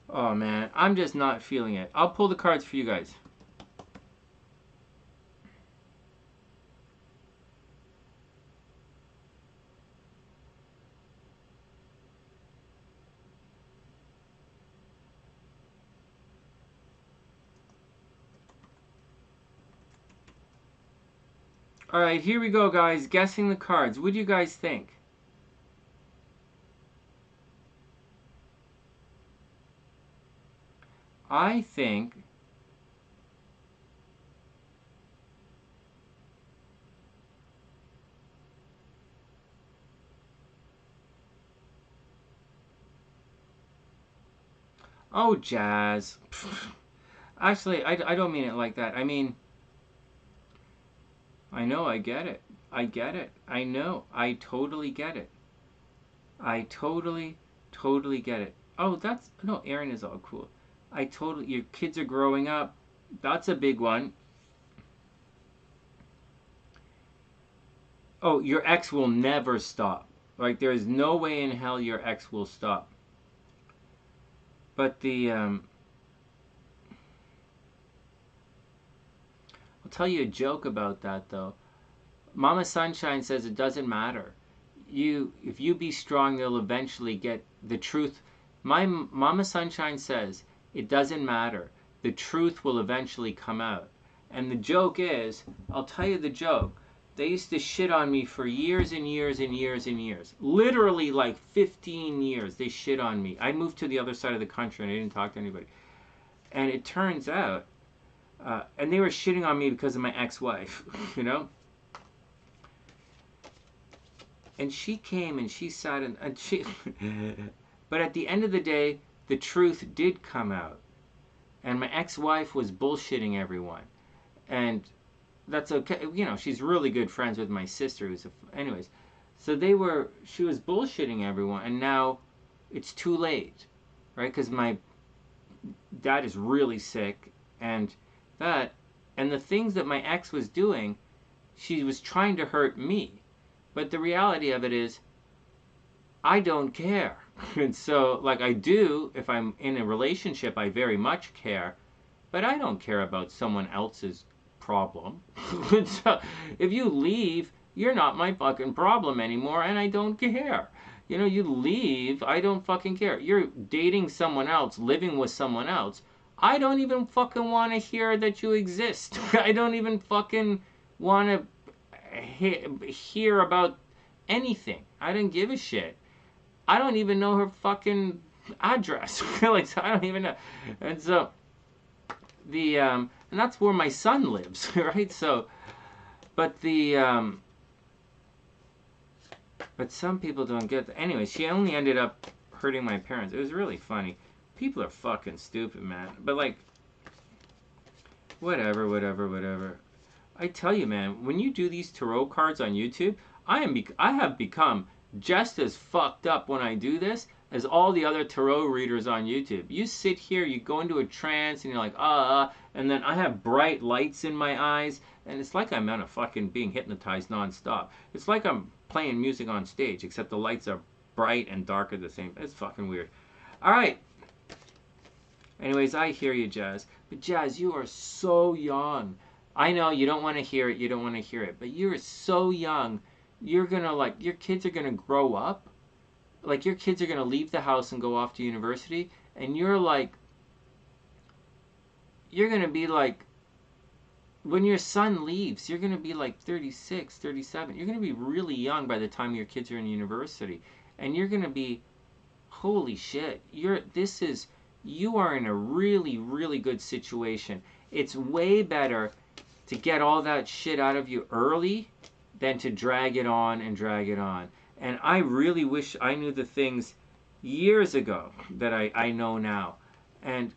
Oh, man. I'm just not feeling it. I'll pull the cards for you guys. All right, here we go, guys. Guessing the cards. What do you guys think? I think... Oh, Jazz. Actually, I don't mean it like that. I mean... I know, I get it. I get it. I know. I totally get it. I totally get it. Oh, that's... No, Erin is all cool. Your kids are growing up. That's a big one. Oh, your ex will never stop. Like, there is no way in hell your ex will stop. But I'll tell you a joke about that, though. Mama Sunshine says it doesn't matter. If you be strong, you'll eventually get the truth. My Mama Sunshine says it doesn't matter. The truth will eventually come out. And the joke is, I'll tell you the joke. They used to shit on me for years and years and years and years. Literally like 15 years they shit on me. I moved to the other side of the country and I didn't talk to anybody. And it turns out, and they were shitting on me because of my ex-wife, you know? And she came and she sat and she... But at the end of the day, the truth did come out. And my ex-wife was bullshitting everyone. And that's okay. You know, she's really good friends with my sister. Anyways, so she was bullshitting everyone. And now it's too late, right? Because my dad is really sick. And the things that my ex was doing, she was trying to hurt me. But the reality of it is, I don't care. And so, like, I do, if I'm in a relationship, I very much care. But I don't care about someone else's problem. So, if you leave, you're not my fucking problem anymore, and I don't care. You know, you leave, I don't fucking care. You're dating someone else, living with someone else. I don't even fucking want to hear that you exist. I don't even fucking want to hear about anything. I don't give a shit. I don't even know her fucking address. Like, so I don't even know. And so and that's where my son lives, right? So, but but some people don't get that. Anyway, she only ended up hurting my parents. It was really funny. People are fucking stupid, man. But like, whatever. I tell you, man, when you do these tarot cards on YouTube, I have become just as fucked up when I do this as all the other tarot readers on YouTube. You sit here, you go into a trance, and you're like, and then I have bright lights in my eyes, and it's like I'm on a fucking being hypnotized nonstop. It's like I'm playing music on stage, except the lights are bright and dark at the same time. It's fucking weird. All right. Anyways, I hear you, Jazz. But Jazz, you are so young. I know you don't want to hear it, but you're so young. You're gonna, like, your kids are gonna grow up. Like, your kids are gonna leave the house and go off to university, and you're gonna be like, when your son leaves, you're gonna be like 36, 37. You're gonna be really young by the time your kids are in university, and you're gonna be, holy shit, you are in a really, really good situation. It's way better to get all that shit out of you early than to drag it on and drag it on. And I really wish I knew the things years ago that I know now. And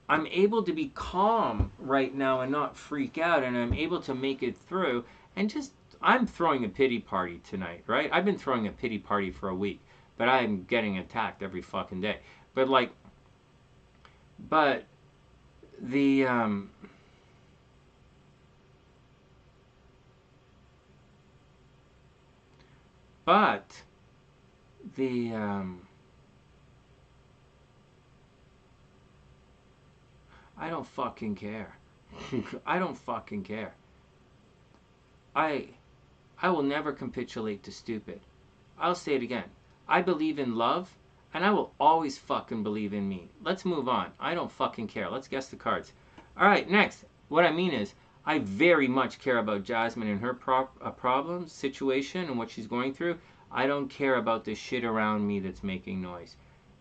I'm able to be calm right now and not freak out, and I'm able to make it through. And I'm throwing a pity party tonight, right? I've been throwing a pity party for a week, but I'm getting attacked every fucking day. But the but the I don't fucking care. I don't fucking care. I will never capitulate to stupid. I'll say it again. I believe in love, and I will always fucking believe in me. Let's move on. I don't fucking care. Let's guess the cards. All right, next. What I mean is, I very much care about Jasmine and her problems, situation, and what she's going through. I don't care about the shit around me that's making noise.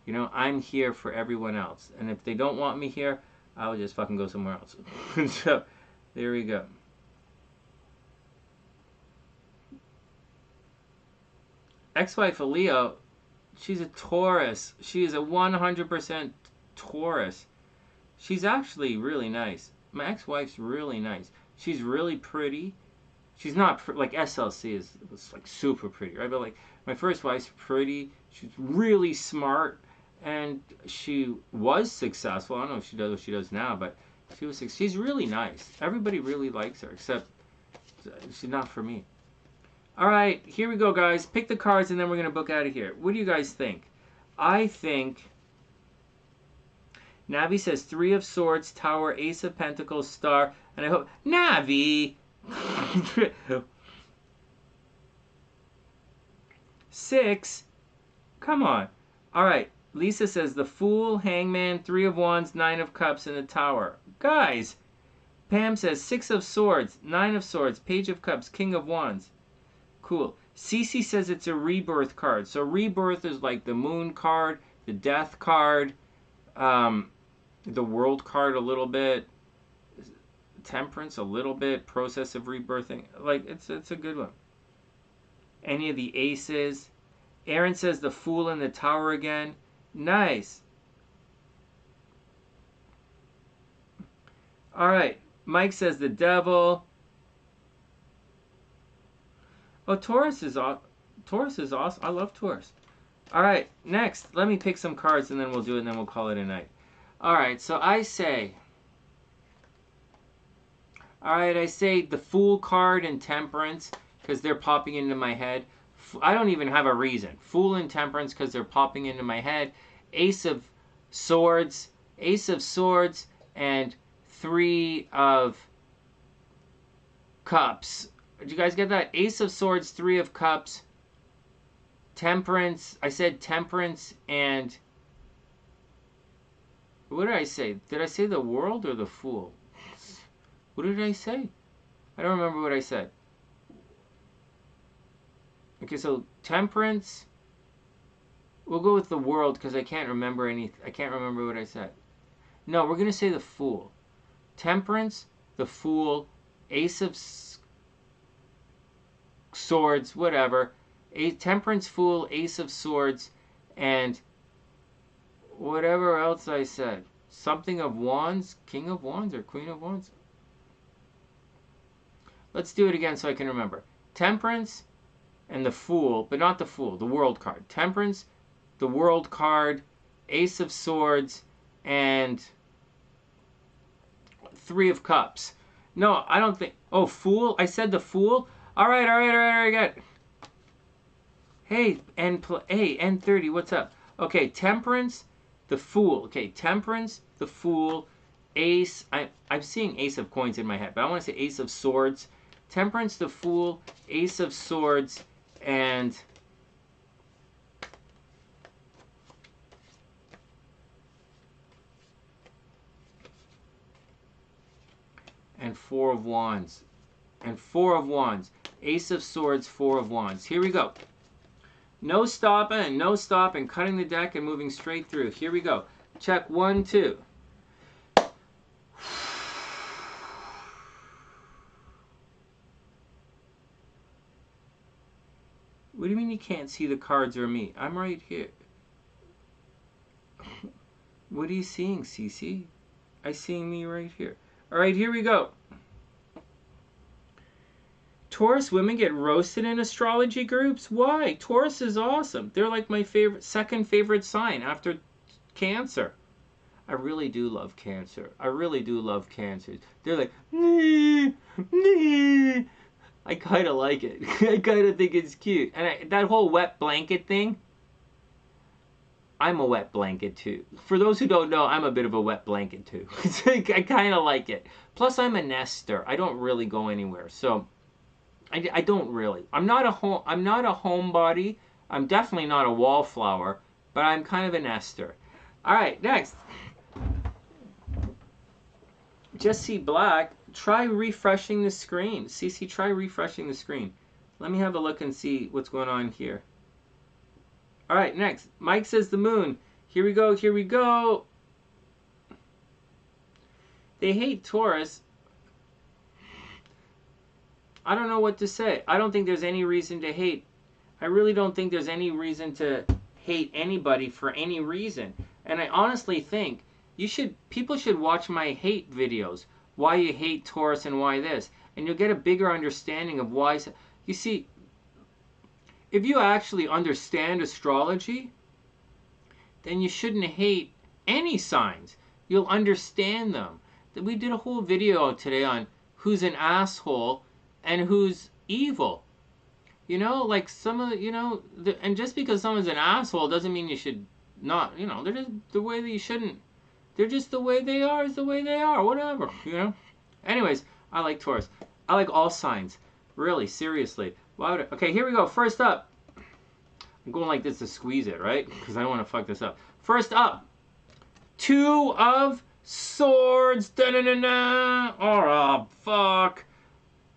You know, I'm here for everyone else. And if they don't want me here, I'll just fucking go somewhere else. So, there we go. Ex-wife of Leo, she's a Taurus. She is a 100% Taurus. She's actually really nice. My ex-wife's really nice. She's really pretty. She's not like SLC is like super pretty, right? But like my first wife's pretty. She's really smart, and she was successful. I don't know if she does what she does now, but she was. She's really nice. Everybody really likes her, except she's not for me. All right, here we go, guys. Pick the cards, and then we're going to book out of here. What do you guys think? I think Navi says 3 of Swords, Tower, Ace of Pentacles, Star, and I hope... Navi! 6? Come on. All right, Lisa says the Fool, Hangman, 3 of Wands, 9 of Cups, and the Tower. Guys! Pam says 6 of Swords, 9 of Swords, Page of Cups, King of Wands. Cool. Cece says it's a rebirth card. So rebirth is like the moon card, the death card, the world card a little bit, temperance a little bit, process of rebirthing. Like it's a good one. Any of the aces. Erin says the Fool and the Tower again. Nice. All right. Mike says the Devil. Oh, Taurus is awesome. I love Taurus. All right, next, let me pick some cards and then we'll do it and then we'll call it a night. All right, so I say the Fool card and Temperance because they're popping into my head. I don't even have a reason. Fool and Temperance because they're popping into my head. Ace of Swords, and 3 of Cups. Did you guys get that? Ace of Swords, 3 of Cups, Temperance. I said Temperance and... What did I say? Did I say the World or the Fool? What did I say? I don't remember what I said. Okay, so Temperance. We'll go with the World because I can't remember anything. I can't remember what I said. No, we're going to say the Fool. Temperance, the Fool, Ace of Swords, whatever. Temperance, Fool, Ace of Swords, and whatever else I said. Something of Wands, King of Wands, or Queen of Wands. Let's do it again so I can remember. Temperance and the Fool, but not the Fool, the World card. Temperance, the World card, Ace of Swords, and 3 of Cups. No, I don't think... Oh, Fool? I said the Fool? All right, I got it. Hey, N30, what's up? Okay, Temperance, the Fool. Okay, Temperance, the Fool, Ace. I'm seeing Ace of Coins in my head, but I want to say Ace of Swords. Temperance, the Fool, Ace of Swords, and... and 4 of Wands. And 4 of Wands. Ace of Swords, 4 of Wands. Here we go. No stopping, cutting the deck and moving straight through. Here we go. Check 1, 2. What do you mean you can't see the cards or me? I'm right here. What are you seeing, Cece? I see me right here. All right, here we go. Taurus women get roasted in astrology groups? Why? Taurus is awesome. They're like my second favorite sign after Cancer. I really do love Cancer. I really do love Cancer. They're like, nee, nee. I kind of like it. I kind of think it's cute. And that whole wet blanket thing, I'm a wet blanket too. For those who don't know, I'm a bit of a wet blanket too. I kind of like it. Plus, I'm a nester. I don't really go anywhere, so I don't really. I'm not a homebody. I'm definitely not a wallflower, but I'm kind of a nester. All right, next. Just see black. Try refreshing the screen. CC, try refreshing the screen. Let me have a look and see what's going on here. All right, next. Mike says the moon. Here we go, here we go. They hate Taurus. I don't know what to say. I don't think there's any reason to hate. I really don't think there's any reason to hate anybody for any reason. And I honestly think people should watch my hate videos. Why you hate Taurus and why this. And you'll get a bigger understanding of why. You see, if you actually understand astrology, then you shouldn't hate any signs. You'll understand them. We did a whole video today on who's an asshole and who's evil. You know, like some of the, and just because someone's an asshole doesn't mean you should not, they're just the way that you shouldn't. They're just the way they are is the way they are, whatever, Anyways, I like Taurus. I like all signs. Really, seriously. Okay, here we go. First up. I'm going like this to squeeze it, right? Because I don't want to fuck this up. First up. 2 of Swords. Da-na-na-na. Oh, fuck.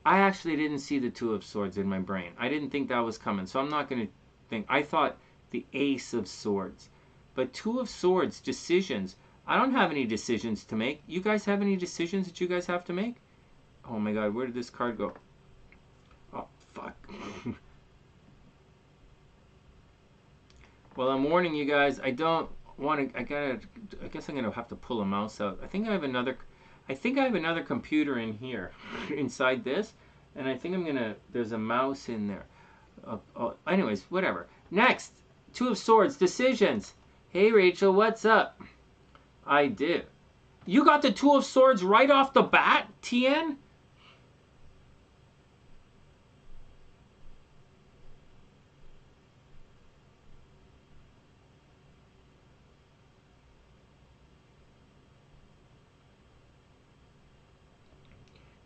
I actually didn't see the 2 of Swords in my brain. I didn't think that was coming, so I'm not going to think. I thought the Ace of Swords. But 2 of Swords, decisions. I don't have any decisions to make. You guys have any decisions that you guys have to make? Oh my god, where did this card go? Oh, fuck. Well, I'm warning you guys, I don't want to, I guess I'm going to have to pull a mouse out. I think I have another computer in here, inside this, and I think there's a mouse in there. Anyways, whatever. Next, 2 of Swords, decisions. Hey Rachel, what's up? I do. You got the 2 of Swords right off the bat, TN?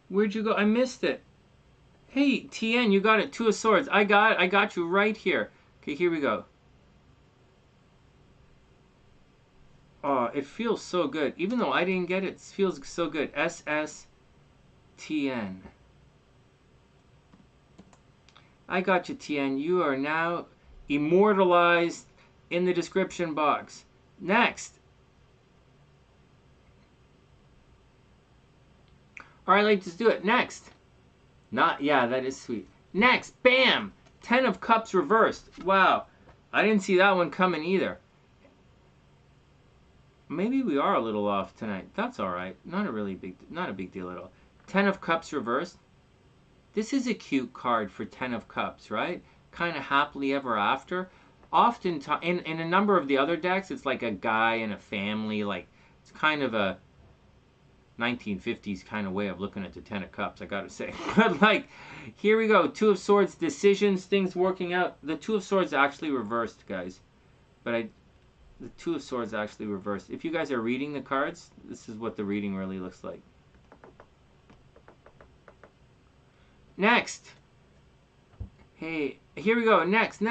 Where'd you go? I missed it. Hey, TN, you got it. 2 of Swords. I got you right here. Okay, here we go. Oh, it feels so good. Even though I didn't get it, it feels so good. SSTN. I got you, TN. You are now immortalized in the description box. Next. All right, let's do it. Next. Yeah, that is sweet. Next, bam! 10 of Cups reversed. Wow. I didn't see that one coming either. Maybe we are a little off tonight. That's all right. Not a big deal at all. 10 of Cups reversed. This is a cute card for 10 of Cups, right? Kind of happily ever after. Often, in a number of the other decks, it's like a guy and a family. Like, it's kind of a 1950s kind of way of looking at the 10 of Cups, I gotta say. But like, here we go. 2 of Swords, decisions, things working out. The 2 of Swords actually reversed, guys. But the 2 of Swords actually reversed. If you guys are reading the cards, this is what the reading really looks like. Next. Hey, here we go. Next.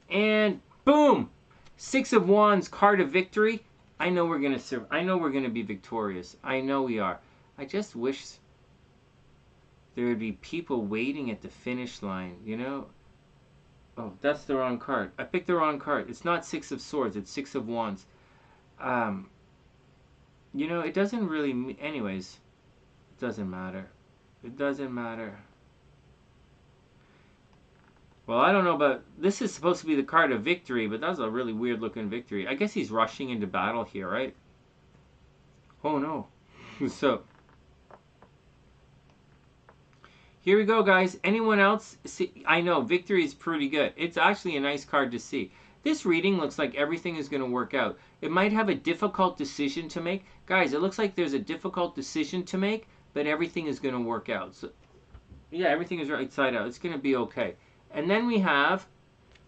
And boom! 6 of Wands, card of victory. I know we're gonna be victorious. I know we are. I just wish there would be people waiting at the finish line, Oh, that's the wrong card. I picked the wrong card. It's not 6 of Swords. It's 6 of Wands. It doesn't really... Anyways, it doesn't matter. It doesn't matter. Well, I don't know about... This is supposed to be the card of victory, but that's a really weird-looking victory. I guess he's rushing into battle here, right? Oh, no. So... Here we go, guys. Anyone else? See, I know, victory is pretty good. It's actually a nice card to see. This reading looks like everything is going to work out. It might have a difficult decision to make. Guys, it looks like there's a difficult decision to make, but everything is going to work out. So, yeah, everything is right side out. It's going to be okay. And then we have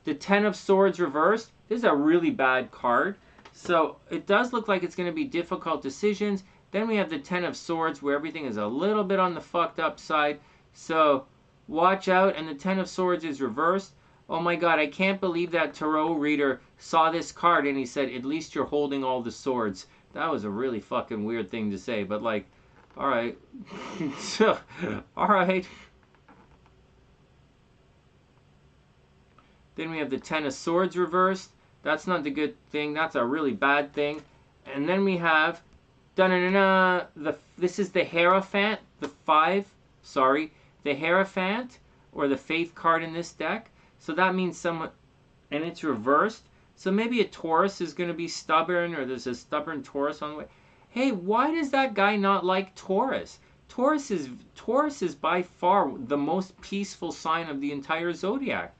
the Ten of Swords reversed. This is a really bad card. So it does look like it's going to be difficult decisions. Then we have the Ten of Swords where everything is a little bit on the fucked up side. So watch out. And the Ten of Swords is reversed. Oh my God, I can't believe that tarot reader saw this card and he said, at least you're holding all the swords. That was a really fucking weird thing to say. But like, all right. All right. Then we have the Ten of Swords reversed. That's not the good thing. That's a really bad thing. And then we have, this is the Hierophant, the Hierophant, or the Faith card in this deck. So that means someone, and it's reversed. So maybe a Taurus is going to be stubborn, or there's a stubborn Taurus on the way. Hey, why does that guy not like Taurus? Taurus is by far the most peaceful sign of the entire zodiac.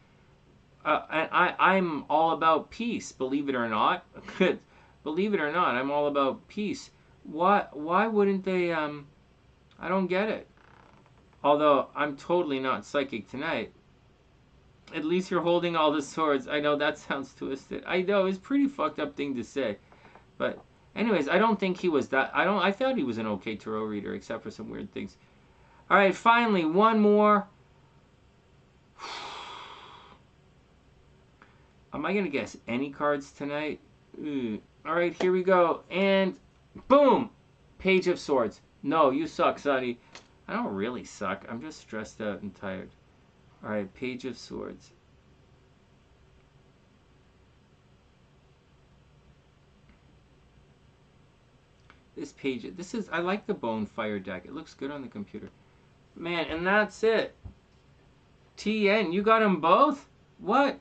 And I'm all about peace, believe it or not. Believe it or not, I'm all about peace. Why wouldn't they, I don't get it. Although, I'm totally not psychic tonight. At least you're holding all the swords. I know that sounds twisted. I know, it's a pretty fucked up thing to say. But, anyways, I don't think he was that, I thought he was an okay tarot reader, except for some weird things. Alright, finally, one more. Am I going to guess any cards tonight? Alright, here we go. And boom! Page of Swords. No, you suck, Sonny. I don't really suck. I'm just stressed out and tired. Alright, Page of Swords. This page, I like the Bonefire deck. It looks good on the computer. Man, and that's it. TN, you got them both? What?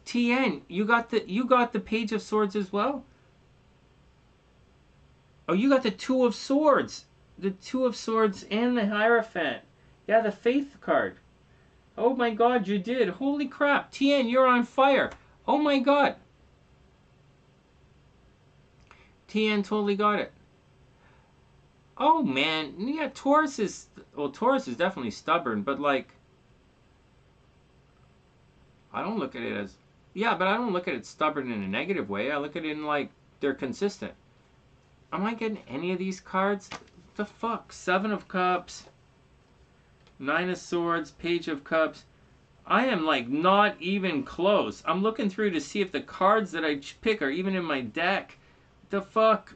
TN, you got the Page of Swords as well? Oh, you got the Two of Swords. The Two of Swords and the Hierophant. Yeah, the Faith card. Oh my God, you did. Holy crap. TN, you're on fire. Oh my God. TN totally got it. Oh man, yeah, Taurus is definitely stubborn, but like, I don't look at it as, yeah, but I don't look at it stubborn in a negative way. I look at it in like, they're consistent. Am I getting any of these cards? The fuck? Seven of Cups, Nine of Swords, Page of Cups. I am like not even close. I'm looking through to see if the cards that I pick are even in my deck. The fuck?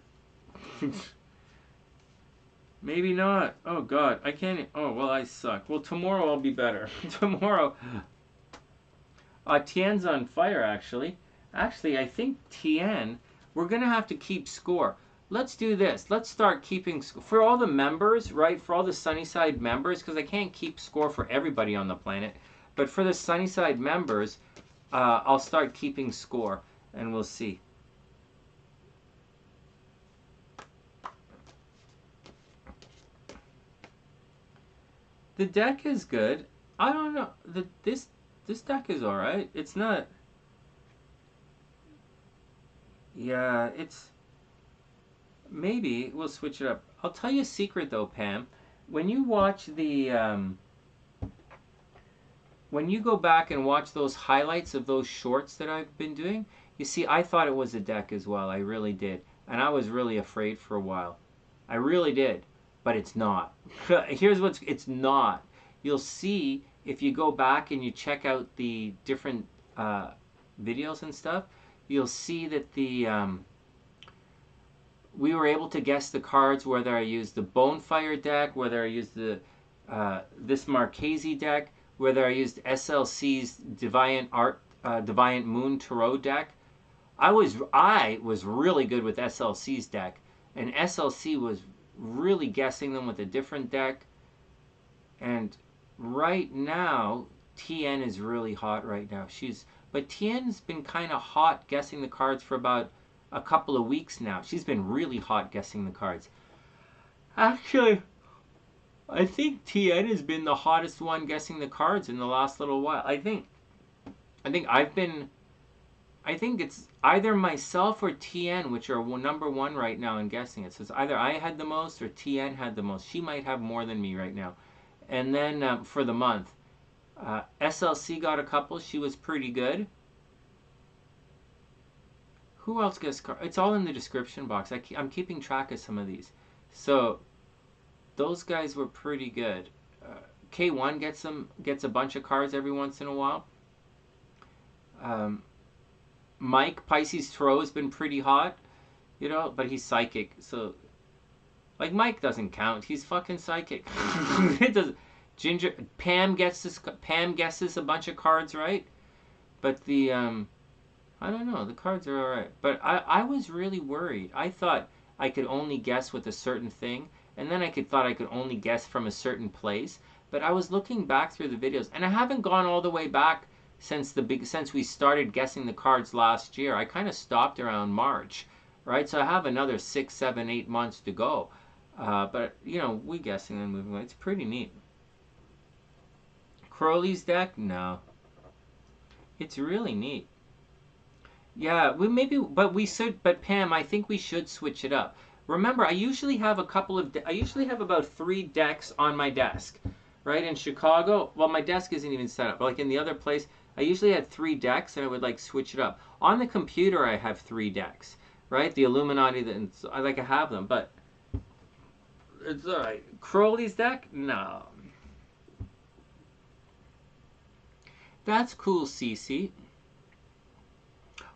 Maybe not. Oh God, I can't. Oh well, I suck. Well, tomorrow I'll be better. Tomorrow. Tien's on fire, actually. Actually, I think Tien, we're going to have to keep score. Let's do this. Let's start keeping score. For all the members, right? For all the SunnySide members, because I can't keep score for everybody on the planet. But for the SunnySide members, I'll start keeping score, and we'll see. The deck is good. I don't know. This deck is alright. It's not... Yeah, it's... Maybe we'll switch it up. I'll tell you a secret though, Pam. When you watch the... when you go back and watch those highlights of those shorts that I've been doing, you see, I thought it was a deck as well. I really did. And I was really afraid for a while. I really did. But it's not. Here's what's... It's not. You'll see... If you go back and you check out the different videos and stuff, you'll see that we were able to guess the cards, whether I used the Bonefire deck, whether I used the this Marchese deck, whether I used SLC's Deviant Moon Tarot deck. I was really good with SLC's deck, and SLC was really guessing them with a different deck. And right now, TN is really hot right now. But TN's been kind of hot guessing the cards for about a couple of weeks now. She's been really hot guessing the cards. Actually, I think TN has been the hottest one guessing the cards in the last little while. I think I've been I think it's either myself or TN, which are number one right now in guessing it. So it's either I had the most or TN had the most. She might have more than me right now. And then for the month, SLC got a couple. She was pretty good. Who else gets cards? It's all in the description box. I'm keeping track of some of these. So those guys were pretty good. K1 gets a bunch of cards every once in a while. Mike, Pisces Tarot has been pretty hot, you know, but he's psychic. So, like, Mike doesn't count. He's fucking psychic. It doesn't. Ginger, Pam guesses a bunch of cards right, but the I don't know. The cards are all right, but I was really worried. I thought I could only guess with a certain thing, and then thought I could only guess from a certain place. But I was looking back through the videos, and I haven't gone all the way back since we started guessing the cards last year. I kind of stopped around March, right? So I have another 6, 7, 8 months to go. But you know, we guessing and moving on. It's pretty neat. Crowley's deck, no. It's really neat. Yeah, but Pam, I think we should switch it up. Remember, I usually have about 3 decks on my desk, right? In Chicago, well, my desk isn't even set up. But like in the other place, I usually had 3 decks, and I would like switch it up. On the computer, I have 3 decks, right? The Illuminati, I like to have them, but it's all right. Crowley's deck, no. That's cool, Cece.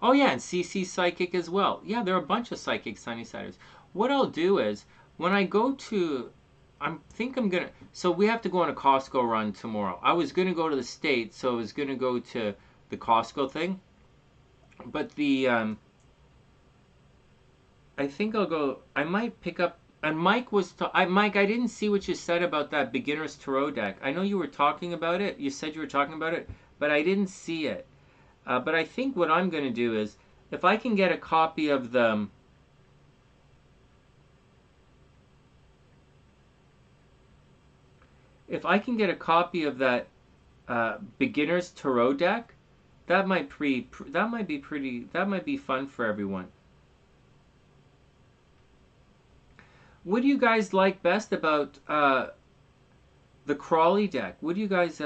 Oh yeah, and CC's psychic as well. Yeah, there are a bunch of psychic Sunnysiders. What I'll do is, when I go to, so we have to go on a Costco run tomorrow. I was gonna go to the States, so I was gonna go to the Costco thing. But I think I'll go, I might pick up, and Mike, Mike, I didn't see what you said about that beginner's tarot deck. I know you were talking about it. You said you were talking about it, but I didn't see it. But I think what I'm going to do is, if I can get a copy of the... If I can get a copy of that beginner's tarot deck, that might be fun for everyone. What do you guys like best about the Crawley deck? What do you guys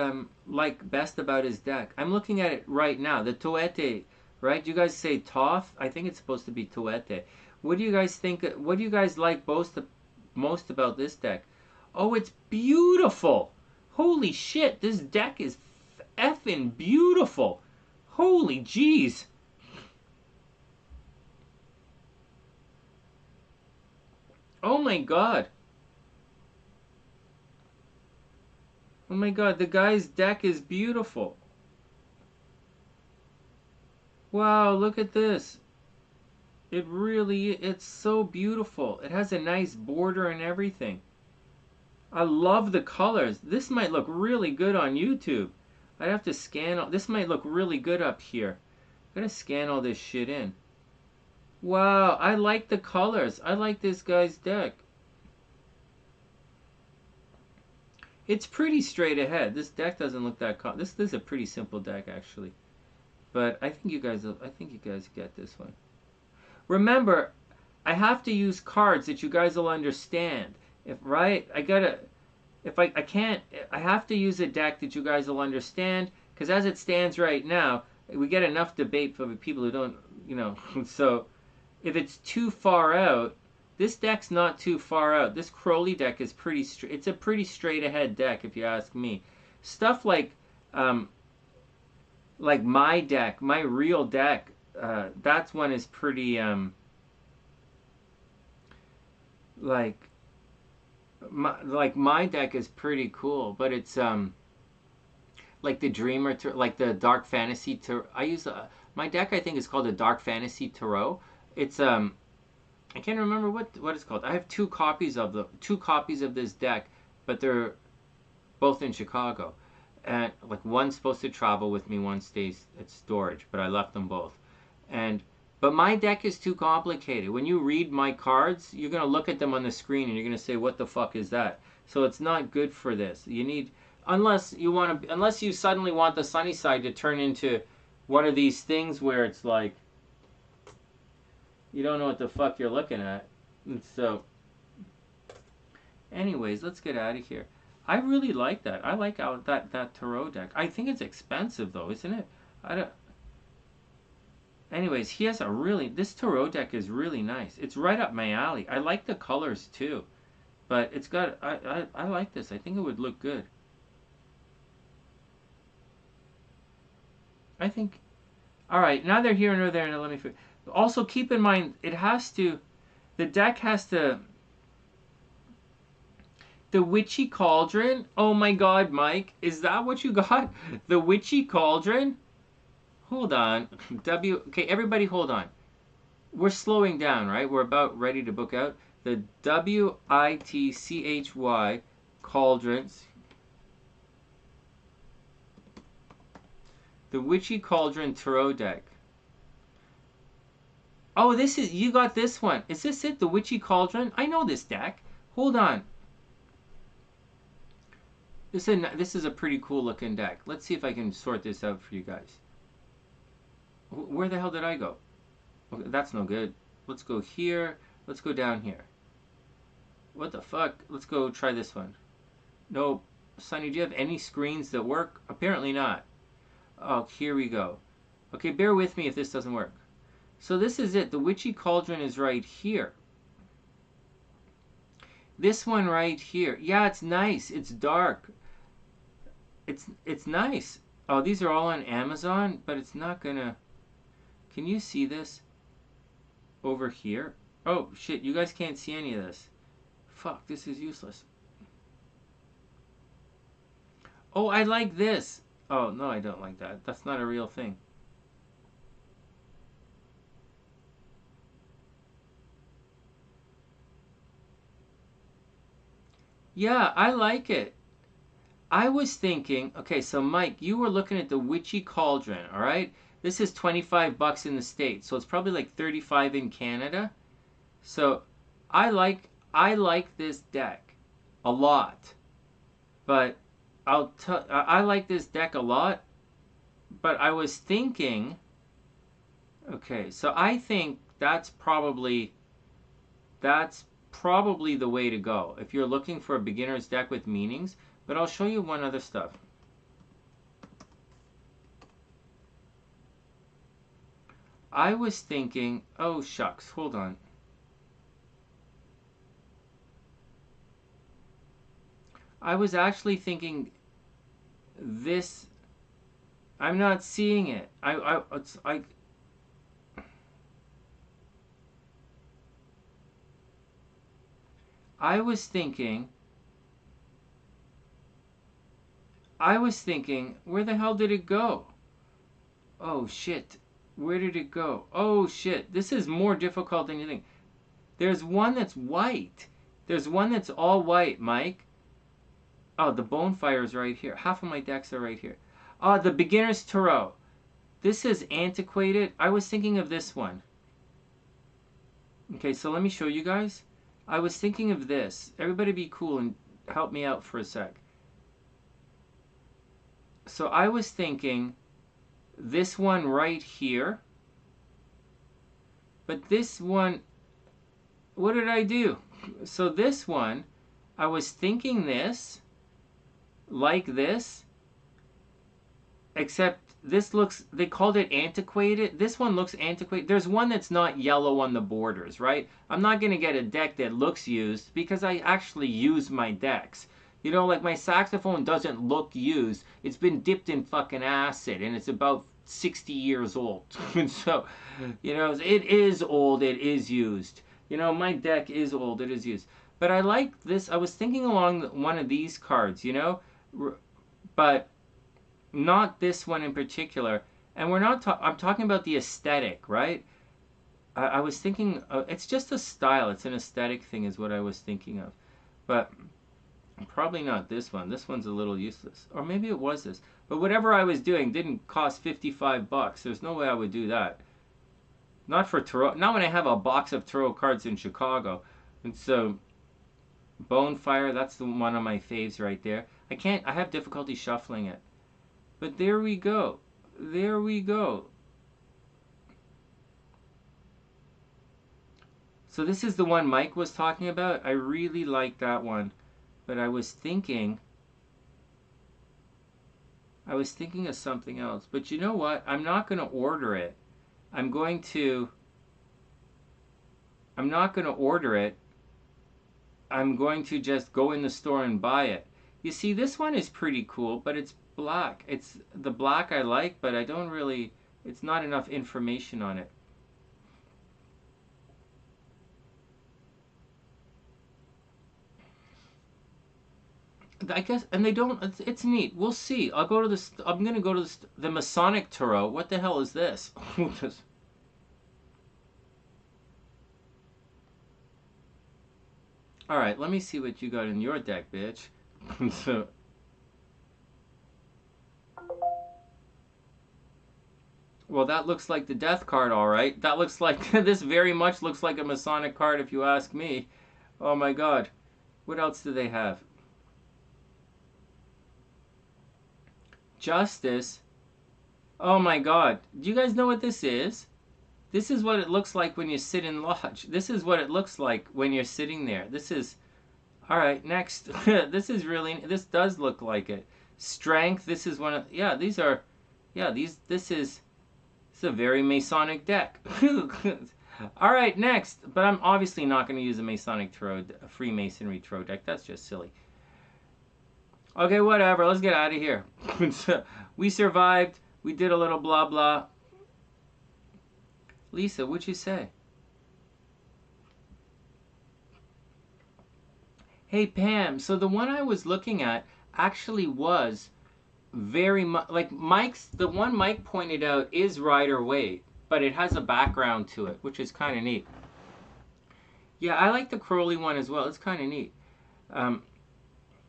like best about his deck? I'm looking at it right now. The Toete, right? Do you guys say Toth? I think it's supposed to be Toete. What do you guys think? What do you guys like most about this deck? Oh, it's beautiful. Holy shit, this deck is effing beautiful. Holy jeez. Oh my god. Oh my god, the guy's deck is beautiful. Wow, look at this. It's so beautiful. It has a nice border and everything. I love the colors. This might look really good on YouTube. I'd have to scan, this might look really good up here. I'm gonna scan all this shit in. Wow, I like the colors. I like this guy's deck. It's pretty straight ahead. This deck doesn't look that this is a pretty simple deck actually. But I think you guys get this one. Remember, I have to use cards that you guys will understand. I have to use a deck that you guys will understand, because as it stands right now, we get enough debate from people who don't, you know, so if it's too far out, this deck's not too far out. This Crowley deck is it's a pretty straight ahead deck if you ask me. Stuff like my deck, my real deck, that's one is pretty my deck is pretty cool, but it's like the Dreamer, like the Dark Fantasy Tarot. I use my deck. I think is called the Dark Fantasy Tarot. It's I can't remember what it's called. I have two copies of this deck, but they're both in Chicago, and like one's supposed to travel with me, one stays at storage, but I left them both, But my deck is too complicated. When you read my cards, you're going to look at them on the screen and you're going to say, what the fuck is that? So it's not good for this. You need, unless you suddenly want the sunny side to turn into one of these things where it's like you don't know what the fuck you're looking at. And so, anyways, let's get out of here. I really like that. I like that tarot deck. I think it's expensive though, isn't it? I don't. Anyways, he has a really, this tarot deck is really nice. It's right up my alley. I like the colors too, but it's got. I like this. I think it would look good. I think. All right, neither here nor there. Now let me. Also, keep in mind it has to. The deck has to. The Witchy Cauldron? Oh my god, Mike. Is that what you got? The Witchy Cauldron? Hold on. Okay, everybody hold on. We're slowing down, right? We're about ready to book out. The WITCHY Cauldrons. The Witchy Cauldron Tarot deck. Oh, this is, you got this one. Is this it? The Witchy Cauldron? I know this deck. Hold on. This is a pretty cool looking deck. Let's see if I can sort this out for you guys. Where the hell did I go? Okay, that's no good. Let's go here. Let's go down here. What the fuck? Let's go try this one. Nope. Sonny, do you have any screens that work? Apparently not. Oh, here we go. Okay, bear with me if this doesn't work. So this is it. The Witchy Cauldron is right here. This one right here. Yeah, it's nice. It's dark. It's nice. Oh, these are all on Amazon, but it's not gonna. Can you see this over here? Oh shit, you guys can't see any of this. Fuck, this is useless. Oh, I like this. Oh, no, I don't like that. That's not a real thing. Yeah, I like it. I was thinking, okay, so Mike, you were looking at the Witchy Cauldron, all right? This is 25 bucks in the States, so it's probably like 35 in Canada. So I like this deck a lot. But I like this deck a lot, but I was thinking, okay, so I think that's probably the way to go if you're looking for a beginner's deck with meanings. But I'll show you one other stuff. I was thinking, oh shucks, hold on. I was actually thinking this. I'm not seeing it. I was thinking, where the hell did it go? Oh shit, where did it go? Oh shit, this is more difficult than you think. There's one that's white. There's one that's all white, Mike. Oh, the Bonefire's right here. Half of my decks are right here. The Beginner's Tarot. This is antiquated. I was thinking of this one. Okay, so let me show you guys. I was thinking of this. Everybody be cool and help me out for a sec. So I was thinking this one right here. But this one, what did I do? So this one, I was thinking this, like this, except this looks, they called it antiquated. This one looks antiquated. There's one that's not yellow on the borders, right? I'm not going to get a deck that looks used because I actually use my decks. You know, like my saxophone doesn't look used. It's been dipped in fucking acid and it's about 60 years old. And so, you know, it is old, it is used. You know, my deck is old, it is used. But I like this. I was thinking along one of these cards, you know, but not this one in particular. And we're not, I'm talking about the aesthetic, right? I was thinking, it's just a style. It's an aesthetic thing is what I was thinking of. But probably not this one. This one's a little useless. Or maybe it was this. But whatever I was doing didn't cost 55 bucks. There's no way I would do that. Not for tarot. Not when I have a box of tarot cards in Chicago. And so, Bonefire, that's one of my faves right there. I have difficulty shuffling it. But there we go. There we go. So this is the one Mike was talking about. I really like that one. But I was thinking of something else. But you know what? I'm not going to order it. I'm not going to order it. I'm going to just go in the store and buy it. You see, this one is pretty cool, but it's black. It's the black I like, but I don't really, it's not enough information on it. I guess, and they don't, it's neat. We'll see. I'm going to go to the Masonic Tarot. What the hell is this? All right, let me see what you got in your deck, bitch. So, well, that looks like the death card, all right. That looks like, this very much looks like a Masonic card if you ask me. Oh my god. What else do they have? Justice. Oh my god. Do you guys know what this is? This is what it looks like when you sit in lodge. This is what it looks like when you're sitting there. This is... Alright, next. This does look like it. Strength. This is one of... Yeah, these are... Yeah, this is a very Masonic deck. Alright, next. But I'm obviously not going to use a Masonic Tarot, a Freemasonry Tarot deck. That's just silly. Okay, whatever. Let's get out of here. We survived. We did a little blah blah. Lisa, what'd you say? Hey, Pam. So the one I was looking at actually was very much like Mike's. The one Mike pointed out is Rider-Waite, but it has a background to it, which is kind of neat. Yeah, I like the Crowley one as well. It's kind of neat.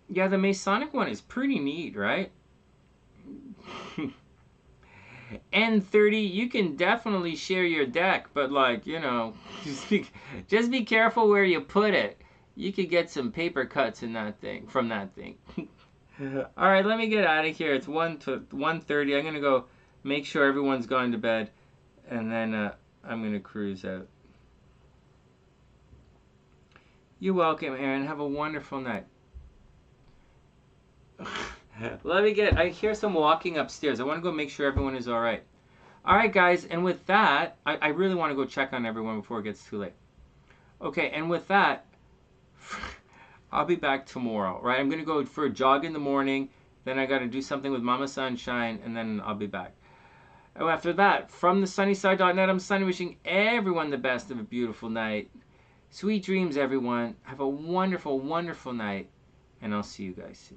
Yeah, the Masonic one is pretty neat, right? N30, you can definitely share your deck, but like, you know, just be careful where you put it. You could get some paper cuts in that thing, from that thing. All right, let me get out of here. It's 1:30. I'm going to go make sure everyone's gone to bed, and then I'm going to cruise out. You're welcome, Erin. Have a wonderful night. I hear some walking upstairs. I want to go make sure everyone is all right. All right, guys, and with that, I really want to go check on everyone before it gets too late. Okay, and with that, I'll be back tomorrow, right? I'm going to go for a jog in the morning, then I got to do something with Mama Sunshine, and then I'll be back. Oh, after that, from TheSunnySide.net, I'm Sonny, wishing everyone the best of a beautiful night. Sweet dreams, everyone. Have a wonderful, wonderful night, and I'll see you guys soon.